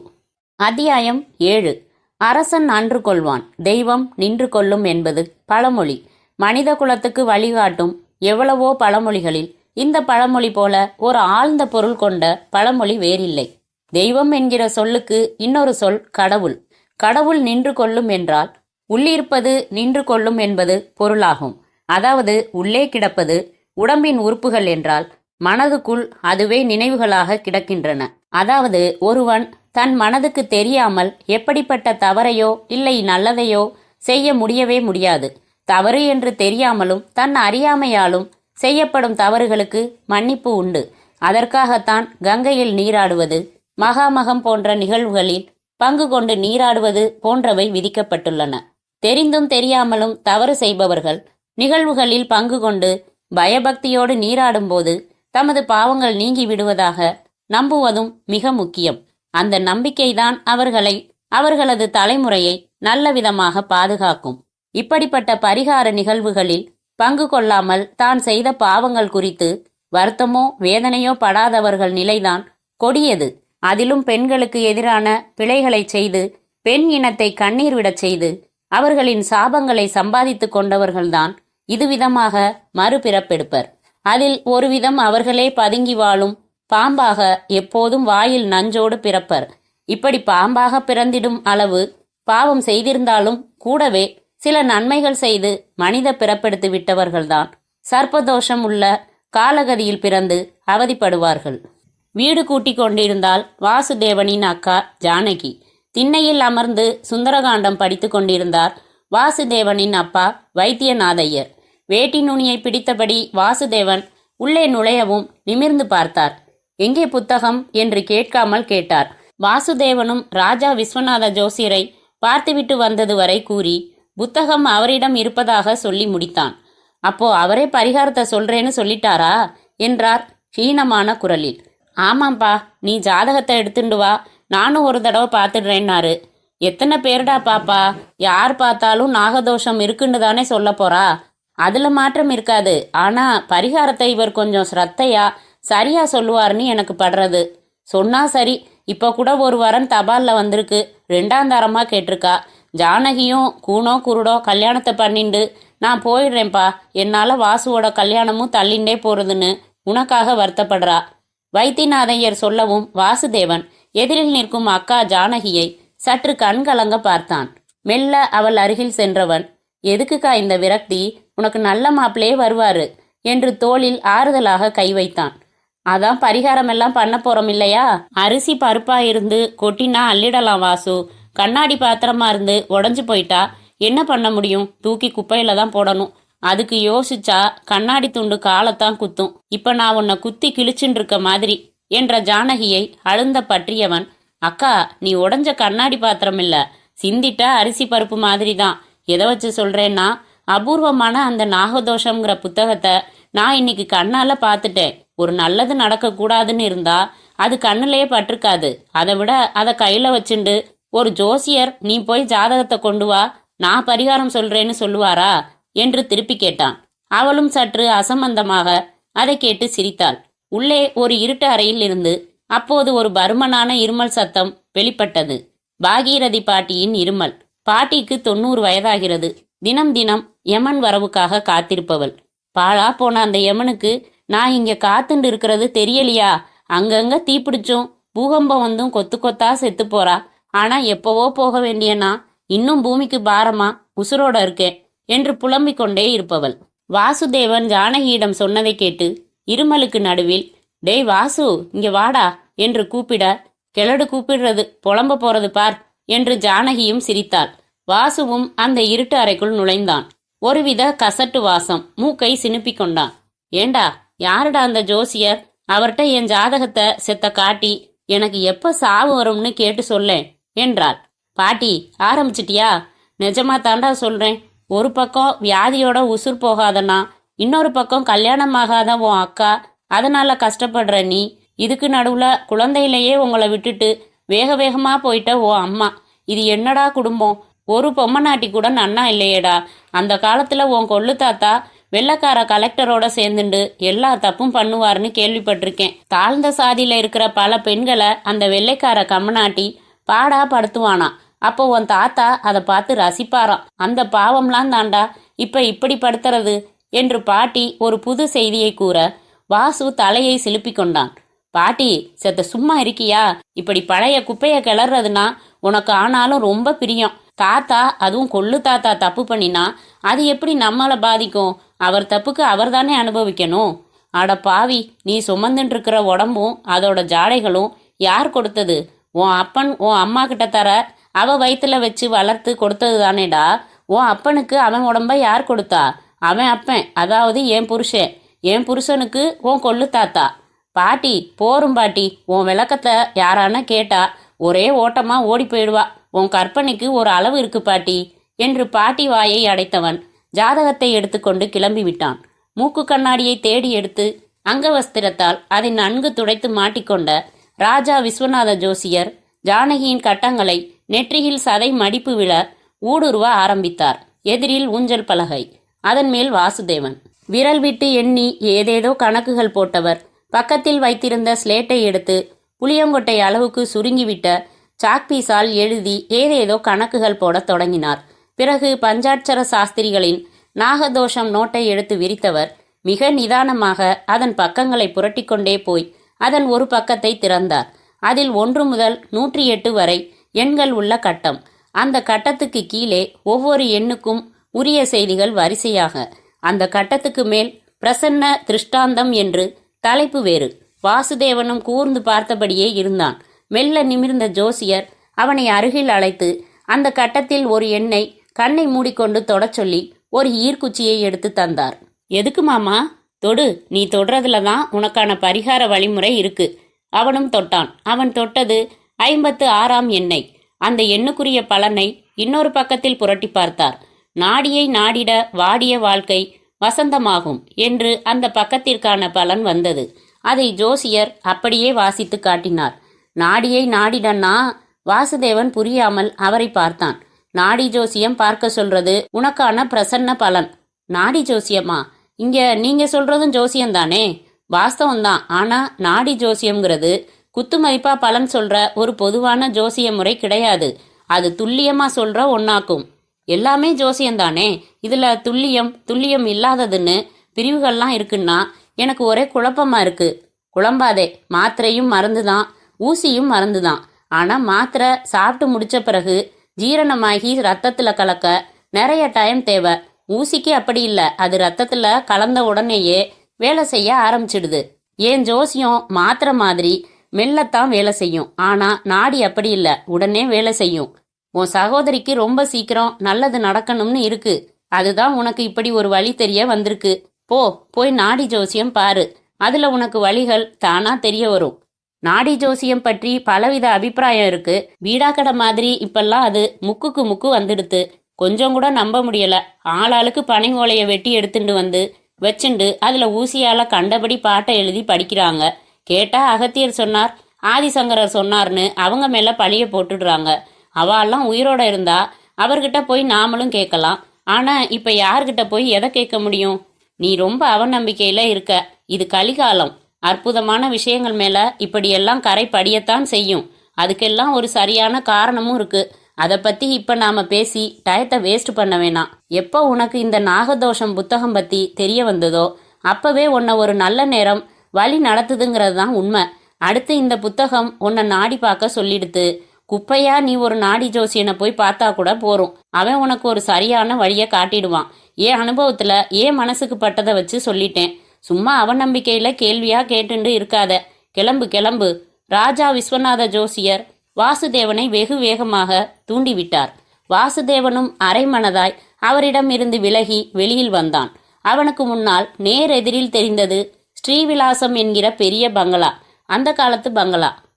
அத்தியாயம் 7. அரசன் அன்று கொள்வான், தெய்வம் நின்று கொள்ளும் என்பது பழமொழி. மனித குலத்துக்கு வழிகாட்டும் எவ்வளவோ பழமொழிகளில் இந்த பழமொழி போல ஒரு ஆழ்ந்த பொருள் கொண்ட பழமொழி வேறில்லை. தெய்வம் என்கிற சொல்லுக்கு இன்னொரு சொல் கடவுள். கடவுள் நின்று கொள்ளும் என்றால் உள்ளிருப்பது நின்று கொள்ளும் என்பது பொருளாகும். அதாவது உள்ளே கிடப்பது உடம்பின் உறுப்புகள் என்றால் மனதுக்குள் அதுவே நினைவுகளாக கிடக்கின்றன. அதாவது ஒருவன் தன் மனதுக்கு தெரியாமல் எப்படிப்பட்ட தவறையோ இல்லை நல்லதையோ செய்ய முடியவே முடியாது. தவறு என்று தெரியாமலும் தன் அறியாமையாலும் செய்யப்படும் தவறுகளுக்கு மன்னிப்பு உண்டு. அதற்காகத்தான் கங்கையில் நீராடுவது, மகாமகம் போன்ற நிகழ்வுகளில் பங்கு கொண்டு நீராடுவது போன்றவை விதிக்கப்பட்டுள்ளன. தெரிந்தும் தெரியாமலும் தவறு செய்பவர்கள் நிகழ்வுகளில் பங்கு கொண்டு பயபக்தியோடு நீராடும்போது தமது பாவங்கள் நீங்கி விடுவதாக நம்புவதும் மிக முக்கியம். அந்த நம்பிக்கைதான் அவர்களை, அவர்களது தலைமுறையை நல்ல விதமாக பாதுகாக்கும். இப்படிப்பட்ட பரிகார நிகழ்வுகளில் பங்கு கொள்ளாமல் தான் செய்த பாவங்கள் குறித்து வருத்தமோ வேதனையோ படாதவர்கள் நிலைதான் கொடியது. அதிலும் பெண்களுக்கு எதிரான பிழைகளை செய்து பெண் இனத்தை கண்ணீர் விடச் செய்து அவர்களின் சாபங்களை சம்பாதித்து கொண்டவர்கள்தான் இதுவிதமாக மறுபிறப்பெடுப்பர். அதில் ஒருவிதம் அவர்களே பதுங்கி வாழும் பாம்பாக எப்போதும் வாயில் நஞ்சோடு பிறப்பர். இப்படி பாம்பாக பிறந்திடும் அளவு பாவம் செய்திருந்தாலும் கூடவே சில நன்மைகள் செய்து மனித பிறப்பெடுத்து விட்டவர்கள்தான் சர்ப்பதோஷம் உள்ள காலகதியில் பிறந்து அவதிப்படுவார்கள். வீடு கூட்டிக் கொண்டிருந்தால் வாசுதேவனின் அக்கா ஜானகி. திண்ணையில் அமர்ந்து சுந்தரகாண்டம் படித்து கொண்டிருந்தார் வாசுதேவனின் அப்பா வைத்தியநாதையர். வேட்டி நுனியை பிடித்தபடி வாசுதேவன் உள்ளே நுழையவும் நிமிர்ந்து பார்த்தார். எங்கே புத்தகம் என்று கேட்காமல் கேட்டார். வாசுதேவனும் ராஜா விஸ்வநாத ஜோசியரை பார்த்துவிட்டு வந்தது வரை கூறி புத்தகம் அவரிடம் இருப்பதாக சொல்லி முடித்தான். அப்போ அவரே பரிகாரத்தை சொல்றேன்னு சொல்லிட்டாரா என்றார் ஹீனமான குரலில். ஆமாம்பா, நீ ஜாதகத்தை எடுத்துண்டு வா, நானும் ஒரு தடவை பார்த்துடுறேன்னாரு. எத்தனை பேருடா பாப்பா, யார் பார்த்தாலும் நாகதோஷம் இருக்குன்னு தானே சொல்ல போறா. அதுல மாற்றம் இருக்காது. ஆனா பரிகாரத்தை இவர் கொஞ்சம் ஸ்ரத்தையா சரியா சொல்லுவார்னு எனக்கு படுறது. சொன்னா சரி. இப்ப கூட ஒரு வரன் தபால்ல வந்திருக்கு. 2ஆம் தரமா கேட்டிருக்கா. ஜானகியும் கூனோ குருடோ கல்யாணத்தை பண்ணிண்டு நான் போயிடுறேன்ப்பா, என்னால வாசுவோட கல்யாணமும் தள்ளிண்டே போறதுன்னு உனக்காக வருத்தப்படுறா. வைத்தியநாதையர் சொல்லவும் வாசுதேவன் எதிரில் நிற்கும் அக்கா ஜானகியை சற்று கண்கலங்க பார்த்தான். மெல்ல அவள் அருகில் சென்றவன், எதுக்குக்கா இந்த விரக்தி, உனக்கு நல்ல மாப்பிளே வருவாரு என்று தோளில் ஆறுதலாக கை வைத்தான். அதான் பரிகாரம் எல்லாம் பண்ண போறோம் இல்லையா, அரிசி பருப்பா இருந்து கொட்டினா அள்ளிடலாம் வாசு. கண்ணாடி பாத்திரமா இருந்து உடஞ்சு போயிட்டா என்ன பண்ண முடியும், தூக்கி குப்பையில தான் போடணும். அதுக்கு யோசிச்சா கண்ணாடி துண்டு காலத்தான் குத்தும். இப்ப நான் உன்னை குத்தி கிழிச்சுட்டு இருக்க மாதிரி என்ற ஜானகியை அழுந்த பற்றியவன், அக்கா நீ உடஞ்ச கண்ணாடி பாத்திரம் இல்ல, சிந்திட்ட அரிசி பருப்பு மாதிரி தான். எதை வச்சு சொல்றேன்னா, அபூர்வமான அந்த நாகதோஷம்ங்கிற புத்தகத்தை நான் இன்னைக்கு கண்ணால பார்த்துட்டேன். ஒரு நல்லது நடக்க கூடாதுன்னு இருந்தா அது கண்ணுலயே பட்டிருக்காது. அதை விட அதை கையில வச்சுண்டு ஒரு ஜோசியர் நீ போய் ஜாதகத்தை கொண்டு வா, நான் பரிகாரம் சொல்றேன்னு சொல்லுவாரா என்று திருப்பி கேட்டான். அவளும் சற்று அசம்பந்தமாக அதை கேட்டு சிரித்தாள். உள்ளே ஒரு இருட்டு அறையில் இருந்து அப்போது ஒரு பருமனான இருமல் சத்தம் வெளிப்பட்டது. பாகீரதி பாட்டியின் இருமல். பாட்டிக்கு 90 வயதாகிறது. தினம் தினம் யமன் வரவுக்காக காத்திருப்பவள். பாழா போன அந்த யமனுக்கு நான் இங்க காத்துண்டு இருக்கிறது தெரியலையா? அங்கங்க தீப்பிடிச்சும் பூகம்பம் வந்தும் கொத்து கொத்தா செத்து போறா. ஆனா எப்பவோ போக வேண்டியனா இன்னும் பூமிக்கு பாரமா உசுரோட இருக்கேன் என்று புலம்பிக் கொண்டே இருப்பவள். வாசுதேவன் ஜானகியிடம் சொன்னதை கேட்டு இருமலுக்கு நடுவில், டேய் வாசு இங்க வாடா என்று கூப்பிட, கிழடு கூப்பிடுறது புலம்ப போறது பார் என்று ஜானகியும் சிரித்தாள். வாசுவும் அந்த இருட்டு அறைக்குள் நுழைந்தான். ஒருவித கசட்டு வாசம். மூக்கை சினுப்பிக் கொண்டான். ஏண்டா யாருடா அந்த ஜோசியர்? அவர்கிட்ட என் ஜாதகத்தை செத்த காட்டி எனக்கு எப்ப சாவு வரும்னு கேட்டு சொல்லேன் என்றாள். பாட்டி ஆரம்பிச்சிட்டியா? நிஜமா தாண்டா சொல்றேன். ஒரு பக்கம் வியாதியோட உசுர் போகாதனா, இன்னொரு பக்கம் கல்யாணம் ஆகாத உன் அக்கா, அதனால கஷ்டப்படுற நீ, இதுக்கு நடுவுல குழந்தையிலேயே உங்களை விட்டுட்டு வேக வேகமா போயிட்ட உன் அம்மா. இது என்னடா குடும்பம்? ஒரு பொம்மநாட்டி கூட நன்னா இல்லையேடா. அந்த காலத்துல உன் கொள்ளு தாத்தா வெள்ளக்கார கலெக்டரோட சேர்ந்துண்டு எல்லா தப்பும் பண்ணுவார்னு கேள்விப்பட்டிருக்கேன். தாழ்ந்த சாதியில இருக்கிற பல பெண்களை அந்த வெள்ளைக்கார கம்மநாட்டி பாடா படுத்துவானா. அப்போ உன் தாத்தா அதை பார்த்து ரசிப்பாராம். அந்த பாவம்லாம் தாண்டா இப்ப இப்படி படுத்துறது என்று பாட்டி ஒரு புது செய்தியை கூற வாசு தலையை சிலுப்பி கொண்டான். பாட்டி செத்த சும்மா இருக்கியா? இப்படி பழைய குப்பைய கிளறதுனா உனக்கு ஆனாலும் ரொம்ப பிரியம். தாத்தா, அதுவும் கொள்ளு தாத்தா தப்பு பண்ணினா அது எப்படி நம்மளை பாதிக்கும்? அவர் தப்புக்கு அவர் தானே அனுபவிக்கணும். அட பாவி, நீ சுமந்துட்டு இருக்கிற உடம்பும் அதோட ஜாடைகளும் யார் கொடுத்தது? உன் அப்பன் உன் அம்மா கிட்ட தர அவ வயிற்றுல வச்சு வளர்த்து கொடுத்தது தானேடா. உன் அப்பனுக்கு அவன் உடம்ப யார் கொடுத்தா? அவன் அப்பன், அதாவது என் புருஷன். என் புருஷனுக்கு உன் கொள்ளு தாத்தா. பாட்டி போரும் பாட்டி, உன் விளக்கத்தை யாரான கேட்டா ஒரே ஓட்டமா ஓடி போயிடுவா. உன் கற்பனைக்கு ஒரு அளவு இருக்கு பாட்டி என்று பாட்டி வாயை அடைத்தவன் ஜாதகத்தை எடுத்துக்கொண்டு கிளம்பி விட்டான். மூக்கு கண்ணாடியை தேடி எடுத்து அங்கவஸ்திரத்தால் அதை நன்கு துடைத்து மாட்டிக்கொண்ட ராஜா விஸ்வநாத ஜோசியர் ஜானகியின் கட்டங்களை நெற்றியில் சதை மடிப்பு விழ ஊடுருவ ஆரம்பித்தார். எதிரில் ஊஞ்சல் பலகை, அதன் மேல் வாசுதேவன். விரல் விட்டு எண்ணி ஏதேதோ கணக்குகள் போட்டவர் பக்கத்தில் வைத்திருந்த ஸ்லேட்டை எடுத்து புளியங்கொட்டை அளவுக்கு சுருங்கிவிட்ட சாக்பீஸால் எழுதி ஏதேதோ கணக்குகள் போடத் தொடங்கினார். பிறகு பஞ்சாட்சர சாஸ்திரிகளின் நாகதோஷம் நோட்டை எடுத்து விரித்தவர் மிக நிதானமாக அதன் பக்கங்களை புரட்டிக்கொண்டே போய் அதன் ஒரு பக்கத்தை திறந்தார். அதில் 1 முதல் 108 வரை எண்கள் உள்ள கட்டம். அந்த கட்டத்துக்கு கீழே ஒவ்வொரு எண்ணுக்கும் உரிய செய்திகள் வரிசையாக. அந்த கட்டத்துக்கு மேல் பிரசன்ன திருஷ்டாந்தம் என்று தலைப்பு வேறு. வாசுதேவனும் கூர்ந்து பார்த்தபடியே இருந்தான். மெல்ல நிமிர்ந்த ஜோசியர் அவனை அருகில் அழைத்து அந்த கட்டத்தில் ஒரு எண்ணை கண்ணை மூடிக்கொண்டு தொடச் சொல்லி ஒரு ஈர்க்குச்சியை எடுத்து தந்தார். எதுக்கு மாமா? தொடு, நீ தொடுறதுல தான் உனக்கான பரிகார வழிமுறை இருக்கு. அவனும் தொட்டான். அவன் தொட்டது 56ஆம் எண்ணை. அந்த எண்ணுக்குரிய பலனை இன்னொரு பக்கத்தில் புரட்டி பார்த்தார். நாடியை நாடிட வாடிய வாழ்க்கை வசந்தமாகும் என்று அந்த பக்கத்திற்கான பலன் வந்தது. அதை ஜோசியர் அப்படியே வாசித்து காட்டினார். நாடியை நாடிடன்னா வாசுதேவன் புரியாமல் அவரை பார்த்தான். நாடி ஜோசியம் பார்க்க சொல்றது உனக்கான பிரசன்ன பலன். நாடி ஜோசியமா? இங்க நீங்க சொல்றதும் ஜோசியம்தானே? வாஸ்தவம்தான். ஆனா நாடி ஜோசியம்ங்கிறது குத்து மதிப்பா பலன் சொல்ற ஒரு பொதுவான ஜோசிய முறை கிடையாது. அது துல்லியமா சொல்ற ஒன்னாக்கும். எல்லாமே ஜோசியம்தானே. இதுல துல்லியம் இல்லாததுன்னு பிரிவுகள்லாம் இருக்குன்னா எனக்கு ஒரே குழப்பமா இருக்கு. குழம்பாதே. மாத்திரையும் மருந்துதான், ஊசியும் மருந்துதான். ஆனா மாத்திரை சாப்பிட்டு முடிச்ச பிறகு ஜீரணமாகி ரத்தத்துல கலக்க நிறைய டைம் தேவை. ஊசிக்கு அப்படி இல்லை. அது ரத்தத்துல கலந்த உடனேயே வேலை செய்ய ஆரம்பிச்சிடுது. ஏன் ஜோசியம் மாத்திரை மாதிரி மெல்லத்தான் வேலை செய்யும். ஆனா நாடி அப்படி இல்லை, உடனே வேலை செய்யும். உன் சகோதரிக்கு ரொம்ப சீக்கிரம் நல்லது நடக்கணும்னு இருக்கு. அதுதான் உனக்கு இப்படி ஒரு வழி தெரிய வந்திருக்கு. போய் நாடி ஜோசியம் பாரு. அதுல உனக்கு வழிகள் தானா தெரிய வரும். நாடி ஜோசியம் பற்றி பலவித அபிப்பிராயம் இருக்கு. வீடாக்கடை மாதிரி இப்பெல்லாம் அது முக்குக்கு முக்கு வந்துடுத்து. கொஞ்சம் கூட நம்ப முடியல. ஆளாளுக்கு பனை ஓலையை வெட்டி எடுத்துட்டு வந்து வச்சுண்டு அதுல ஊசியால கண்டபடி பாட்டை எழுதி படிக்கிறாங்க. கேட்டா அகத்தியர் சொன்னார், ஆதிசங்கரர் சொன்னார்னு அவங்க மேல பழிய போட்டுடுறாங்க. அவெல்லாம் உயிரோட இருந்தா அவர்கிட்ட போய் நாமளும் கேட்கலாம். ஆனா இப்ப யார்கிட்ட போய் எதை கேட்க முடியும்? நீ ரொம்ப அவநம்பிக்கையில இருக்க. இது கலிகாலம். அற்புதமான விஷயங்கள் மேல இப்படியெல்லாம் கரை படியத்தான் செய்யும். அதுக்கெல்லாம் ஒரு சரியான காரணமும் இருக்கு. அதை பத்தி இப்ப நாம பேசி டயத்தை வேஸ்ட் பண்ண வேணாம். எப்போ உனக்கு இந்த நாகதோஷம் புத்தகம் பத்தி தெரிய வந்ததோ அப்பவே உன்னை ஒரு நல்ல நேரம் வழி நடத்துதுங்கிறது தான் உண்மை. அடுத்து இந்த புத்தகம் உன்னை நாடி பார்க்க சொல்லிடுத்து. குப்பையா நீ ஒரு நாடி ஜோசியனை போய் பார்த்தா கூட போறோம். அவன் உனக்கு ஒரு சரியான வழியை காட்டிடுவான். ஏன் அனுபவத்துல ஏன் மனசுக்கு பட்டதை வச்சு சொல்லிட்டேன். சும்மா அவநம்பிக்கையில கேள்வியா கேட்டுண்டு இருக்காத. கிளம்பு. ராஜா விஸ்வநாத ஜோசியர் வாசுதேவனை வெகு வேகமாக தூண்டிவிட்டார். வாசுதேவனும் அரைமனதாய் அவரிடம் இருந்து விலகி வெளியில் வந்தான். அவனுக்கு முன்னால் நேர் எதிரில் தெரிந்தது ஸ்ரீவிலாசம் என்கிற பெரிய பங்களா. அந்த காலத்து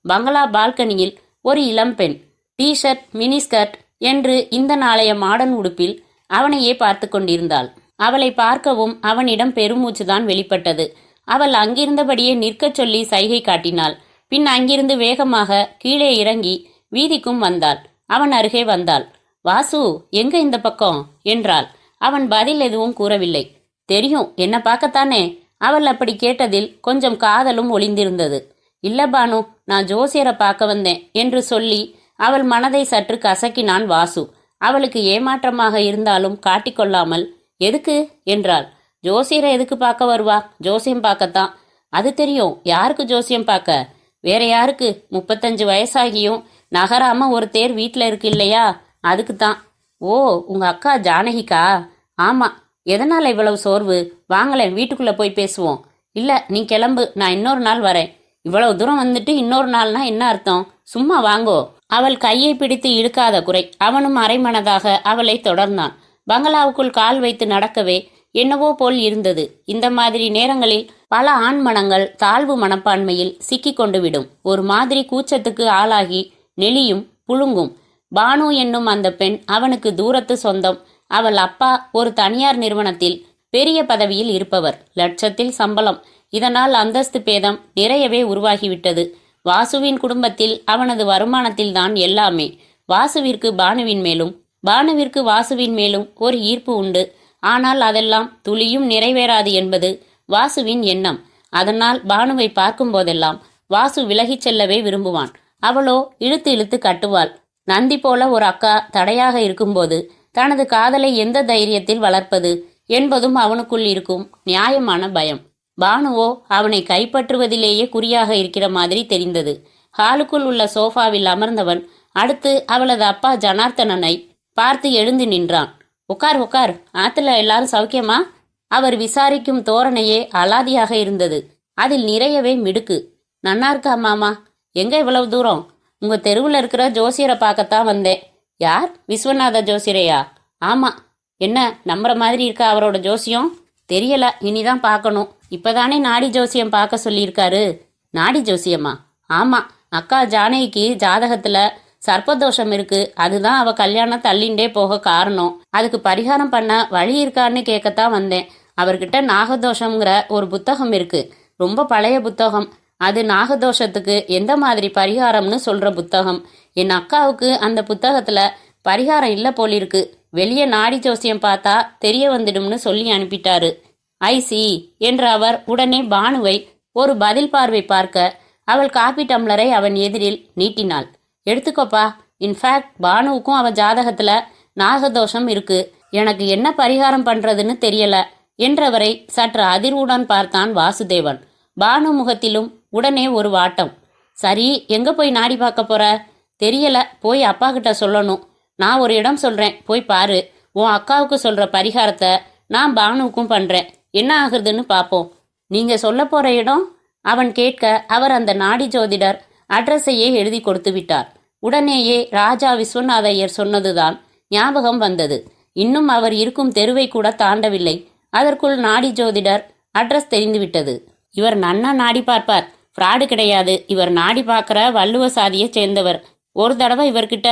பங்களா பால்கனியில் ஒரு இளம்பெண் டிஷர்ட் மினிஸ்கர்ட் என்று இந்த நாளைய மாடர்ன் உடுப்பில் அவனையே பார்த்து கொண்டிருந்தாள். அவளை பார்க்கவும் அவனிடம் பெருமூச்சுதான் வெளிப்பட்டது. அவள் அங்கிருந்தபடியே நிற்கச் சொல்லி சைகை காட்டினாள். பின் அங்கிருந்து வேகமாக கீழே இறங்கி வீதிக்கும் வந்தாள். அவன் அருகே வந்தாள். வாசு, எங்க இந்த பக்கம் என்றாள். அவன் பதில் எதுவும் கூறவில்லை. தெரியும், என்ன பார்க்கத்தானே? அவள் அப்படி கேட்டதில் கொஞ்சம் காதலும் ஒளிந்திருந்தது. இல்ல பானு, நான் ஜோசியரை பார்க்க வந்தேன் என்று சொல்லி அவள் மனதை சற்று கசக்கினான் வாசு. அவளுக்கு ஏமாற்றமாக இருந்தாலும் காட்டிக்கொள்ளாமல் எதுக்கு என்றாள். ஜோசியரை எதுக்கு பார்க்க வருவா? ஜோசியம் பார்க்கத்தான். அது தெரியும். யாருக்கு ஜோசியம் பார்க்க? வேற யாருக்கு? 35 வயசாகியும் நகராம ஒரு தேர் வீட்டில் இருக்கு இல்லையா, அதுக்குத்தான். ஓ, உங்க அக்கா ஜானகிக்கா? ஆமா. எதனால இவ்வளவு சோர்வு? வாங்களேன், வீட்டுக்குள்ள போய் பேசுவோம். இல்ல, நீ கிளம்பு, நான் இன்னொரு நாள் வரேன். இவ்வளவு தூரம் வந்துட்டு இன்னொரு நாள்னா என்ன அர்த்தம்? சும்மா வாங்கோ. அவள் கையை பிடித்து இழுக்காத குறை. அவனும் அரைமனதாக அவளை தொடர்ந்தான். பங்களாவுக்குள் கால் வைத்து நடக்கவே என்னவோ போல் இருந்தது. இந்த மாதிரி நேரங்களில் பல ஆண் மனங்கள் தாழ்வு மனப்பான்மையில் சிக்கி கொண்டு விடும். ஒரு மாதிரி கூச்சத்துக்கு ஆளாகி நெளியும் புழுங்கும். பானு என்னும் அந்த பெண் அவனுக்கு தூரத்து சொந்தம். அவள் அப்பா ஒரு தனியார் நிறுவனத்தில் பெரிய பதவியில் இருப்பவர். லட்சத்தில் சம்பளம். இதனால் அந்தஸ்து பேதம் நிறையவே உருவாகிவிட்டது. வாசுவின் குடும்பத்தில் அவனது வருமானத்தில்தான் எல்லாமே. வாசுவிற்கு பானுவின் மேலும், பானுவிற்கு வாசுவின் மேலும் ஒரு ஈர்ப்பு உண்டு. ஆனால் அதெல்லாம் துளியும் நிறைவேறாது என்பது வாசுவின் எண்ணம். அதனால் பானுவை பார்க்கும் போதெல்லாம் வாசு விலகிச் செல்லவே விரும்புவான். அவளோ இழுத்து இழுத்து கட்டுவாள். நந்தி போல ஒரு அக்கா தடையாக இருக்கும்போது தனது காதலை எந்த தைரியத்தில் வளர்ப்பது என்பதும் அவனுக்குள் இருக்கும் நியாயமான பயம். பானுவோ அவனை கைப்பற்றுவதிலேயே குறியாக இருக்கிற மாதிரி தெரிந்தது. ஹாலுக்குள் உள்ள சோஃபாவில் அமர்ந்தவன் அடுத்து அவளது அப்பா ஜனார்த்தனனை பார்த்து எழுந்து நின்றான். உட்கார் உட்கார், ஆத்துல எல்லாரும் சௌக்கியமா? அவர் விசாரிக்கும் தோரணையே அலாதியாக இருந்தது. அதில் நிறையவே மிடுக்கு. நன்னா இருக்கா மாமா? எங்க இவ்வளவு தூரம்? உங்க தெருவில் இருக்கிற ஜோசியரை பார்க்கத்தான் வந்தேன். யார்? விஸ்வநாத ஜோசியரையா? ஆமா. என்ன நம்புற மாதிரி இருக்கா அவரோட ஜோசியம்? தெரியல, இனிதான் பார்க்கணும். இப்பதானே நாடி ஜோசியம் பார்க்க சொல்லியிருக்காரு. நாடி ஜோசியமா? ஆமா, அக்கா ஜானகிக்கு ஜாதகத்துல சர்ப்பதோஷம் இருக்கு. அதுதான் அவ கல்யாணம் தள்ளிண்டே போக காரணம். அதுக்கு பரிகாரம் பண்ண வழி இருக்கான்னு கேட்கத்தான் வந்தேன். அவர்கிட்ட நாகதோஷம்ங்கிற ஒரு புத்தகம் இருக்கு. ரொம்ப பழைய புத்தகம். அது நாகதோஷத்துக்கு எந்த மாதிரி பரிகாரம்னு சொல்ற புத்தகம். என் அக்காவுக்கு அந்த புத்தகத்துல பரிகாரம் இல்ல போலிருக்கு. வெளியே நாடி ஜோசியம் பார்த்தா தெரிய வந்துடும்னு சொல்லி அனுப்பிட்டாரு. ஐசி என்ற அவர் உடனே பானுவை ஒரு பதில் பார்வை பார்க்க அவள் காப்பி டம்ளரை அவன் எதிரில் நீட்டினாள். எடுத்துக்கோப்பா. இன்ஃபேக்ட் பானுவுக்கும் அவ ஜாதகத்துல நாகதோஷம் இருக்கு. எனக்கு என்ன பரிகாரம் பண்றதுன்னு தெரியல என்றவரை சற்று அதிர்வுடன் பார்த்தான் வாசுதேவன். பானு முகத்திலும் உடனே ஒரு வாட்டம். சரி, எங்க போய் நாடி பார்க்க போற? தெரியல, போய் அப்பா கிட்ட சொல்லணும். நான் ஒரு இடம் சொல்றேன், போய் பாரு. உன் அக்காவுக்கு சொல்ற பரிகாரத்தை நான் பானுவுக்கும் பண்றேன். என்ன ஆகுதுன்னு பாப்போம். நீங்க சொல்ல போற இடம்? அவன் கேட்க அவர் அந்த நாடி ஜோதிடர் அட்ரஸையே எழுதி கொடுத்து விட்டார். உடனேயே ராஜா விஸ்வநாத ஐயர் சொன்னதுதான் ஞாபகம் வந்தது. இன்னும் அவர் இருக்கும் தெருவை கூட தாண்டவில்லை. அதற்குள் நாடி ஜோதிடர் அட்ரஸ் தெரிந்துவிட்டது. இவர் நன்னா நாடி பார்ப்பார். ஃப்ராடு கிடையாது. இவர் நாடி பார்க்கிற வள்ளுவ சாதியை சேர்ந்தவர். ஒரு தடவை இவர்கிட்ட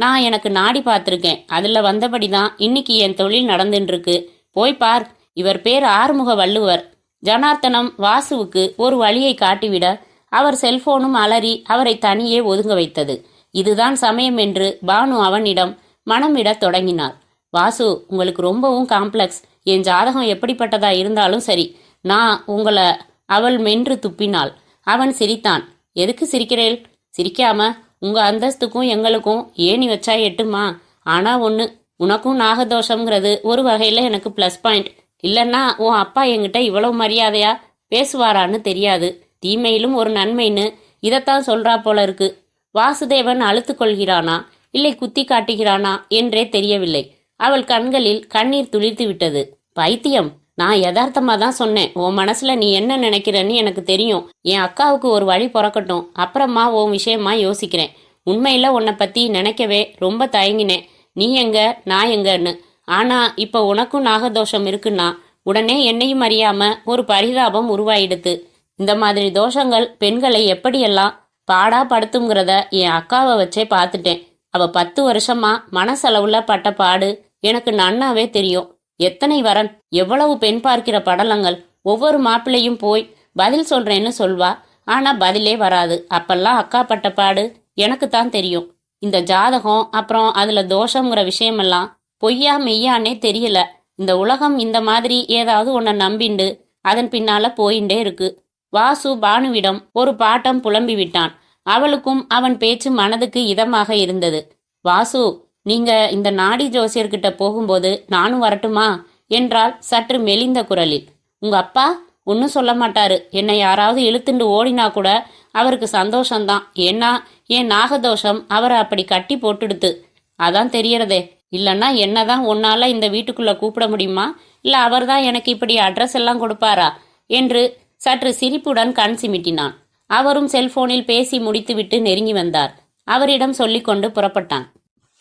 நான் எனக்கு நாடி பார்த்துருக்கேன். அதுல வந்தபடிதான் இன்னைக்கு என் தொழில் நடந்துட்டு இருக்கு. போய் பார். இவர் பேர் ஆறுமுக வள்ளுவர். ஜனார்த்தனம் வாசுவுக்கு ஒரு வழியை காட்டிவிட அவர் செல்போனும் அலறி அவரை தனியே ஒதுங்க வைத்தது. இதுதான் சமயம் என்று பானு அவனிடம் மனம் விட தொடங்கினார். வாசு, உங்களுக்கு ரொம்பவும் காம்ப்ளெக்ஸ். என் ஜாதகம் எப்படிப்பட்டதா இருந்தாலும் சரி, நான் உங்களை அவள் மென்று துப்பினாள். அவன் சிரித்தான். எதுக்கு சிரிக்கிறேள்? சிரிக்காம உங்க அந்தஸ்துக்கும் எங்களுக்கும் ஏணி வச்சா எட்டுமா? ஆனா ஒண்ணு, உனக்கும் நாகதோஷம்ங்கிறது ஒரு வகையில எனக்கு பிளஸ் பாயிண்ட். இல்லைன்னா உன் அப்பா என்கிட்ட இவ்வளவு மரியாதையா பேசுவாரான்னு தெரியாது. தீமையிலும் ஒரு நன்மைன்னு இதைத்தான் சொல்றா போல இருக்கு. வாசுதேவன் அழுத்து கொள்கிறானா இல்லை குத்தி காட்டுகிறானா என்றே தெரியவில்லை. அவள் கண்களில் கண்ணீர் துளிர்த்து விட்டது. பைத்தியம், நான் யதார்த்தமா தான் சொன்னேன். உன் மனசுல நீ என்ன நினைக்கிறன்னு எனக்கு தெரியும். என் அக்காவுக்கு ஒரு வழி பிறக்கட்டும், அப்புறமா உன் விஷயமா யோசிக்கிறேன். உண்மையில உன்னை பத்தி நினைக்கவே ரொம்ப தயங்கினேன். நீ எங்க நான் எங்கன்னு. ஆனா இப்ப உனக்கும் நாகதோஷம் இருக்குன்னா உடனே என்னையும் அறியாம ஒரு பரிதாபம் உருவாயிடுத்து. இந்த மாதிரி தோஷங்கள் பெண்களை எப்படியெல்லாம் பாடா படுத்துங்கிறத என் அக்காவை வச்சே பார்த்துட்டேன். அவ 10 வருஷமா மனசளவுல பட்ட பாடு எனக்கு நன்னாவே தெரியும். எத்தனை வரன், எவ்வளவு பெண் பார்க்கிற படலங்கள். ஒவ்வொரு மாப்பிள்ளையும் போய் பதில் சொல்றேன்னு சொல்வா. ஆனா பதிலே வராது. அப்பெல்லாம் அக்கா பட்ட பாடு எனக்கு தான் தெரியும். இந்த ஜாதகம் அப்புறம் அதுல தோஷங்கிற விஷயமெல்லாம் பொய்யா மெய்யானே தெரியல. இந்த உலகம் இந்த மாதிரி ஏதாவது உன்னை நம்பிண்டு அதன் பின்னால போயிண்டே இருக்கு. வாசு பானுவிடம் ஒரு பாட்டம் புலம்பி விட்டான். அவளுக்கும் அவன் பேச்சு மனதுக்கு இதமாக இருந்தது. வாசு, நீங்க இந்த நாடி ஜோசியர்கிட்ட போகும்போது நானும் வரட்டுமா என்றால் சற்று மெலிந்த குரலில். உங்க அப்பா ஒன்னும் சொல்ல மாட்டாரு. என்னை யாராவது இழுத்துண்டு ஓடினா கூட அவருக்கு சந்தோஷம்தான். ஏன்னா என் நாகதோஷம் அவரை அப்படி கட்டி போட்டுடுத்து. அதான் தெரியறதே. இல்லைன்னா என்னதான் உன்னால இந்த வீட்டுக்குள்ள கூப்பிட முடியுமா? இல்ல அவர்தான் எனக்கு இப்படி அட்ரஸ் எல்லாம் கொடுப்பாரா என்று சற்று சிரிப்புடன் கண் சிமிட்டினான். அவரும் செல்போனில் பேசி முடித்துவிட்டு நெருங்கி வந்தார். அவரிடம் சொல்லிக்கொண்டு புறப்பட்டான்.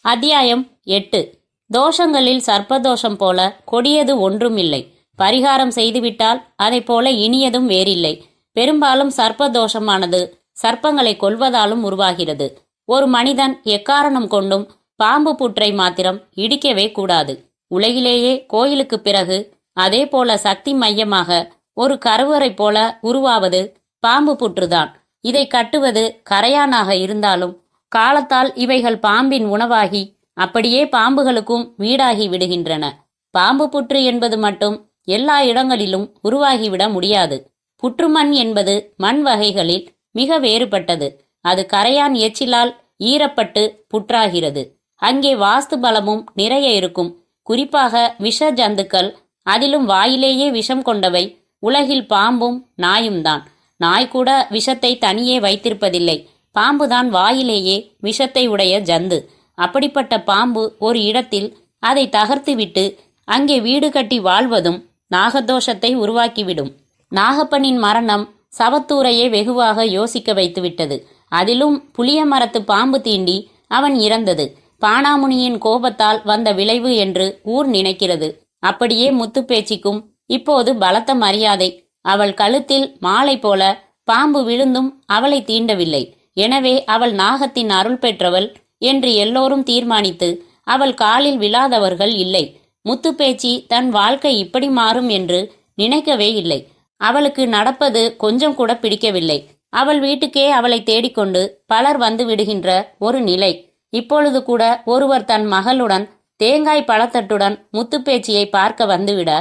அத்தியாயம் 8. தோஷங்களில் சர்ப்பதோஷம் போல கொடியது ஒன்றும் இல்லை. பரிகாரம் செய்துவிட்டால் அதை போல இனியதும் வேறில்லை. பெரும்பாலும் சர்ப்பதோஷமானது சர்ப்பங்களை கொல்வதாலும் உருவாகிறது. ஒரு மனிதன் எக்காரணம் கொண்டும் பாம்பு புற்றை மாத்திரம் இடிக்கவே கூடாது. உலகிலேயே கோயிலுக்கு பிறகு அதே போல சக்தி மையமாக ஒரு கருவறை போல உருவாவது பாம்பு புற்றுதான். இதை கட்டுவது கரையானாக இருந்தாலும் காலத்தால் இவைகள் பாம்பின் உணவாகி அப்படியே பாம்புகளுக்கும் வீடாகி விடுகின்றன. பாம்பு புற்று என்பது மட்டும் எல்லா இடங்களிலும் உருவாகிவிட முடியாது. புற்றுமண் என்பது மண் வகைகளில் மிக வேறுபட்டது. அது கரையான் எச்சிலால் ஈரப்பட்டு புற்றாகிறது. அங்கே வாஸ்து பலமும் நிறைய இருக்கும். குறிப்பாக விஷ ஜந்துக்கள் அதிலும் வாயிலேயே விஷம் கொண்டவை உலகில் பாம்பும் நாயும்தான். நாய் கூட விஷத்தை தனியே வைத்திருப்பதில்லை. பாம்புதான் வாயிலேயே விஷத்தை உடைய ஜந்து. அப்படிப்பட்ட பாம்பு ஒரு இடத்தில் அதை தகர்த்துவிட்டு அங்கே வீடு கட்டி வாழ்வதும் நாகதோஷத்தை உருவாக்கிவிடும். நாகப்பனின் மரணம் சவத்தூரையே வெகுவாக யோசிக்க வைத்துவிட்டது. அதிலும் புளிய மரத்து பாம்பு தீண்டி அவன் இறந்தது பாணாமுனியின் கோபத்தால் வந்த விளைவு என்று ஊர் நினைக்கிறது. அப்படியே முத்துப்பேச்சிக்கும் இப்போது பலத்த மரியாதை. அவள் கழுத்தில் மாலை போல பாம்பு விழுந்தும் அவளை தீண்டவில்லை. எனவே அவள் நாகத்தின் அருள் பெற்றவள் என்று எல்லோரும் தீர்மானித்து அவள் காலில் விழாதவர்கள் இல்லை. முத்துப்பேச்சி தன் வாழ்க்கை இப்படி மாறும் என்று நினைக்கவே இல்லை. அவளுக்கு நடப்பது கொஞ்சம் கூட பிடிக்கவில்லை. அவள் வீட்டுக்கே அவளை தேடிக்கொண்டு பலர் வந்து விடுகின்ற ஒரு நிலை. இப்பொழுது கூட ஒருவர் தன் மகளுடன் தேங்காய் பழத்தட்டுடன் முத்துப்பேச்சியை பார்க்க வந்துவிட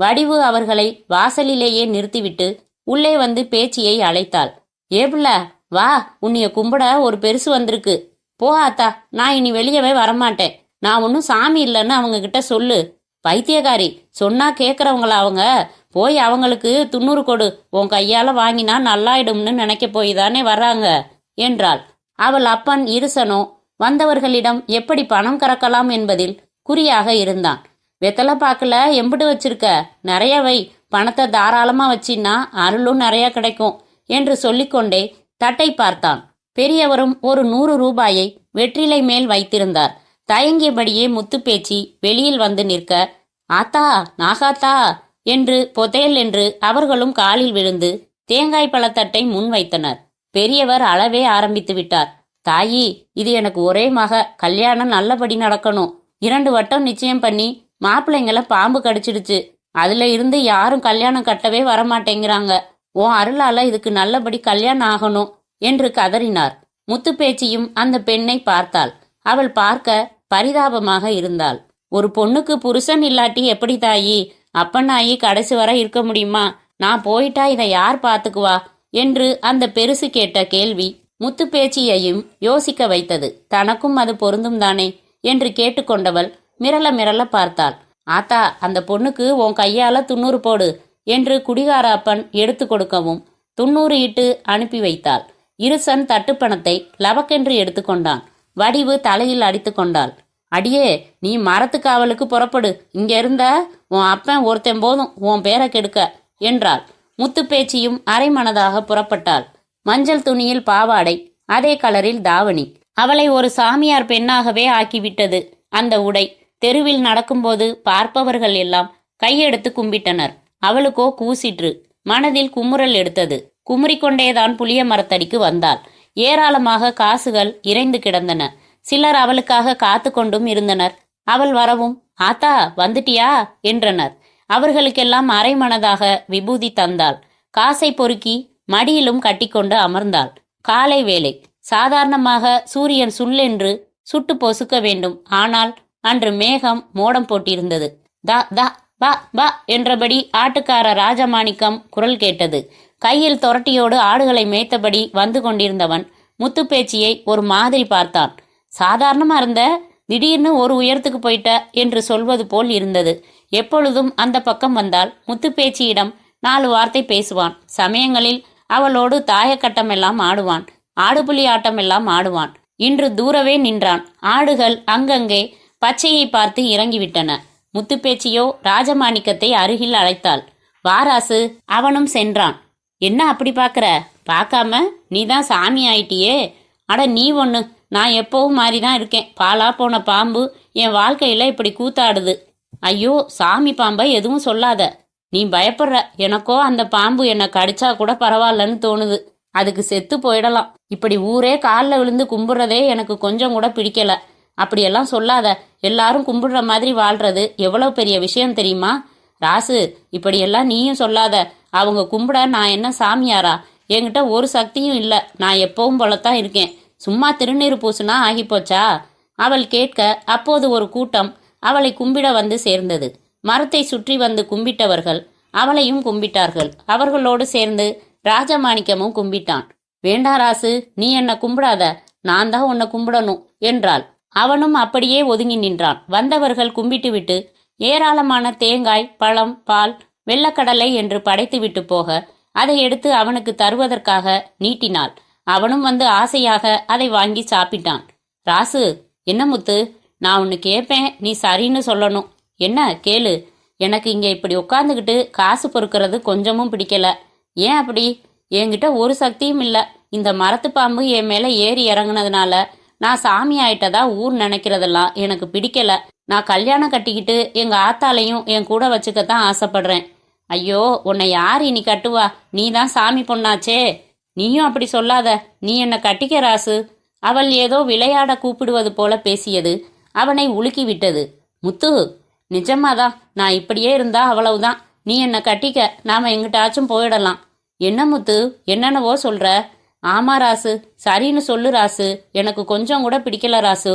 வடிவு அவர்களை வாசலிலேயே நிறுத்திவிட்டு உள்ளே வந்து பேச்சியை அழைத்தாள். ஏபுல வா, உன்னைய கும்பிட ஒரு பெருசு வந்திருக்கு. போ ஆத்தா, நான் இனி வெளியவே வரமாட்டேன். நான் ஒன்னும் சாமி இல்லைன்னு அவங்க கிட்ட சொல்லு. பைத்தியக்காரி, சொன்னா கேட்கறவங்கள அவங்க? போய் அவங்களுக்கு 90 கொடு. உன் கையால வாங்கினா நல்லாயிடும்னு நினைக்க போய் தானே வர்றாங்க என்றாள். அவள் அப்பன் இருசனோ வந்தவர்களிடம் எப்படி பணம் கறக்கலாம் என்பதில் குறியாக இருந்தான். வெத்தலை பாக்குல எம்பிட்டு வச்சிருக்க? நிறைய வை, பணத்தை தாராளமா வச்சின்னா அருளும் நிறைய கிடைக்கும் என்று சொல்லிக்கொண்டே தட்டை பார்த்தான். பெரியவரும் ஒரு 100 ரூபாயை வெற்றிலை மேல் வைத்திருந்தார். தயங்கியபடியே முத்துப்பேச்சி வெளியில் வந்து நிற்க, ஆத்தா, நாகாத்தா என்று பொதேல் என்று அவர்களும் காலில் விழுந்து தேங்காய் பழத்தட்டை முன் வைத்தனர். பெரியவர் அளவே ஆரம்பித்து விட்டார். தாயி, இது எனக்கு ஒரே மக, கல்யாணம் நல்லபடி நடக்கணும். 2 வட்டம் நிச்சயம் பண்ணி மாப்பிள்ளைங்களை பாம்பு கடிச்சிடுச்சு. அதுல இருந்து யாரும் கல்யாணம் கட்டவே வரமாட்டேங்கிறாங்க. உன் அருளால இதுக்கு நல்லபடி கல்யாணம் ஆகணும் என்று கதறினார். முத்துப்பேச்சியும் அந்த பெண்ணை பார்த்தாள். அவள் பார்க்க பரிதாபமாக இருந்தாள். ஒரு பொண்ணுக்கு புருஷன் இல்லாட்டி எப்படி தாயி? அப்பனாயி கடைசி வரை இருக்க முடியுமா? நான் போயிட்டா இதை யார் பாத்துக்குவா என்று அந்த பெருசு கேட்ட கேள்வி முத்துப்பேச்சியையும் யோசிக்க வைத்தது. தனக்கும் அது பொருந்தும் தானே என்று கேட்டுக்கொண்டவள் மிரள மிரள பார்த்தாள். ஆத்தா, அந்த பொண்ணுக்கு உன் கையால 90 போடு என்று குடிகார அப்பன் எடுத்து கொடுக்கவும் 90 இட்டு அனுப்பி வைத்தாள். இருசன் தட்டுப்பணத்தை லவக்கென்று எடுத்துக்கொண்டான். வடிவு தலையில் அடித்து கொண்டாள். அடியே, நீ மரத்து காவலுக்கு புறப்படு. இங்க இருந்த உன் அப்பன் ஒருத்தன் போதும் உன் பேரை கெடுக்க என்றாள். முத்துப்பேச்சியும் அரைமனதாக புறப்பட்டாள். மஞ்சள் துணியில் பாவாடை, அதே கலரில் தாவணி. அவளை ஒரு சாமியார் பெண்ணாகவே ஆக்கிவிட்டது அந்த உடை. தெருவில் நடக்கும்போது பார்ப்பவர்கள் எல்லாம் கையெடுத்து கும்பிட்டனர். அவளுக்கோ கூசிற்று. மனதில் குமுறல் எடுத்தது. குமுறிக்கொண்டேதான் புளிய மரத்தடிக்கு வந்தாள். ஏராளமாக காசுகள் இறைந்து கிடந்தன. சிலர் அவளுக்காக காத்து கொண்டும் இருந்தனர். அவள் வரவும், ஆத்தா வந்துட்டியா என்றனர். அவர்களுக்கெல்லாம் அரைமனதாக விபூதி தந்தாள். காசை பொறுக்கி மடியிலும் கட்டிக்கொண்டு அமர்ந்தாள். காலை வேளை. சாதாரணமாக சூரியன் சுல்லென்று சுட்டு பொசுக்க வேண்டும். ஆனால் அன்று மேகம் மோடம் போட்டிருந்தது. தா தா பா பா என்றபடி ஆட்டுக்கார ராஜமாணிக்கம் குரல் கேட்டது. கையில் தொரட்டியோடு ஆடுகளை மேய்த்தபடி வந்து கொண்டிருந்தவன் முத்துப்பேச்சியை ஒரு மாதிரி பார்த்தான். சாதாரணமா இருந்த, திடீர்னு ஒரு உயரத்துக்கு போயிட்ட என்று சொல்வது போல் இருந்தது. எப்பொழுதும் அந்த பக்கம் வந்தால் முத்துப்பேச்சியிடம் 4 வார்த்தை பேசுவான். சமயங்களில் அவளோடு தாயக்கட்டமெல்லாம் ஆடுவான். ஆடுபுலி ஆட்டமெல்லாம் ஆடுவான். இன்று தூரவே நின்றான். ஆடுகள் அங்கங்கே பச்சையை பார்த்து இறங்கிவிட்டன. முத்துப்பேச்சியோ ராஜமாணிக்கத்தை அருகில் அழைத்தாள். வாராசு. அவனும் சென்றான். என்ன அப்படி பார்க்கற? பார்க்காம நீதான் சாமி ஆயிட்டியே. அட நீ ஒன்று, நான் எப்பவும் மாதிரிதான் இருக்கேன். பாலா போன பாம்பு என் வாழ்க்கையில இப்படி கூத்தாடுது. ஐயோ, சாமி பாம்பை எதுவும் சொல்லாத. நீ பயப்படுற. எனக்கோ அந்த பாம்பு என்னை கடிச்சா கூட பரவாயில்லன்னு தோணுது. அதுக்கு செத்து போயிடலாம். இப்படி ஊரே காலில் விழுந்து கும்பிடுறதே எனக்கு கொஞ்சம் கூட பிடிக்கல. அப்படியெல்லாம் சொல்லாத. எல்லாரும் கும்பிடுற மாதிரி வாழ்றது எவ்வளவு பெரிய விஷயம் தெரியுமா? ராசு, இப்படியெல்லாம் நீயும் சொல்லாத. அவங்க கும்பிட நான் என்ன சாமியாரா? என்கிட்ட ஒரு சக்தியும் இல்லை. நான் எப்பவும் போலத்தான் இருக்கேன். சும்மா திருநீறு பூசுனா ஆகிப்போச்சா? அவள் கேட்க அப்போது ஒரு கூட்டம் அவளை கும்பிட வந்து சேர்ந்தது. மரத்தை சுற்றி வந்து கும்பிட்டவர்கள் அவளையும் கும்பிட்டார்கள். அவர்களோடு சேர்ந்து ராஜமாணிக்கமும் கும்பிட்டான். வேண்டா ராசு, நீ என்ன கும்பிடாத, நான் தான் உன்னை கும்பிடணும் என்றாள். அவனும் அப்படியே ஒதுங்கி நின்றான். வந்தவர்கள் கும்பிட்டு விட்டு ஏராளமான தேங்காய், பழம், பால், வெள்ளக்கடலை என்று படைத்துவிட்டு போக அதை எடுத்து அவனுக்கு தருவதற்காக நீட்டினாள். அவனும் வந்து ஆசையாக அதை வாங்கி சாப்பிட்டான். ராசு, என்ன முத்து, நான் ஒன்று கேட்பேன், நீ சரின்னு சொல்லணும். என்ன கேளு. எனக்கு இங்கே இப்படி உட்காந்துக்கிட்டு காசு பொறுக்கிறது கொஞ்சமும் பிடிக்கல. ஏன் அப்படி? என்கிட்ட ஒரு சக்தியும் இல்லை. இந்த மரத்து பாம்பு என் மேலே ஏறி இறங்குனதுனால நான் சாமி ஆயிட்டதா ஊர் நினைக்கிறதெல்லாம் எனக்கு பிடிக்கல. நான் கல்யாணம் கட்டிக்கிட்டு எங்க ஆத்தாலையும் என் கூட வச்சுக்கத்தான் ஆசைப்படுறேன். ஐயோ, உன்னை யார் இனி கட்டுவா? நீ தான் சாமி பொண்ணாச்சே. நீயும் அப்படி சொல்லாத. நீ என்னை கட்டிக்க ராசு. அவள் ஏதோ விளையாட கூப்பிடுவது போல பேசியது அவனை உலுக்கி விட்டது. முத்து, நிஜமாதான், நான் இப்படியே இருந்தா அவ்வளவுதான். நீ என்னை கட்டிக்க, நாம எங்கிட்டாச்சும் போயிடலாம். என்ன முத்து, என்னென்னவோ சொல்ற? ஆமா ராசு, சரின்னு சொல்லு ராசு. எனக்கு கொஞ்சம் கூட பிடிக்கல ராசு.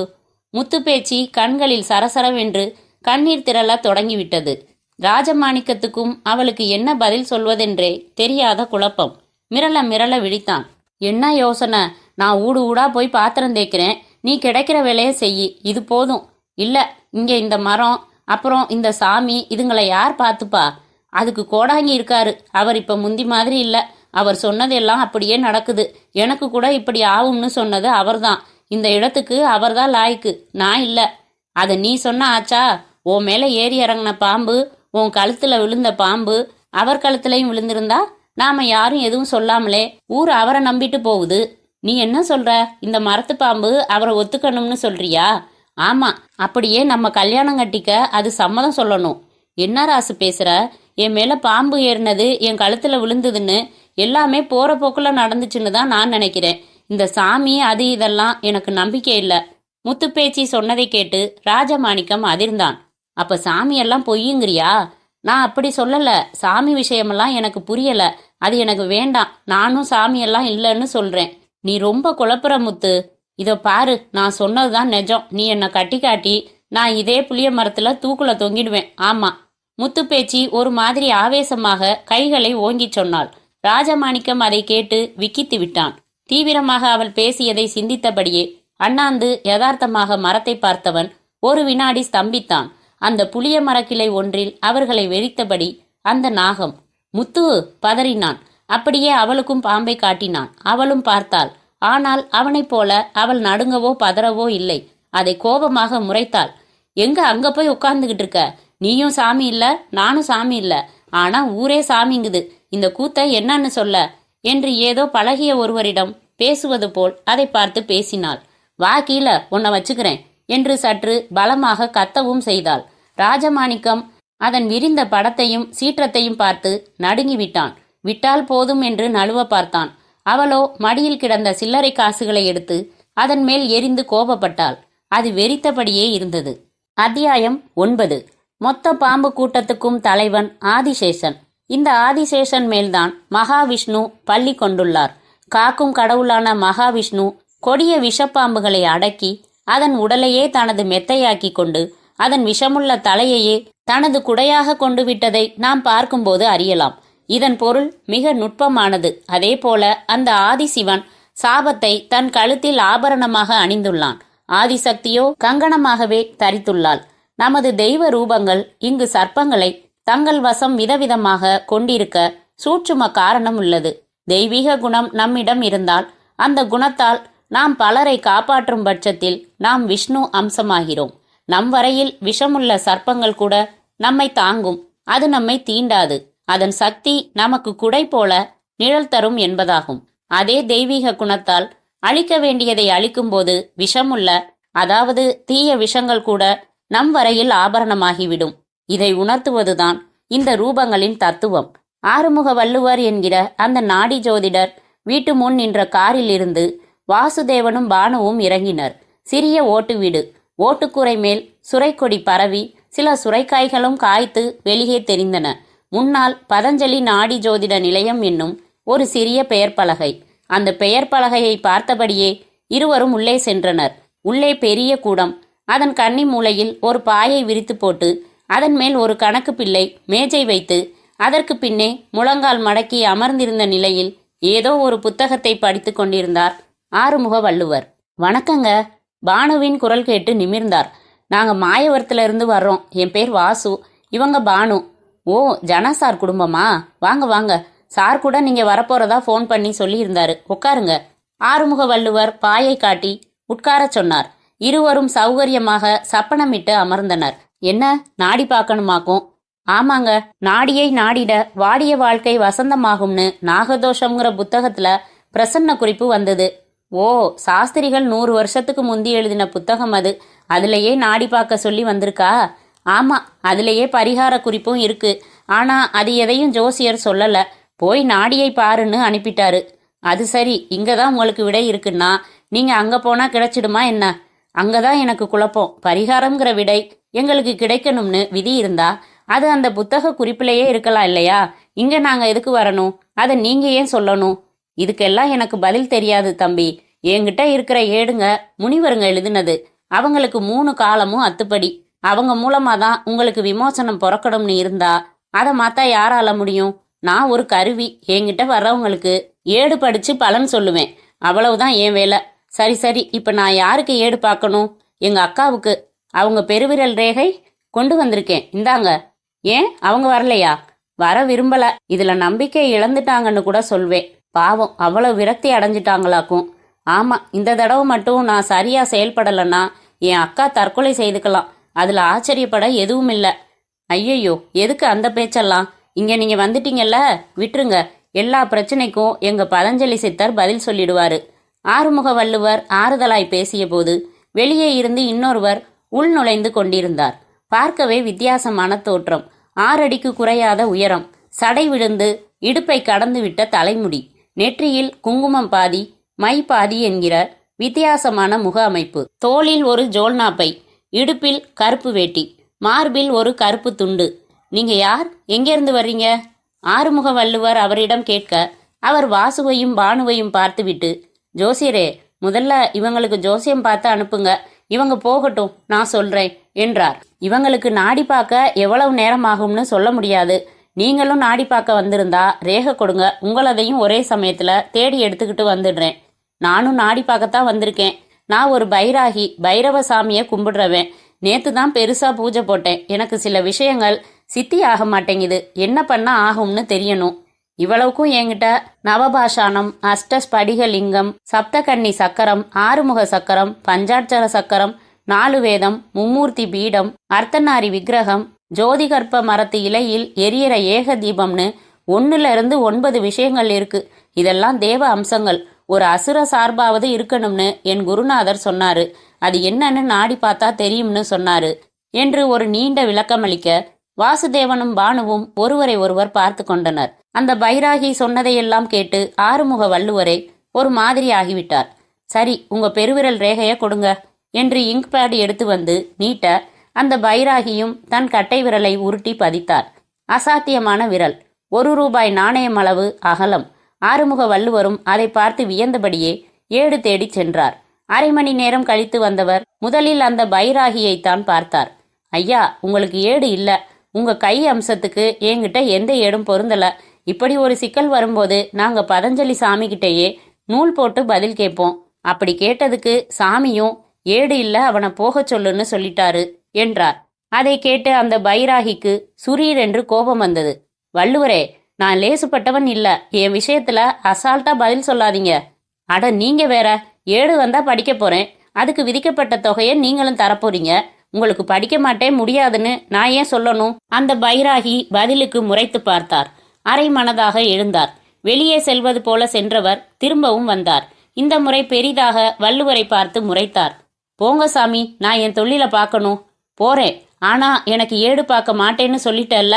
முத்து பேச்சு கண்களில் சரசரவென்று கண்ணீர் திரள தொடங்கிவிட்டது. ராஜமாணிக்கத்துக்கும் அவளுக்கு என்ன பதில் சொல்வதென்றே தெரியாத குழப்பம். மிரள மிரள விழித்தான். என்ன யோசனை? நான் ஊடு ஊடா போய் பாத்திரம் தேய்க்கிறேன், நீ கிடைக்கிற வேலையை செய்யி, இது போதும். இல்ல, இங்க இந்த மரம், அப்புறம் இந்த சாமி, இதுங்களை யார் பார்த்துப்பா? அதுக்கு கோடாங்கி இருக்காரு. அவர் இப்ப முந்தி மாதிரி இல்ல. அவர் சொன்னதெல்லாம் அப்படியே நடக்குது. எனக்கு கூட இப்படி ஆகும்னு சொன்னது அவர்தான். இந்த இடத்துக்கு அவர்தான் லாய்க்கு, நான் இல்ல. அதை நீ சொன்ன ஆச்சா? உன் மேல ஏறி இறங்கின பாம்பு, உன் கழுத்துல விழுந்த பாம்பு அவர் கழுத்துலையும் விழுந்திருந்தா நாம யாரும் எதுவும் சொல்லாமலே ஊர் அவரை நம்பிட்டு போகுது. நீ என்ன சொல்ற? இந்த மரத்து பாம்பு அவரை ஒத்துக்கணும்னு சொல்றியா? ஆமா, அப்படியே நம்ம கல்யாணம் கட்டிக்க அது சம்மதம் சொல்லணும். என்ன ராசு பேசுற? என் மேல பாம்பு ஏறினது, என் கழுத்துல விழுந்ததுன்னு எல்லாமே போற போக்குல நடந்துச்சுன்னு தான் நான் நினைக்கிறேன். இந்த சாமி அது இதெல்லாம் எனக்கு நம்பிக்கை இல்லை. முத்துப்பேச்சி சொன்னதை கேட்டு ராஜமாணிக்கம் அதிர்ந்தான். அப்ப சாமியெல்லாம் பொய்யுங்கிறியா? நான் அப்படி சொல்லல. சாமி விஷயமெல்லாம் எனக்கு புரியல. அது எனக்கு வேண்டாம். நானும் சாமியெல்லாம் இல்லைன்னு சொல்றேன். நீ ரொம்ப குழப்புற முத்து. இதோ பாரு, நான் சொன்னதுதான் நிஜம். நீ என்னை கட்டி காட்டி நான் இதே புளிய மரத்துல தூக்குல தொங்கிடுவேன். ஆமா. முத்துப்பேச்சி ஒரு மாதிரி ஆவேசமாக கைகளை ஓங்கி சொன்னாள். ராஜமாணிக்கம் அதை கேட்டு விக்கித்து விட்டான். தீவிரமாக அவள் பேசியதை சிந்தித்தபடியே அண்ணாந்து யதார்த்தமாக மரத்தை பார்த்தவன் ஒரு வினாடி ஸ்தம்பித்தான். அந்த புளிய மரக்கிளை ஒன்றில் அவர்களை வெறித்தபடி அந்த நாகம். முத்து பதறினான். அப்படியே அவளுக்கும் பாம்பை காட்டினான். அவளும் பார்த்தாள். ஆனால் அவனைப் போல அவள் நடுங்கவோ பதறவோ இல்லை. அதை கோபமாக முறைத்தாள். எங்க அங்க போய் உட்கார்ந்துகிட்டு இருக்க? நீயும் சாமி இல்ல, நானும் சாமி இல்ல. ஆனா ஊரே சாமிங்குது. இந்த கூத்த என்னன்னு சொல்ல என்று ஏதோ பழகிய ஒருவரிடம் பேசுவது போல் அதை பார்த்து பேசினாள். வா கீழே, உன்னை வச்சுக்கிறேன் என்று சற்று பலமாக கத்தவும் செய்தாள். ராஜமாணிக்கம் அதன் விரிந்த படத்தையும் சீற்றத்தையும் பார்த்து நடுங்கிவிட்டான். விட்டால் போதும் என்று நழுவ பார்த்தான். அவளோ மடியில் கிடந்த சில்லறை காசுகளை எடுத்து அதன் மேல் எரிந்து கோபப்பட்டாள். அது வெறித்தபடியே இருந்தது. அத்தியாயம் 9. மொத்த பாம்பு கூட்டத்துக்கும் தலைவன் ஆதிசேஷன். இந்த ஆதிசேஷன் மேல்தான் மகாவிஷ்ணு பள்ளி கொண்டுள்ளார். காக்கும் கடவுளான மகாவிஷ்ணு கொடிய விஷப்பாம்புகளை அடக்கி அதன் உடலையே தனது மெத்தையாக்கி கொண்டு அதன் விஷமுள்ள தலையையே தனது குடையாக கொண்டு விட்டதை நாம் பார்க்கும்போது அறியலாம். இதன் பொருள் மிக நுட்பமானது. அதே போல அந்த ஆதிசிவன் சாபத்தை தன் கழுத்தில் ஆபரணமாக அணிந்துள்ளான். ஆதிசக்தியோ கங்கணமாகவே தரித்துள்ளாள். நமது தெய்வ ரூபங்கள் இங்கு சர்ப்பங்களை தங்கள் வசம் விதவிதமாக கொண்டிருக்க சூட்சும காரணம் உள்ளது. தெய்வீக குணம் நம்மிடம் இருந்தால் அந்த குணத்தால் நாம் பலரை காப்பாற்றும் பட்சத்தில் நாம் விஷ்ணு அம்சமாகிறோம். நம் வரையில் விஷமுள்ள சர்ப்பங்கள் கூட நம்மை தாங்கும். அது நம்மை தீண்டாது. அதன் சக்தி நமக்கு குடை போல நிழல் தரும் என்பதாகும். அதே தெய்வீக குணத்தால் அழிக்க வேண்டியதை அழிக்கும்போது விஷமுள்ள, அதாவது தீய விஷங்கள் கூட நம் வரையில் ஆபரணமாகிவிடும். இதை உணர்த்துவதுதான் இந்த ரூபங்களின் தத்துவம். ஆறுமுக வள்ளுவர் என்கிற அந்த நாடி ஜோதிடர் வீட்டு முன் நின்ற காரில் இருந்து வாசுதேவனும் பானுவும் இறங்கினர். சிறிய ஓட்டு வீடு. ஓட்டுக்கூரை மேல் சுரைக்கொடி பரவி சில சுரைக்காய்களும் காய்த்து வெளியே தெரிந்தன. முன்னால் பதஞ்சலி நாடி ஜோதிட நிலையம் என்னும் ஒரு சிறிய பெயர் பலகை. அந்த பெயர் பலகையை பார்த்தபடியே இருவரும் உள்ளே சென்றனர். உள்ளே பெரிய கூடம். அதன் கன்னி மூலையில் ஒரு பாயை விரித்து போட்டு அதன் மேல் ஒரு கணக்கு பிள்ளை மேஜை வைத்து அதற்கு பின்னே முழங்கால் மடக்கி அமர்ந்திருந்த நிலையில் ஏதோ ஒரு புத்தகத்தை படித்து கொண்டிருந்தார் ஆறுமுக வள்ளுவர். வணக்கங்க. பானுவின் குரல் கேட்டு நிமிர்ந்தார். நாங்கள் மாயவரத்துல இருந்து வர்றோம். என் பேர் வாசு, இவங்க பானு. ஓ, ஜனா சார் குடும்பமா? வாங்க வாங்க. சார் கூட நீங்கள் வரப்போறதா ஃபோன் பண்ணி சொல்லியிருந்தாரு. உட்காருங்க. ஆறுமுக வள்ளுவர் பாயை காட்டி உட்கார சொன்னார். இருவரும் சௌகரியமாக சப்பனமிட்டு அமர்ந்தனர். என்ன, நாடி பார்க்கணுமாக்கும்? ஆமாங்க, நாடியை நாடிட வாடிய வாழ்க்கை வசந்தமாகும்னு நாகதோஷம்ங்கிற புத்தகத்துல பிரசன்ன குறிப்பு வந்தது. ஓ, சாஸ்திரிகள் 100 வருஷத்துக்கு முந்தி எழுதின புத்தகம் அது. அதுலேயே நாடி பார்க்க சொல்லி வந்திருக்கா? ஆமா, அதுலேயே பரிகார குறிப்பும் இருக்கு. ஆனா அது எதையும் ஜோசியர் சொல்லல. போய் நாடியை பாருன்னு அனுப்பிட்டாரு. அது சரி, இங்கதான் உங்களுக்கு விடை இருக்குன்னா நீங்க அங்க போனா கிடைச்சிடுமா என்ன? அங்கதான் எனக்கு குழப்பம். பரிகாரம்ங்கிற விடை எங்களுக்கு கிடைக்கணும்னு விதி இருந்தா அது அந்த புத்தக குறிப்பிலேயே இருக்கலாம் இல்லையா? இங்க நாங்க எதுக்கு வரணும்? அதை நீங்க ஏன் சொல்லணும்? இதுக்கெல்லாம் எனக்கு பதில் தெரியாது தம்பி. என்கிட்ட இருக்கிற ஏடுங்க முனிவருங்க எழுதினது. அவங்களுக்கு 3 காலமும் அத்துப்படி. அவங்க மூலமா தான் உங்களுக்கு விமோசனம் பிறக்கணும்னு இருந்தா அதை மாத்தா யாரால முடியும்? நான் ஒரு கருவி. என்கிட்ட வர்றவங்களுக்கு ஏடு படிச்சு பலன் சொல்லுவேன். அவ்வளவுதான் என் வேலை. சரி சரி, இப்ப நான் யாருக்கு ஏடு பார்க்கணும்? எங்க அக்காவுக்கு. அவங்க பெருவிரல் ரேகை கொண்டு வந்திருக்கேன், இந்தாங்க. ஏன் அவங்க வரலையா? வர விரும்பல. இதுல நம்பிக்கை இழந்துட்டாங்கன்னு கூட சொல்வேன். பாவம், அவ்வளவு விரக்தி அடைஞ்சிட்டாங்களாக்கும். ஆமா, இந்த தடவை மட்டும் நான் சரியா செயல்படலைன்னா என் அக்கா தற்கொலை செய்துக்கலாம். அதுல ஆச்சரியப்பட எதுவும் இல்லை. ஐயையோ, எதுக்கு அந்த பேச்செல்லாம்? இங்க நீங்க வந்துட்டீங்கல்ல, விட்டுருங்க. எல்லா பிரச்சனைக்கும் எங்க பதஞ்சலி சித்தர் பதில் சொல்லிடுவாரு. ஆறுமுக வள்ளுவர் ஆறுதலாய் பேசிய போது வெளியே இருந்து இன்னொருவர் உள் நுழைந்து கொண்டிருந்தார். பார்க்கவே வித்தியாசமான தோற்றம். 6 அடிக்கு குறையாத உயரம், சடை விழுந்து இடுப்பை கடந்து விட்ட தலைமுடி, நெற்றியில் குங்குமம் பாதி மை பாதி என்கிற வித்தியாசமான முக அமைப்பு, தோளில் ஒரு ஜோல்னாப்பை, இடுப்பில் கருப்பு வேட்டி, மார்பில் ஒரு கருப்பு துண்டு. நீங்க யார்? எங்கேருந்து வர்றீங்க? ஆறுமுக வள்ளுவர் அவரிடம் கேட்க அவர் வாசுவையும் பானுவையும் பார்த்துவிட்டு, ஜோசியரே, முதல்ல இவங்களுக்கு ஜோசியம் பார்த்து அனுப்புங்க. இவங்க போகட்டும், நான் சொல்றேன் என்றார். இவங்களுக்கு நாடி பார்க்க எவ்வளவு நேரம் ஆகும்னு சொல்ல முடியாது. நீங்களும் நாடி பார்க்க வந்திருந்தா ரேகை கொடுங்க. உங்களதையும் ஒரே சமயத்துல தேடி எடுத்துக்கிட்டு வந்துடுறேன். நானும் நாடி பார்க்கத்தான் வந்திருக்கேன். நான் ஒரு பைராகி, பைரவ சாமியை கும்பிடுறவன். நேத்து தான் பெருசா பூஜை போட்டேன். எனக்கு சில விஷயங்கள் சித்தி ஆக மாட்டேங்குது. என்ன பண்ண ஆகும்னு தெரியணும். இவ்வளவுக்கும் என்கிட்ட நவபாஷானம், அஷ்டஸ்படிகலிங்கம், சப்தகன்னி சக்கரம், ஆறுமுக சக்கரம், பஞ்சாட்சர சக்கரம், 4 வேதம், மும்மூர்த்தி பீடம், அர்த்தநாரி விக்கிரகம், ஜோதிகற்ப மரத்து இலையில் எரியற ஏக தீபம்னு 1ல இருந்து 9 விஷயங்கள் இருக்கு. இதெல்லாம் தேவ அம்சங்கள். ஒரு அசுர சார்பாவது இருக்கணும்னு என் குருநாதர் சொன்னாரு. அது என்னன்னு நாடி பார்த்தா தெரியும்னு சொன்னாரு என்று ஒரு நீண்ட விளக்கமளிக்க வாசுதேவனும் பானுவும் ஒருவரை ஒருவர் பார்த்து கொண்டனர். அந்த பைராகி சொன்னதையெல்லாம் கேட்டு ஆறுமுக வள்ளுவரை ஒரு மாதிரி ஆகிவிட்டார். சரி, உங்க பெருவிரல் ரேகைய கொடுங்க என்று இங்க் பேட் எடுத்து வந்து நீட்ட அந்த பைராகியும் தன் கட்டை விரலை உருட்டி பதித்தார். அசாத்தியமான விரல், 1 ரூபாய் நாணயம் அளவு அகலம். ஆறுமுக வள்ளுவரும் அதை பார்த்து வியந்தபடியே ஏடு தேடி சென்றார். அரை மணி நேரம் கழித்து வந்தவர் முதலில் அந்த பைராகியைத்தான் பார்த்தார். ஐயா, உங்களுக்கு ஏடு இல்ல. உங்க கை அம்சத்துக்கு என்கிட்ட எந்த ஏடும் பொருந்தல. இப்படி ஒரு சிக்கல் வரும்போது நாங்க பதஞ்சலி சாமி கிட்டேயே நூல் போட்டு பதில் கேட்போம். அப்படி கேட்டதுக்கு சாமியும் ஏடு இல்ல, அவனை போக சொல்லுன்னு சொல்லிட்டாரு என்றார். அதை கேட்டு அந்த பைராகிக்கு சுரீர் என்று கோபம் வந்தது. வள்ளுவரே, நான் லேசுப்பட்டவன் இல்ல. என் விஷயத்துல அசால்ட்டா பதில் சொல்லாதீங்க. அட, நீங்க வேற. ஏடு வந்தா படிக்க போறேன். அதுக்கு விதிக்கப்பட்ட தொகையை நீங்களும் தரப்போறீங்க. உங்களுக்கு படிக்க மாட்டேன் முடியாதுன்னு நான் ஏன் சொல்லணும்? அந்த பைராகி பதிலுக்கு முறைத்து பார்த்தார். அரை மனதாக எழுந்தார். வெளியே செல்வது போல சென்றவர் திரும்பவும் வந்தார். இந்த முறை பெரிதாக வள்ளுவரை பார்த்து முறைத்தார். போங்க சாமி, நான் என் தொழில பார்க்கணும். போறேன். ஆனா எனக்கு ஏடு பார்க்க மாட்டேன்னு சொல்லிட்டல்ல?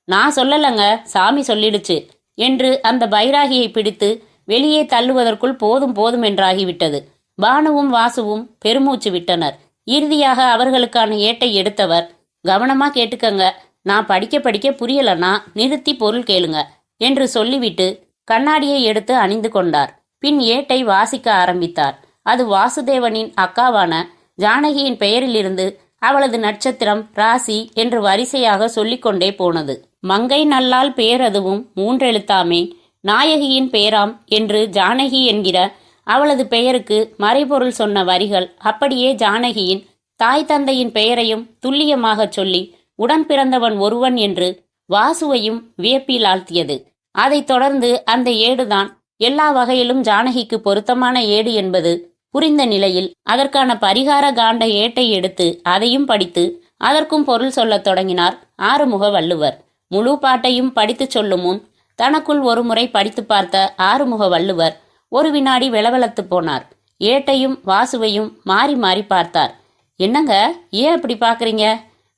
நான் சொல்லலங்க, சாமி சொல்லிடுச்சு என்று அந்த பைராகியை பிடித்து வெளியே தள்ளுவதற்குள் போதும் போதும் என்றாகிவிட்டது. பானுவும் வாசுவும் பெருமூச்சு விட்டனர். இறுதியாக அவர்களுக்கான ஏட்டை எடுத்தவர், கவனமா கேட்டுக்கங்க. நான் படிக்க படிக்க புரியலன்னா நிறுத்தி பொருள் கேளுங்க என்று சொல்லிவிட்டு கண்ணாடியை எடுத்து அணிந்து கொண்டார். பின் ஏட்டை வாசிக்க ஆரம்பித்தார். அது வாசுதேவனின் அக்காவான ஜானகியின் பெயரிலிருந்து அவளது நட்சத்திரம், ராசி என்று வரிசையாக சொல்லிக்கொண்டே போனது. மங்கை நல்லால் பேரதுவும் 3 எழுத்தாமே, நாயகியின் பேராம் என்று ஜானகி என்கிற அவளது பெயருக்கு மறைபொருள் சொன்ன வரிகள் அப்படியே ஜானகியின் தாய் தந்தையின் பெயரையும் துல்லியமாகச் சொல்லி உடன் பிறந்தவன் ஒருவன் என்று வாசுவையும் வியப்பில் ஆழ்த்தியது. அதைத் தொடர்ந்து அந்த ஏடுதான் எல்லா வகையிலும் ஜானகிக்கு பொருத்தமான ஏடு என்பது புரிந்த நிலையில் அதற்கான பரிகார காண்ட ஏட்டை எடுத்து அதையும் படித்து அதற்கும் பொருள் சொல்லத் தொடங்கினார் ஆறுமுக வள்ளுவர். முழு பாட்டையும் படித்து சொல்லும் முன் தனக்குள் ஒரு முறை படித்து பார்த்த ஆறுமுக வள்ளுவர் ஒரு வினாடி வெளவெளத்து போனார். ஏட்டையும் வாசுவையும் மாறி மாறி பார்த்தார். என்னங்க, ஏன் அப்படி பாக்குறீங்க?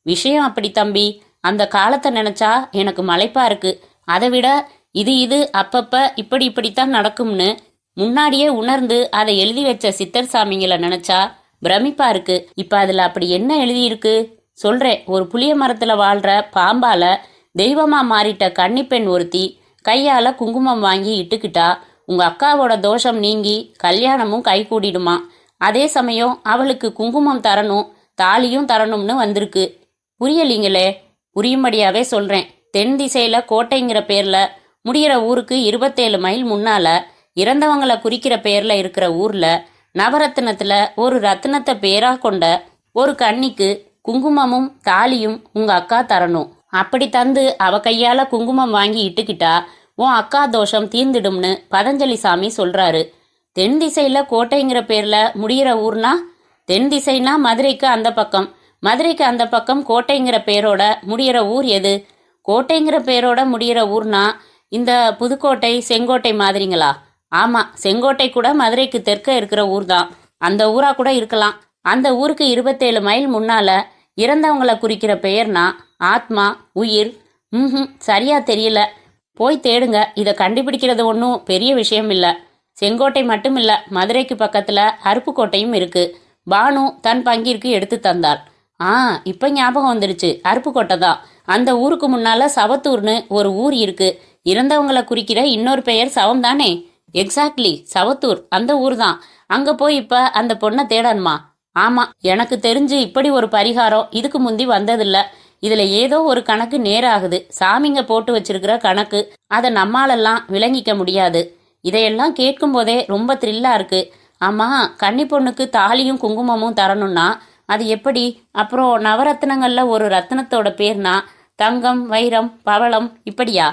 விஷயம் அப்படி தம்பி. அந்த காலத்தை நினைச்சா எனக்கு மலைப்பா இருக்கு. அதை விட இது அப்பப்ப இப்படித்தான் நடக்கும்னு முன்னாடியே உணர்ந்து அதை எழுதி வச்ச சித்தர் சாமிங்களை நினைச்சா பிரமிப்பா இருக்கு. இப்ப அதுல அப்படி என்ன எழுதியிருக்கு சொல்றேன். ஒரு புளிய மரத்துல வாழ்ற பாம்பால தெய்வமா மாறிட்ட கன்னிப்பெண் ஒருத்தி கையால குங்குமம் வாங்கி இட்டுக்கிட்டா உங்க அக்காவோட தோஷம் நீங்கி கல்யாணமும் கை கூடிடுமா. அதே சமயம் அவளுக்கு குங்குமம் தரணும், தாலியும் தரணும்னு வந்திருக்கு. புரியலீங்களே? புரியும்படியாவே சொல்றேன். தென் திசையில கோட்டைங்கிற பேர்ல முடிகிற ஊருக்கு 27 மைல் முன்னால இறந்தவங்களை குறிக்கிற பேர்ல இருக்கிற ஊர்ல நவரத்தினத்துல ஒரு ரத்தினத்தை பேரா கொண்ட ஒரு கன்னிக்கு குங்குமமும் தாலியும் உங்க அக்கா தரணும். அப்படி தந்து அவ கையால குங்குமம் வாங்கி இட்டுக்கிட்டா உன் அக்கா தோஷம் தீர்ந்துடும்னு பதஞ்சலி சாமி சொல்றாரு. தென் திசையில கோட்டைங்கிற பேர்ல முடிகிற ஊர்னா, தென் திசைனா மதுரைக்கு அந்த பக்கம், மதுரைக்கு அந்த பக்கம் கோட்டைங்கிற பேரோட முடிகிற ஊர் எது? கோட்டைங்கிற பேரோட முடிகிற ஊர்னா இந்த புதுக்கோட்டை செங்கோட்டை மாதிரிங்களா? ஆமா, செங்கோட்டை கூட மதுரைக்கு தெற்க இருக்கிற ஊர் தான். அந்த ஊரா கூட இருக்கலாம். அந்த ஊருக்கு 27 மைல் முன்னால இறந்தவங்களை குறிக்கிற பெயர்னா ஆத்மா, உயிர். சரியா தெரியல. போய் தேடுங்க. இதை கண்டுபிடிக்கிறது ஒன்றும் பெரிய விஷயம் இல்லை. செங்கோட்டை மட்டும் இல்ல, மதுரைக்கு பக்கத்துல அருப்புக்கோட்டையும் இருக்கு. பானு தன் பங்கிற்கு எடுத்து தந்தாள். இப்ப ஞாபகம் வந்துருச்சு, அருப்புக்கோட்டை தான். அந்த ஊருக்கு முன்னால சவத்தூர்னு ஒரு ஊர் இருக்கு. இறந்தவங்களை குறிக்கிற இன்னொரு பெயர் சவம் தானே? எக்ஸாக்ட்லி, சவத்தூர் அந்த ஊர் தான். அங்க போய் இப்ப அந்த பொண்ணை தேடணுமா? ஆமா, எனக்கு தெரிஞ்சு இப்படி ஒரு பரிகாரம் இதுக்கு முந்தி வந்ததில்ல. இதுல ஏதோ ஒரு கணக்கு நேராகுது. சாமிங்க போட்டு வச்சிருக்கிற கணக்கு. அதை நம்மாலெல்லாம் விளங்கிக்க முடியாது. இதையெல்லாம் கேட்கும் போதே ரொம்ப த்ரில்லா இருக்கு. ஆமா, கன்னி பொண்ணுக்கு தாலியும் குங்குமமும் தரணும்னா அது எப்படி? அப்புறம் நவரத்னங்கள்ல ஒரு ரத்னத்தோட பேர்னா தங்கம், வைரம், பவளம் இப்படியா?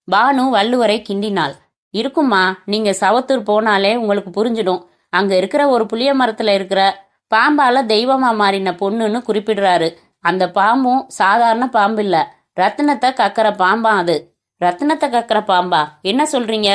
பானு வள்ளுவரை கிண்டினாள். இருக்குமா, நீங்க சவத்தூர் போனாலே உங்களுக்கு புரிஞ்சிடும். அங்க இருக்கிற ஒரு புளிய மரத்துல இருக்கிற பாம்பால தெய்வமா மாறின பொண்ணுன்னு குறிப்பிடுறாரு. அந்த பாம்பும் சாதாரண பாம்பு இல்ல, ரத்தினத்தை கக்கிற பாம்பா. அது ரத்தினத்தை கக்கிற பாம்பா? என்ன சொல்றீங்க?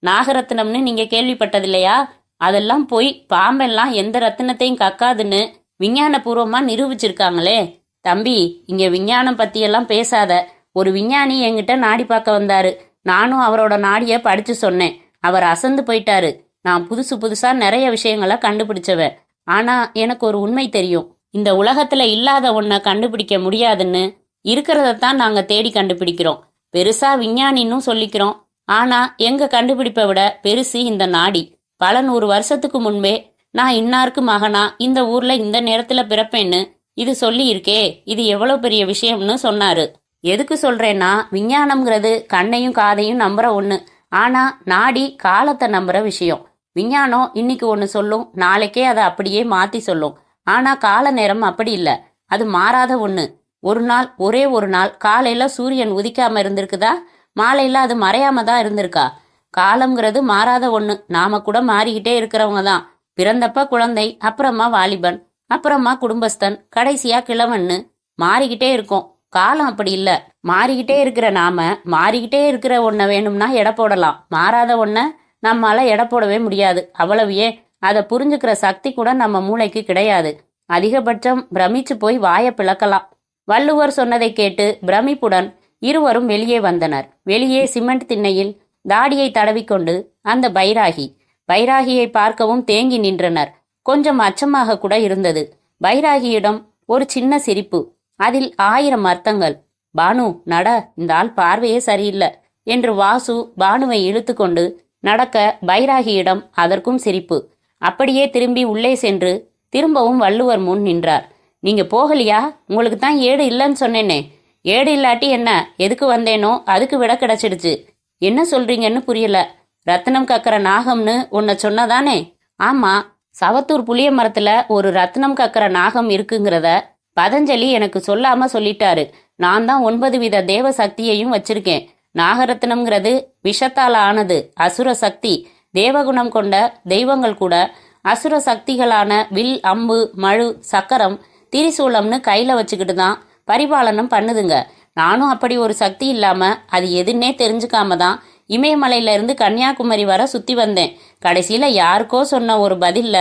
நாகரத்னம்னு நீங்க கேள்விப்பட்டதில்லையா? அதெல்லாம் போய், பாம்பெல்லாம் எந்த ரத்தினத்தையும் கக்காதுன்னு விஞ்ஞான பூர்வமா நிரூபிச்சிருக்காங்களே. தம்பி, இங்க விஞ்ஞானம் பத்தியெல்லாம் பேசாத. ஒரு விஞ்ஞானி என்கிட்ட நாடி பார்க்க வந்தாரு. நானும் அவரோட நாடிய படிச்சு சொன்னேன். அவர் அசந்து போயிட்டாரு. நான் புதுசா நிறைய விஷயங்களை கண்டுபிடிச்சவன். ஆனா எனக்கு ஒரு உண்மை தெரியும். இந்த உலகத்துல இல்லாத ஒன்ன கண்டுபிடிக்க முடியாதுன்னு, இருக்கிறதத்தான் நாங்க தேடி கண்டுபிடிக்கிறோம். பெருசா விஞ்ஞானின்னு சொல்லிக்கிறோம். ஆனா எங்க கண்டுபிடிப்பை விட பெருசு இந்த நாடி. பல 100 வருஷத்துக்கு முன்பே நான் இன்னாருக்கு மகனா இந்த ஊர்ல இந்த நேரத்துல பிறப்பேன்னு இது சொல்லி இருக்கே. இது எவ்வளவு பெரிய விஷயம்னு சொன்னாரு. எதுக்கு சொல்றேன்னா, விஞ்ஞானம்ங்கிறது கண்ணையும் காதையும் நம்புற ஒண்ணு. ஆனா நாடி காலத்தை நம்புற விஷயம். விஞ்ஞானம் இன்னைக்கு ஒண்ணு சொல்லும், நாளைக்கே அதை அப்படியே மாத்தி சொல்லும். ஆனா கால நேரம் அப்படி இல்ல, அது மாறாத ஒண்ணு. ஒரு நாள், ஒரே ஒரு நாள் காலையில சூரியன் உதிக்காம இருந்திருக்குதா? மாலையில அது மறையாம தான் இருந்திருக்கா? காலம்ங்கிறது மாறாத ஒண்ணு. நாம கூட மாறிக்கிட்டே இருக்கிறவங்க தான். பிறந்தப்ப குழந்தை, அப்புறமா வாலிபன், அப்புறமா குடும்பஸ்தன், கடைசியா கிழவன்னு மாறிக்கிட்டே இருக்கும். காலம் அப்படி இல்ல. மாறிக்கிட்டே இருக்கிற நாம மாறிக்கிட்டே இருக்கிற ஒன்ன வேணும்னா எடை போடலாம். மாறாத ஒன்ன நம்மால எடை போடவே முடியாது. அவ்வளவையே. அதை புரிஞ்சுக்கிற சக்தி கூட நம்ம மூளைக்கு கிடையாது. அதிகபட்சம் பிரமிச்சு போய் வாயை பிளக்கலாம். வள்ளுவர் சொன்னதை கேட்டு பிரமிப்புடன் இருவரும் வெளியே வந்தனர். வெளியே சிமெண்ட் திண்ணையில் தாடியை தடவிக்கொண்டு அந்த பைராகியை பார்க்கவும் தேங்கி நின்றனர். கொஞ்சம் அச்சமாக கூட இருந்தது. பைராகியிடம் ஒரு சின்ன சிரிப்பு, அதில் 1000 அர்த்தங்கள். பானு நட, இந்த ஆள் பார்வையே சரியில்லை என்று வாசு பானுவை இழுத்து கொண்டு நடக்க, பைராகியிடம் அதற்கும் சிரிப்பு. அப்படியே திரும்பி உள்ளே சென்று திரும்பவும் வள்ளுவர் முன் நின்றார். நீங்க போகலையா? உங்களுக்கு தான் ஏடு இல்லைன்னு சொன்னேனே. ஏடு இல்லாட்டி என்ன? எதுக்கு வந்தேனோ அதுக்கு விட கிடைச்சிடுச்சு. என்ன சொல்றீங்கன்னு புரியல. ரத்தினம் கக்கற நாகம்னு உன்னை சொன்னதானே? ஆமா. சவத்தூர் புளிய மரத்துல ஒரு ரத்னம் கக்கற நாகம் இருக்குங்கிறத பதஞ்சலி எனக்கு சொல்லாம சொல்லிட்டாரு. நான் தான் 9 வித தேவ சக்தியையும் வச்சிருக்கேன். நாகரத்னம்ங்கிறது விஷத்தால் ஆனது, அசுர சக்தி. தேவகுணம் கொண்ட தெய்வங்கள் கூட அசுர சக்திகளான வில், அம்பு, மழு, சக்கரம், திரிசூலம்னு கையில வச்சுக்கிட்டு தான் பரிபாலனம் பண்ணுதுங்க. நானும் அப்படி ஒரு சக்தி இல்லாம அது எதுன்னே தெரிஞ்சுக்காம தான் இமயமலையில இருந்து கன்னியாகுமரி வர சுத்தி வந்தேன். கடைசியில யாருக்கோ சொன்ன ஒரு பதில்ல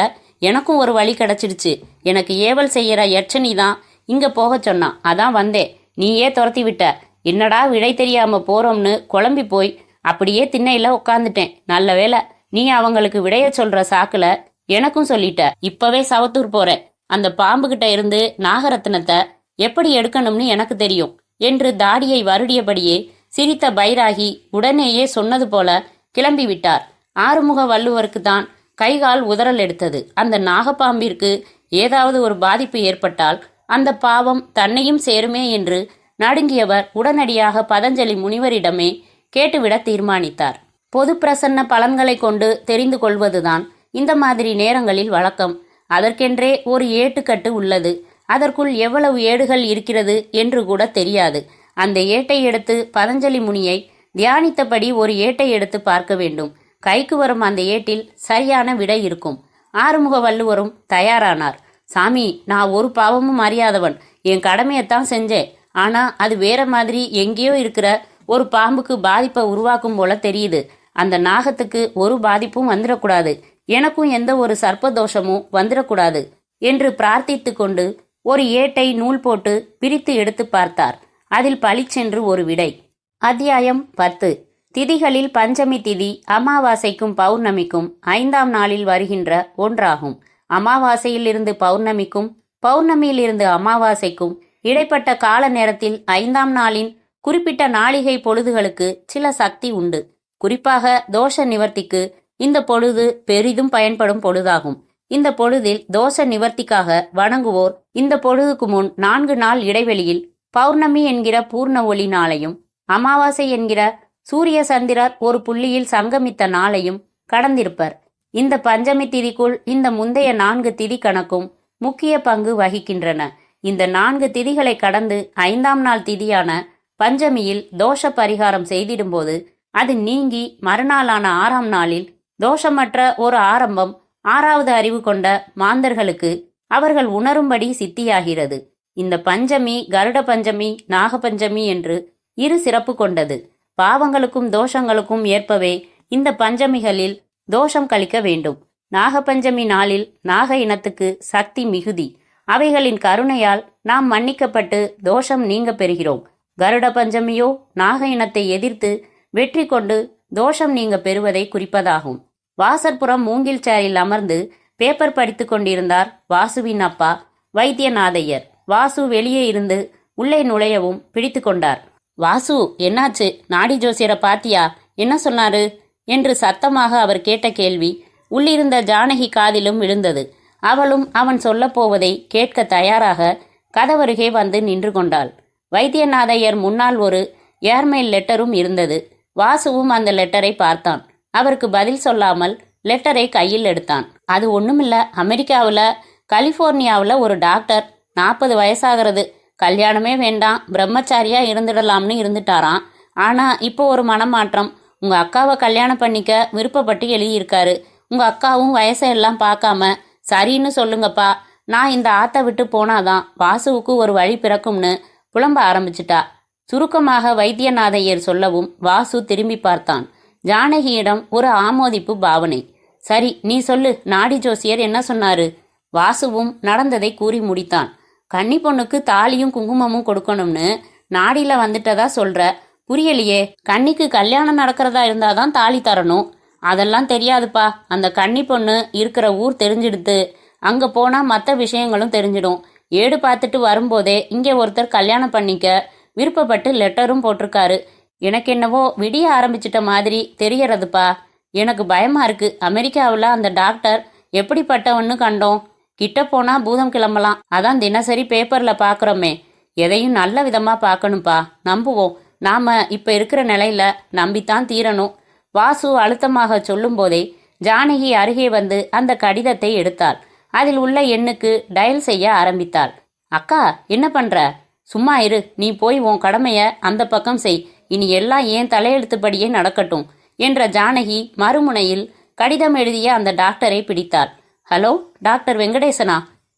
எனக்கும் ஒரு வழி கிடைச்சிடுச்சு. எனக்கு ஏவல் செய்யற யட்சணி தான் இங்க போக சொன்னான். அதான் வந்தேன். நீயே துரத்தி விட்ட. என்னடா விடை தெரியாம போறோம்னு குழம்பி போய் அப்படியே திண்ணையில உட்காந்துட்டேன். நல்ல வேளை நீ அவங்களுக்கு விடைய சொல்ற சாக்குல எனக்கும் சொல்லிட்ட. இப்பவே சவத்தூர் போறேன். அந்த பாம்புகிட்ட இருந்து நாகரத்னத்தை எப்படி எடுக்கணும்னு எனக்கு தெரியும் என்று தாடியை வருடியபடியே சிரித்த பைராகி உடனேயே சொன்னது போல கிளம்பி விட்டார். ஆறுமுக வள்ளுவருக்கு தான் கைகால் உதறல் எடுத்தது. அந்த நாகப்பாம்பிற்கு ஏதாவது ஒரு பாதிப்பு ஏற்பட்டால் அந்த பாவம் தன்னையும் சேருமே என்று நடுங்கியவர் உடனடியாக பதஞ்சலி முனிவரிடமே கேட்டுவிட தீர்மானித்தார். பொது பிரசன்ன பலன்களை கொண்டு தெரிந்து கொள்வதுதான் இந்த மாதிரி நேரங்களில் வழக்கம். அதற்கென்றே ஒரு ஏட்டுக்கட்டு உள்ளது. அதற்குள் எவ்வளவு ஏடுகள் இருக்கிறது என்று கூட தெரியாது. அந்த ஏட்டை எடுத்து பதஞ்சலி முனியை தியானித்தபடி ஒரு ஏட்டை எடுத்து பார்க்க வேண்டும். கைக்கு வரும் அந்த ஏட்டில் சரியான விடை இருக்கும். ஆறுமுக வள்ளுவரும் தயாரானார். சாமி, நான் ஒரு பாவமும் அறியாதவன். என் கடமையைத்தான் செஞ்சேன். ஆனா அது வேற மாதிரி எங்கேயோ இருக்கிற ஒரு பாம்புக்கு பாதிப்பை உருவாக்கும் போல தெரியுது. அந்த நாகத்துக்கு ஒரு பாதிப்பும் வந்துடக்கூடாது. எனக்கும் எந்த ஒரு சர்ப்பதோஷமும் வந்துடக்கூடாது என்று பிரார்த்தித்து கொண்டு ஒரு ஏட்டை நூல் போட்டு பிரித்து எடுத்து பார்த்தார். அதில் பளிச்சென்று ஒரு விடை. அத்தியாயம் 10. திதிகளில் பஞ்சமி திதி அமாவாசைக்கும் பௌர்ணமிக்கும் 5ஆம் நாளில் வருகின்ற ஒன்றாகும். அமாவாசையிலிருந்து பௌர்ணமிக்கும் பௌர்ணமியிலிருந்து அமாவாசைக்கும் இடைப்பட்ட கால நேரத்தில் 5ஆம் நாளின் குறிப்பிட்ட நாளிகை பொழுதுகளுக்கு சில சக்தி உண்டு. குறிப்பாக தோஷ நிவர்த்திக்கு இந்த பொழுது பெரிதும் பயன்படும் பொழுதாகும். இந்த பொழுதில் தோஷ நிவர்த்திக்காக வணங்குவோர் இந்த பொழுதுக்கு முன் 4 நாள் இடைவெளியில் பௌர்ணமி என்கிற பூர்ண ஒளி நாளையும் அமாவாசை என்கிற சூரிய சந்திரர் ஒரு புள்ளியில் சங்கமித்த நாளையும் கடந்திருப்பர். இந்த பஞ்சமி திதிக்குள் இந்த முந்தைய 4 திதி கணக்கும் முக்கிய பங்கு வகிக்கின்றன. இந்த 4 திதிகளை கடந்து 5ஆம் நாள் திதியான பஞ்சமியில் தோஷ பரிகாரம் செய்திடும்போது அது நீங்கி மறுநாளான 6ஆம் நாளில் தோஷமற்ற ஒரு ஆரம்பம் 6வது அறிவு கொண்ட மாந்தர்களுக்கு அவர்கள் உணரும்படி சித்தியாகிறது. இந்த பஞ்சமி கருட பஞ்சமி, நாகபஞ்சமி என்று 2 சிறப்பு கொண்டது. பாவங்களுக்கும் தோஷங்களுக்கும் ஏற்பவே இந்த பஞ்சமிகளில் தோஷம் கழிக்க வேண்டும். நாகபஞ்சமி நாளில் நாக இனத்துக்கு சக்தி மிகுதி. அவைகளின் கருணையால் நாம் மன்னிக்கப்பட்டு தோஷம் நீங்க பெறுகிறோம். கருட பஞ்சமியோ நாக இனத்தை எதிர்த்து வெற்றி கொண்டு தோஷம் நீங்க பெறுவதை குறிப்பதாகும். வாசற்புறம் மூங்கில் சேரில் அமர்ந்து பேப்பர் படித்து கொண்டிருந்தார் வாசுவின் அப்பா வைத்தியநாதையர். வாசு வெளியே இருந்து உள்ளே நுழையவும் பிடித்து கொண்டார். வாசு, என்னாச்சு? நாடி ஜோசியரை பாத்தியா? என்ன சொன்னாரு என்று சத்தமாக அவர் கேட்ட கேள்வி உள்ளிருந்த ஜானகி காதிலும் விழுந்தது. அவளும் அவன் சொல்ல போவதை கேட்க தயாராக கதவருகே வந்து நின்று கொண்டாள். வைத்தியநாதையர் முன்னால் ஒரு ஏர்மெயில் லெட்டரும் இருந்தது. வாசுவும் அந்த லெட்டரை பார்த்தான். அவருக்கு பதில் சொல்லாமல் லெட்டரை கையில் எடுத்தான். அது ஒண்ணுமில்ல, அமெரிக்காவில் கலிபோர்னியாவில் ஒரு டாக்டர் 40 வயசாகிறது, கல்யாணமே வேண்டாம், பிரம்மச்சாரியா இருந்துடலாம்னு இருந்துட்டாராம். ஆனா இப்போ ஒரு மனமாற்றம். உங்க அக்காவை கல்யாணம் பண்ணிக்க விருப்பப்பட்டு எழுதியிருக்காரு. உங்க அக்காவும் வயசையெல்லாம் பார்க்காம சரின்னு சொல்லுங்கப்பா, நான் இந்த ஆத்தை விட்டு போனாதான் வாசுவுக்கு ஒரு வழி பிறக்கும்னு புலம்ப ஆரம்பிச்சிட்டா. சுருக்கமாக வைத்தியநாதையர் சொல்லவும் வாசு திரும்பி பார்த்தான். ஜானகியிடம் ஒரு ஆமோதிப்பு பாவனை. சரி, நீ சொல்லு, நாடி ஜோசியர் என்ன சொன்னாரு? வாசுவும் நடந்ததை கூறி முடித்தான். கன்னி பொண்ணுக்கு தாலியும் குங்குமமும் கொடுக்கணும்னு நாடியில வந்துட்டதா சொல்ற. புரியலையே. கன்னிக்கு கல்யாணம் நடக்கிறதா இருந்தாதான் தாலி தரணும். அதெல்லாம் தெரியாதுப்பா. அந்த கன்னி பொண்ணு இருக்கிற ஊர் தெரிஞ்சிடுத்து. அங்க போனா மற்ற விஷயங்களும் தெரிஞ்சிடும். ஏடு பார்த்துட்டு வரும்போதே இங்கே ஒருத்தர் கல்யாணம் பண்ணிக்க விருப்பப்பட்டு லெட்டரும் போட்டிருக்காரு. எனக்கு என்னவோ விடிய ஆரம்பிச்சிட்ட மாதிரி தெரியறதுப்பா. எனக்கு பயமா இருக்கு. அமெரிக்காவில் அந்த டாக்டர் எப்படிப்பட்டவன்னு கண்டோம். கிட்ட போனா பூதம் கிளம்பலாம். அதான் தினசரி பேப்பர்ல பாக்குறோமே. எதையும் நல்ல விதமா பார்க்கணும்ப்பா. நம்புவோம். நாம இப்ப இருக்கிற நிலையில நம்பித்தான் தீரணும். வாசு அழுத்தமாக சொல்லும் போதே ஜானகி அருகே வந்து அந்த கடிதத்தை எடுத்தாள். அதில் உள்ள எண்ணுக்கு டயல் செய்ய ஆரம்பித்தாள். அக்கா, என்ன பண்ற? சும்மா இரு, நீ போய் உன் கடமைய அந்த பக்கம் செய். இனி எல்லாம் ஏன் தலையெழுத்துப்படியே நடக்கட்டும் என்ற ஜானகி மறுமுனையில் கடிதம் எழுதிய அந்த டாக்டரை பிடித்தாள். ஹலோ, டாக்டர் வெங்கடேசனா?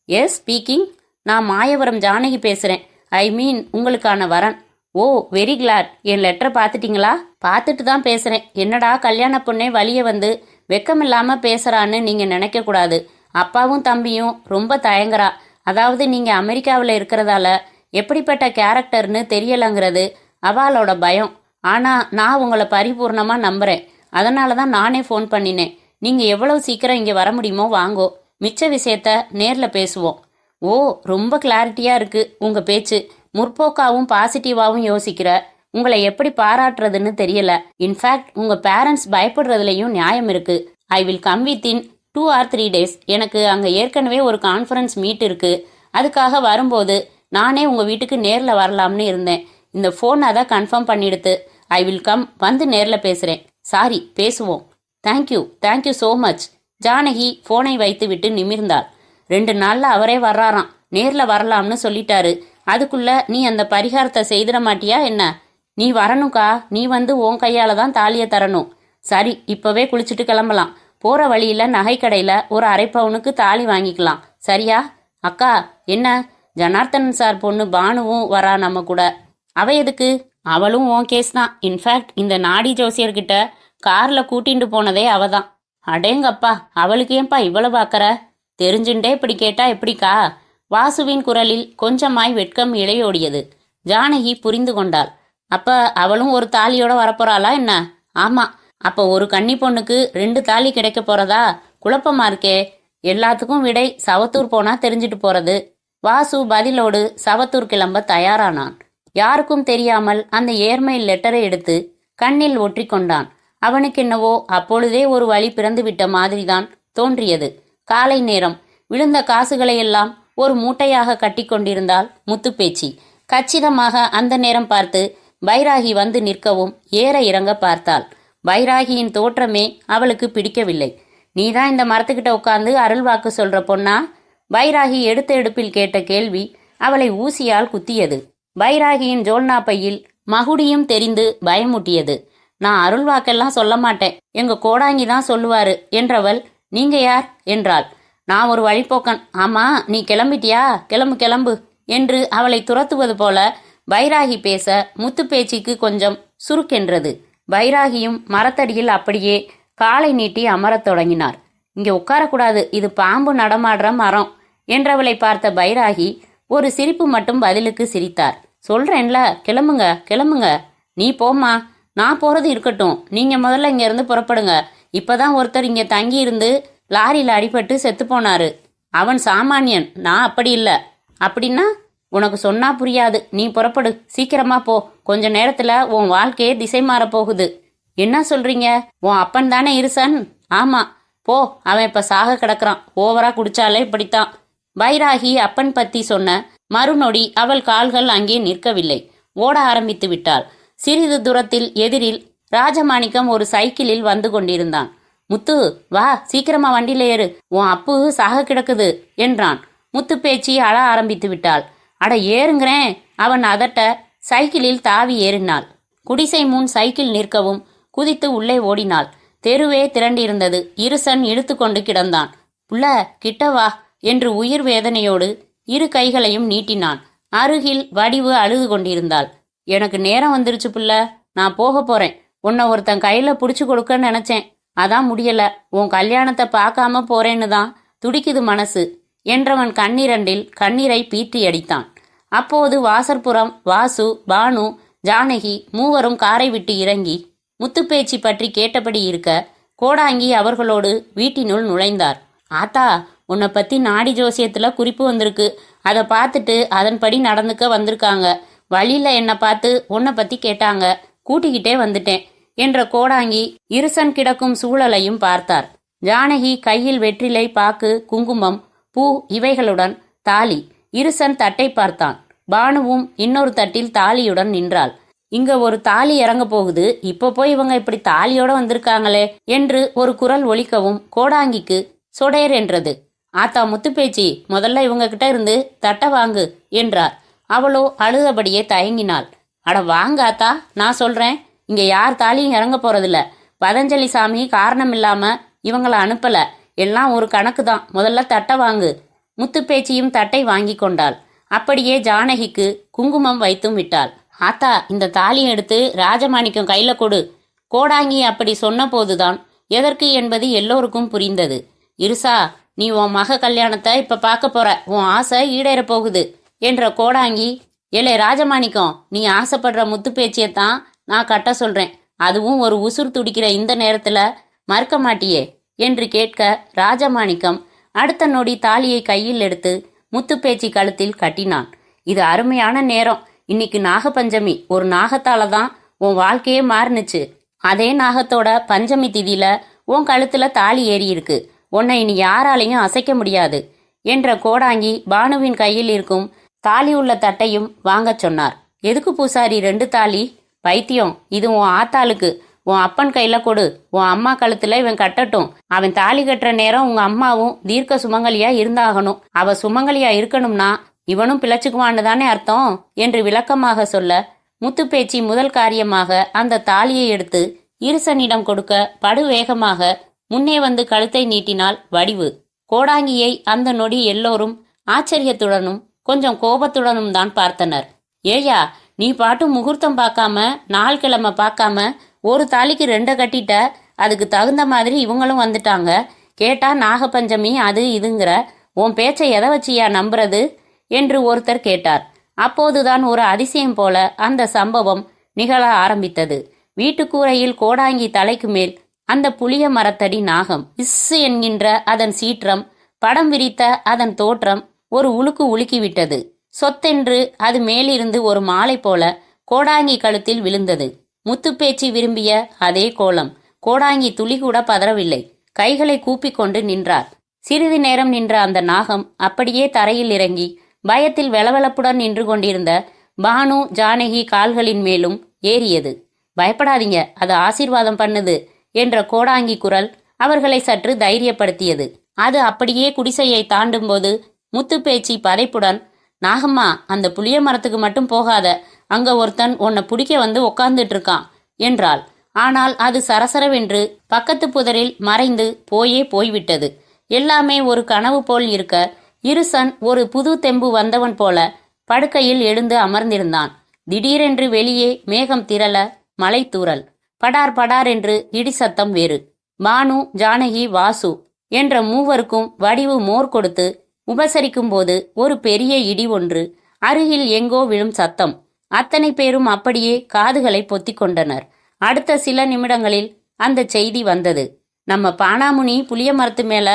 Yes, speaking. நான் மாயவரம் ஜானகி பேசுறேன். ஐ மீன் உங்களுக்கான வரன். ஓ, வெரி கிளாட். என் லெட்டரை பார்த்துட்டீங்களா? பார்த்துட்டு தான் பேசுறேன். என்னடா கல்யாண பொண்ணே வழிய வந்து வெக்கமில்லாம பேசுறான்னு நீங்க நினைக்க கூடாது. அப்பாவும் தம்பியும் ரொம்ப தயங்குறா. அதாவது நீங்க அமெரிக்காவில் இருக்கிறதால எப்படிப்பட்ட கேரக்டர்னு தெரியலங்கிறது அவளோட பயம். ஆனா நான் உங்களை பரிபூர்ணமா நம்புறேன். அதனால தான் நானே ஃபோன் பண்ணினேன். நீங்க எவ்வளவு சீக்கிரம் இங்க வர முடியுமோ வாங்கோ. மிச்ச விஷயத்த நேர்ல பேசுவோம். ஓ, ரொம்ப கிளாரிட்டியா இருக்கு உங்க பேச்சு. முற்போக்காவும் பாசிட்டிவாவும் யோசிக்கிற உங்களை எப்படி பாராட்டுறதுன்னு தெரியல. இன்ஃபேக்ட் உங்க பேரண்ட்ஸ் பயப்படுறதுலையும் நியாயம் இருக்கு. ஐ will come with in 2 or 3 days. எனக்கு அங்க ஏற்கனவே ஒரு கான்ஃபரன்ஸ் மீட் இருக்கு. அதுக்காக வரும்போது நானே உங்க வீட்டுக்கு நேர்ல வரலாம்னு இருந்தேன். இந்த ஃபோன் அதை கன்ஃபார்ம் பண்ணிடுத்து. I will come. வந்து நேர்ல பேசுறேன். சாரி, பேசுவோம். Thank you so much. ஜானகி ஃபோனை வைத்து விட்டு நிமிர்ந்தாள். 2 நாள்ல அவரே வர்றாராம். நேர்ல வரலாம்னு சொல்லிட்டாரு. அதுக்குள்ள நீ அந்த பரிகாரத்தை செய்திட மாட்டியா என்ன? நீ வரணும்க்கா. நீ வந்து உன் கையால தான் தாலியை தரணும். சரி, இப்பவே குளிச்சுட்டு கிளம்பலாம். போற வழியில நகைக்கடையில ஒரு 1/2 பவுனுக்கு தாலி வாங்கிக்கலாம். சரியா? அக்கா, என்ன? ஜனார்த்தன் சார் பொண்ணு பானுவும் வரா நம்ம கூட. அவ எதுக்கு? அவளும் உன் கேஸ் தான். இன்ஃபேக்ட் இந்த நாடி ஜோசியர்கிட்ட கார்ல கூட்டிட்டு போனதே அவதான். அடேங்கப்பா, அவளுக்கு ஏன்பா இவ்வளவு அக்கற? தெரிஞ்சுட்டே இப்படி கேட்டா எப்படிக்கா? வாசுவின் குரலில் கொஞ்சமாய் வெட்கம் இழையோடியது. ஜானகி புரிந்து கொண்டாள். அப்ப அவளும் ஒரு தாலியோட வரப்போறாளா என்ன? ஆமா. அப்ப ஒரு கன்னி பொண்ணுக்கு 2 தாலி கிடைக்க போறதா? குழப்பமா இருக்கே. எல்லாத்துக்கும் விடை சவத்தூர் போனா தெரிஞ்சிட்டு போறது. வாசு பதிலோடு சவத்தூர் கிளம்ப தயாரானான். யாருக்கும் தெரியாமல் அந்த ஏர்மெயில் லெட்டரை எடுத்து கண்ணில் ஒற்றி கொண்டான். அவனுக்கு என்னவோ அப்பொழுதே ஒரு வழி பிறந்து விட்ட மாதிரிதான் தோன்றியது. காலை நேரம். விழுந்த காசுகளையெல்லாம் ஒரு மூட்டையாக கட்டி கொண்டிருந்தாள் முத்துப்பேச்சி. கச்சிதமாக அந்த நேரம் பார்த்து பைராகி வந்து நிற்கவும் ஏற இறங்க பார்த்தாள். பைராகியின் தோற்றமே அவளுக்கு பிடிக்கவில்லை. நீதான் இந்த மரத்துக்கிட்ட உட்கார்ந்து அருள்வாக்கு சொல்ற பொண்ணா? பைராகி எடுத்த எடுப்பில் கேட்ட கேள்வி அவளை ஊசியால் குத்தியது. பைராகியின் ஜோல்னா பையில் மகுடியும் தெரிந்து பயமுட்டியது. நான் அருள்வாக்கெல்லாம் சொல்ல மாட்டேன், எங்க கோடாங்கி தான் சொல்லுவாரு என்றவள், நீங்க யார் என்றாள். நான் ஒரு வழிப்போக்கன். ஆமா, நீ கிளம்பிட்டியா? கிளம்பு என்று அவளை துரத்துவது போல பைராகி பேச முத்துப்பேச்சிக்கு கொஞ்சம் சுருக்கென்றது. பைராகியும் மரத்தடியில் அப்படியே காலை நீட்டி அமரத் தொடங்கினார். இங்கே உட்காரக்கூடாது, இது பாம்பு நடமாடுற மரம் என்றவளை பார்த்த பைராகி ஒரு சிரிப்பு மட்டும் பதிலுக்கு சிரித்தார். சொல்றேன்ல, கிளம்புங்க. நீ போம்மா. நான் போறது இருக்கட்டும். நீங்க முதல்ல இங்க இருந்து புறப்படுங்க. இப்பதான் ஒருத்தர் இங்க தங்கி இருந்து லாரியில அடிபட்டு செத்து போனாரு. அவன் சாமானியன், நான் அப்படி இல்ல. அப்படின்னா உனக்கு சொன்னா புரியாது. நீ புறப்படு, சீக்கிரமா போ. கொஞ்ச நேரத்துல உன் வாழ்க்கையே திசை மாற போகுது. என்ன சொல்றீங்க? உன் அப்பன் தானே இருசன்? ஆமா. போ, அவன் இப்ப சாக கிடக்குறான். ஓவரா குடிச்சாலே இப்படித்தான். பைராகி அப்பன் பத்தி சொன்ன மறுநொடி அவள் கால்கள் அங்கே நிற்கவில்லை. ஓட ஆரம்பித்து விட்டாள். சிறிது தூரத்தில் எதிரில் ராஜமாணிக்கம் ஒரு சைக்கிளில் வந்து கொண்டிருந்தான். முத்து, வா, சீக்கிரமா வண்டியில ஏறு, உன் அப்பு சாக கிடக்குது என்றான். முத்துப்பேச்சி அழ ஆரம்பித்து விட்டாள். அட ஏறுங்கிறேன். அவன் அதட்ட சைக்கிளில் தாவி ஏறினாள். குடிசை முன் சைக்கிள் நிற்கவும் குதித்து உள்ளே ஓடினாள். தெருவே திரண்டிருந்தது. இருசன் இழுத்து கொண்டு கிடந்தான். புள்ள, கிட்ட வா என்று உயிர் வேதனையோடு 2 கைகளையும் நீட்டினான். அருகில் வடிவு அழுது கொண்டிருந்தாள். எனக்கு நேரம் வந்துருச்சு புள்ள, நான் போக போறேன். உன்னை ஒருத்தன் கையில புடிச்சு கொடுக்கன்னு நினைச்சேன், அதான் முடியல. உன் கல்யாணத்தை பார்க்காம போறேன்னு தான் துடிக்குது மனசு என்றவன் கண்ணீரண்டில் கண்ணீரை பீற்றி அடித்தான். அப்போது வாசற்புறம் வாசு, பானு, ஜானகி மூவரும் காரை விட்டு இறங்கி முத்துப்பேச்சி பற்றி கேட்டபடி இருக்க கோடாங்கி அவர்களோடு வீட்டினுள் நுழைந்தார். ஆத்தா, உன்னை பத்தி நாடி ஜோசியத்துல குறிப்பு வந்திருக்கு. அதை பார்த்துட்டு அதன்படி நடந்துக்க வந்திருக்காங்க. வழியில என்னை பார்த்து உன்னை பத்தி கேட்டாங்க, கூட்டிக்கிட்டே வந்துட்டேன் என்ற கோடாங்கி இருசன் கிடக்கும் சூழலையும் பார்த்தார். ஜானகி கையில் வெற்றிலை, பாக்கு, குங்குமம், பூ இவைகளுடன் தாலி. இருசன் தட்டை பார்த்தான். பானுவும் இன்னொரு தட்டில் தாலியுடன் நின்றாள். இங்க ஒரு தாலி இறங்க போகுது, இப்ப போய் இவங்க இப்படி தாலியோட வந்திருக்காங்களே என்று ஒரு குரல் ஒலிக்கவும் கோடாங்கிக்கு சொடேர் என்றது. ஆத்தா முத்துப்பேச்சி, முதல்ல இவங்க கிட்ட இருந்து தட்டை வாங்கு என்றார். அவளோ அழுதபடியே தயங்கினாள். அட வாங்க ஆத்தா, நான் சொல்றேன், இங்க யார் தாலியும் இறங்க போறதில்ல. பதஞ்சலி சாமி காரணம் இல்லாம இவங்கள அனுப்பல, எல்லாம் ஒரு கணக்கு தான், முதல்ல தட்டை வாங்கு. முத்துப்பேச்சியும் தட்டை வாங்கி கொண்டாள். அப்படியே ஜானகிக்கு குங்குமம் வைத்தும் விட்டாள். ஆத்தா, இந்த தாலியை எடுத்து ராஜமாணிக்கம் கையில கொடு. கோடாங்கி அப்படி சொன்ன போதுதான் எதற்கு என்பது எல்லோருக்கும் புரிந்தது. இருசா, நீ உன் மக கல்யாணத்தை இப்ப பார்க்க போற, உன் ஆசை ஈடேற போகுது என்ற கோடாங்கி, ஏலே ராஜமாணிக்கம், நீ ஆசைப்படுற முத்து பேச்சியத்தான் நான் கட்ட சொல்றேன், அதுவும் ஒரு உசுர் துடிக்கிற இந்த நேரத்துல மறுக்க மாட்டியே என்று கேட்க ராஜமாணிக்கம் அடுத்த நொடி தாலியை கையில் எடுத்து முத்துப்பேச்சி கழுத்தில் கட்டினான். இது அருமையான நேரம், இன்னைக்கு நாகபஞ்சமி, ஒரு நாகத்தால தான் உன் வாழ்க்கையே மாறுனுச்சு. அதே நாகத்தோட பஞ்சமி திதியில உன் கழுத்துல தாலி ஏறி இருக்கு, உன்னை இனி யாராலையும் அசைக்க முடியாது என்ற கோடாங்கி பானுவின் கையில் இருக்கும் தாலி உள்ள தட்டையும் வாங்கச் சொன்னார். எதுக்கு பூசாரி 2 தாலி? பைத்தியம், இது உன் ஆத்தாளுக்கு, உன் அப்பன் கையில கொடு, உன் அம்மா கழுத்துல இவன் கட்டட்டும். அவன் தாலி கட்டுற நேரம் உங்க அம்மாவும் தீர்க்க சுமங்கலியா இருந்தாகணும். அவ சுமங்கலியா இருக்கணும்னா இவனும் பிழைச்சுக்குவான்னு தானே அர்த்தம் என்று விளக்கமாக சொல்ல, முத்துப்பேச்சி முதல் காரியமாக அந்த தாலியை எடுத்து இருசனிடம் கொடுக்க படுவேகமாக முன்னே வந்து கழுத்தை நீட்டினாள் வடிவு. கோடாங்கியை அந்த நொடி எல்லோரும் ஆச்சரியத்துடனும் கொஞ்சம் கோபத்துடனும் தான் பார்த்தனர். ஏயா, நீ பாட்டு முகூர்த்தம் பார்க்காம நாள் கிழமை பார்க்காம ஒரு தாலிக்கு 2 கட்டிட்ட, அதுக்கு தகுந்த மாதிரி இவங்களும் வந்துட்டாங்க. கேட்டா நாகபஞ்சமி அது இதுங்கிற, உன் பேச்சை எதை வச்சியா நம்புறது என்று ஒருத்தர் கேட்டார். அப்போதுதான் ஒரு அதிசயம் போல அந்த சம்பவம் நிகழ ஆரம்பித்தது. வீட்டுக்கூரையில் கோடாங்கி தலைக்கு மேல் அந்த புளிய மரத்தடி நாகம் இஸ்ஸு என்கின்ற அதன் சீற்றம், படம் விரித்த அதன் தோற்றம் ஒரு உலுக்கு உலுக்கிவிட்டது. சொத்தென்று அது மேலிருந்து ஒரு மாலை போல கோடாங்கி கழுத்தில் விழுந்தது. முத்துப்பேச்சி விரும்பிய அதே கோலம். கோடாங்கி துளி கூட பதறவில்லை, கைகளை கூப்பிக்கொண்டு நின்றார். சிறிது நேரம் நின்ற அந்த நாகம் அப்படியே தரையில் இறங்கி பயத்தில் வெளவெளப்புடன் நின்று கொண்டிருந்த பானு ஜானகி கால்களின் மேலும் ஏறியது. பயப்படாதீங்க, அது ஆசீர்வாதம் பண்ணுது என்ற கோடாங்கி குரல் அவர்களை சற்று தைரியப்படுத்தியது. அது அப்படியே குடிசையை தாண்டும் போது முத்துப்பேச்சி பதைப்புடன், நாகம்மா, அந்த புளிய மரத்துக்கு மட்டும் போகாத, அங்க ஒருத்தன் உன்னை பிடிக்க வந்து உக்காந்துட்டு இருக்கான் என்றாள். ஆனால் அது சரசரவென்று பக்கத்து புதரில் மறைந்து போய்விட்டது. எல்லாமே ஒரு கனவு போல் இருக்க, இருசன் ஒரு புது தெம்பு வந்தவன் போல படுக்கையில் எழுந்து அமர்ந்திருந்தான். திடீரென்று வெளியே மேகம் திரள மழை தூறல், படார் படார் என்று இடி சத்தம் வேறு. பானு, ஜானகி, வாசு என்ற மூவருக்கும் வடிவு மோர் கொடுத்து உபசரிக்கும் போது ஒரு பெரிய இடி ஒன்று அருகில் எங்கோ விழும் சத்தம். அத்தனை பேரும் அப்படியே காதுகளை பொத்திக் கொண்டனர். அடுத்த சில நிமிடங்களில் அந்த செய்தி வந்தது. நம்ம பானாமுனி புளிய மரத்து மேல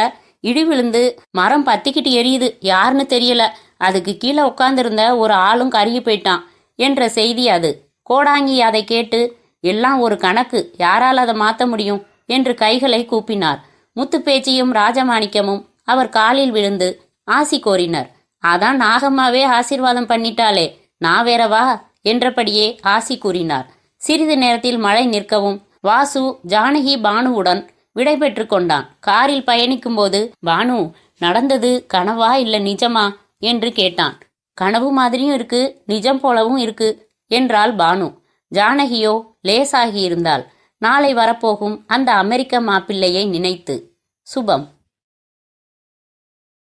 இடி விழுந்து மரம் பத்திக்கிட்டு எரியுது, யாருன்னு தெரியல, அதுக்கு கீழே உட்கார்ந்திருந்த ஒரு ஆளும் கருகி போயிட்டான் என்ற செய்தி அது. கோடாங்கி அதை கேட்டு, எல்லாம் ஒரு கணக்கு, யாரால் அதை மாற்ற முடியும் என்று கைகளை கூப்பினார். முத்துப்பேச்சியும் ராஜமாணிக்கமும் அவர் காலில் விழுந்து ஆசி கோரினர். அதான் நாகம்மாவே ஆசீர்வாதம் பண்ணிட்டாளே, நான் வேறவா என்றபடியே ஆசி கூறினார். சிறிது நேரத்தில் மழை நிற்கவும் வாசு ஜானகி பானுவுடன் விடை பெற்று கொண்டான். காரில் பயணிக்கும் போது, பானு, நடந்தது கனவா இல்ல நிஜமா என்று கேட்டான். கனவு மாதிரியும் இருக்கு, நிஜம் போலவும் இருக்கு என்றாள் பானு. ஜானகியோ லேசாகி இருந்தாள், நாளை வரப்போகும் அந்த அமெரிக்க மாப்பிள்ளையை நினைத்து. சுபம்.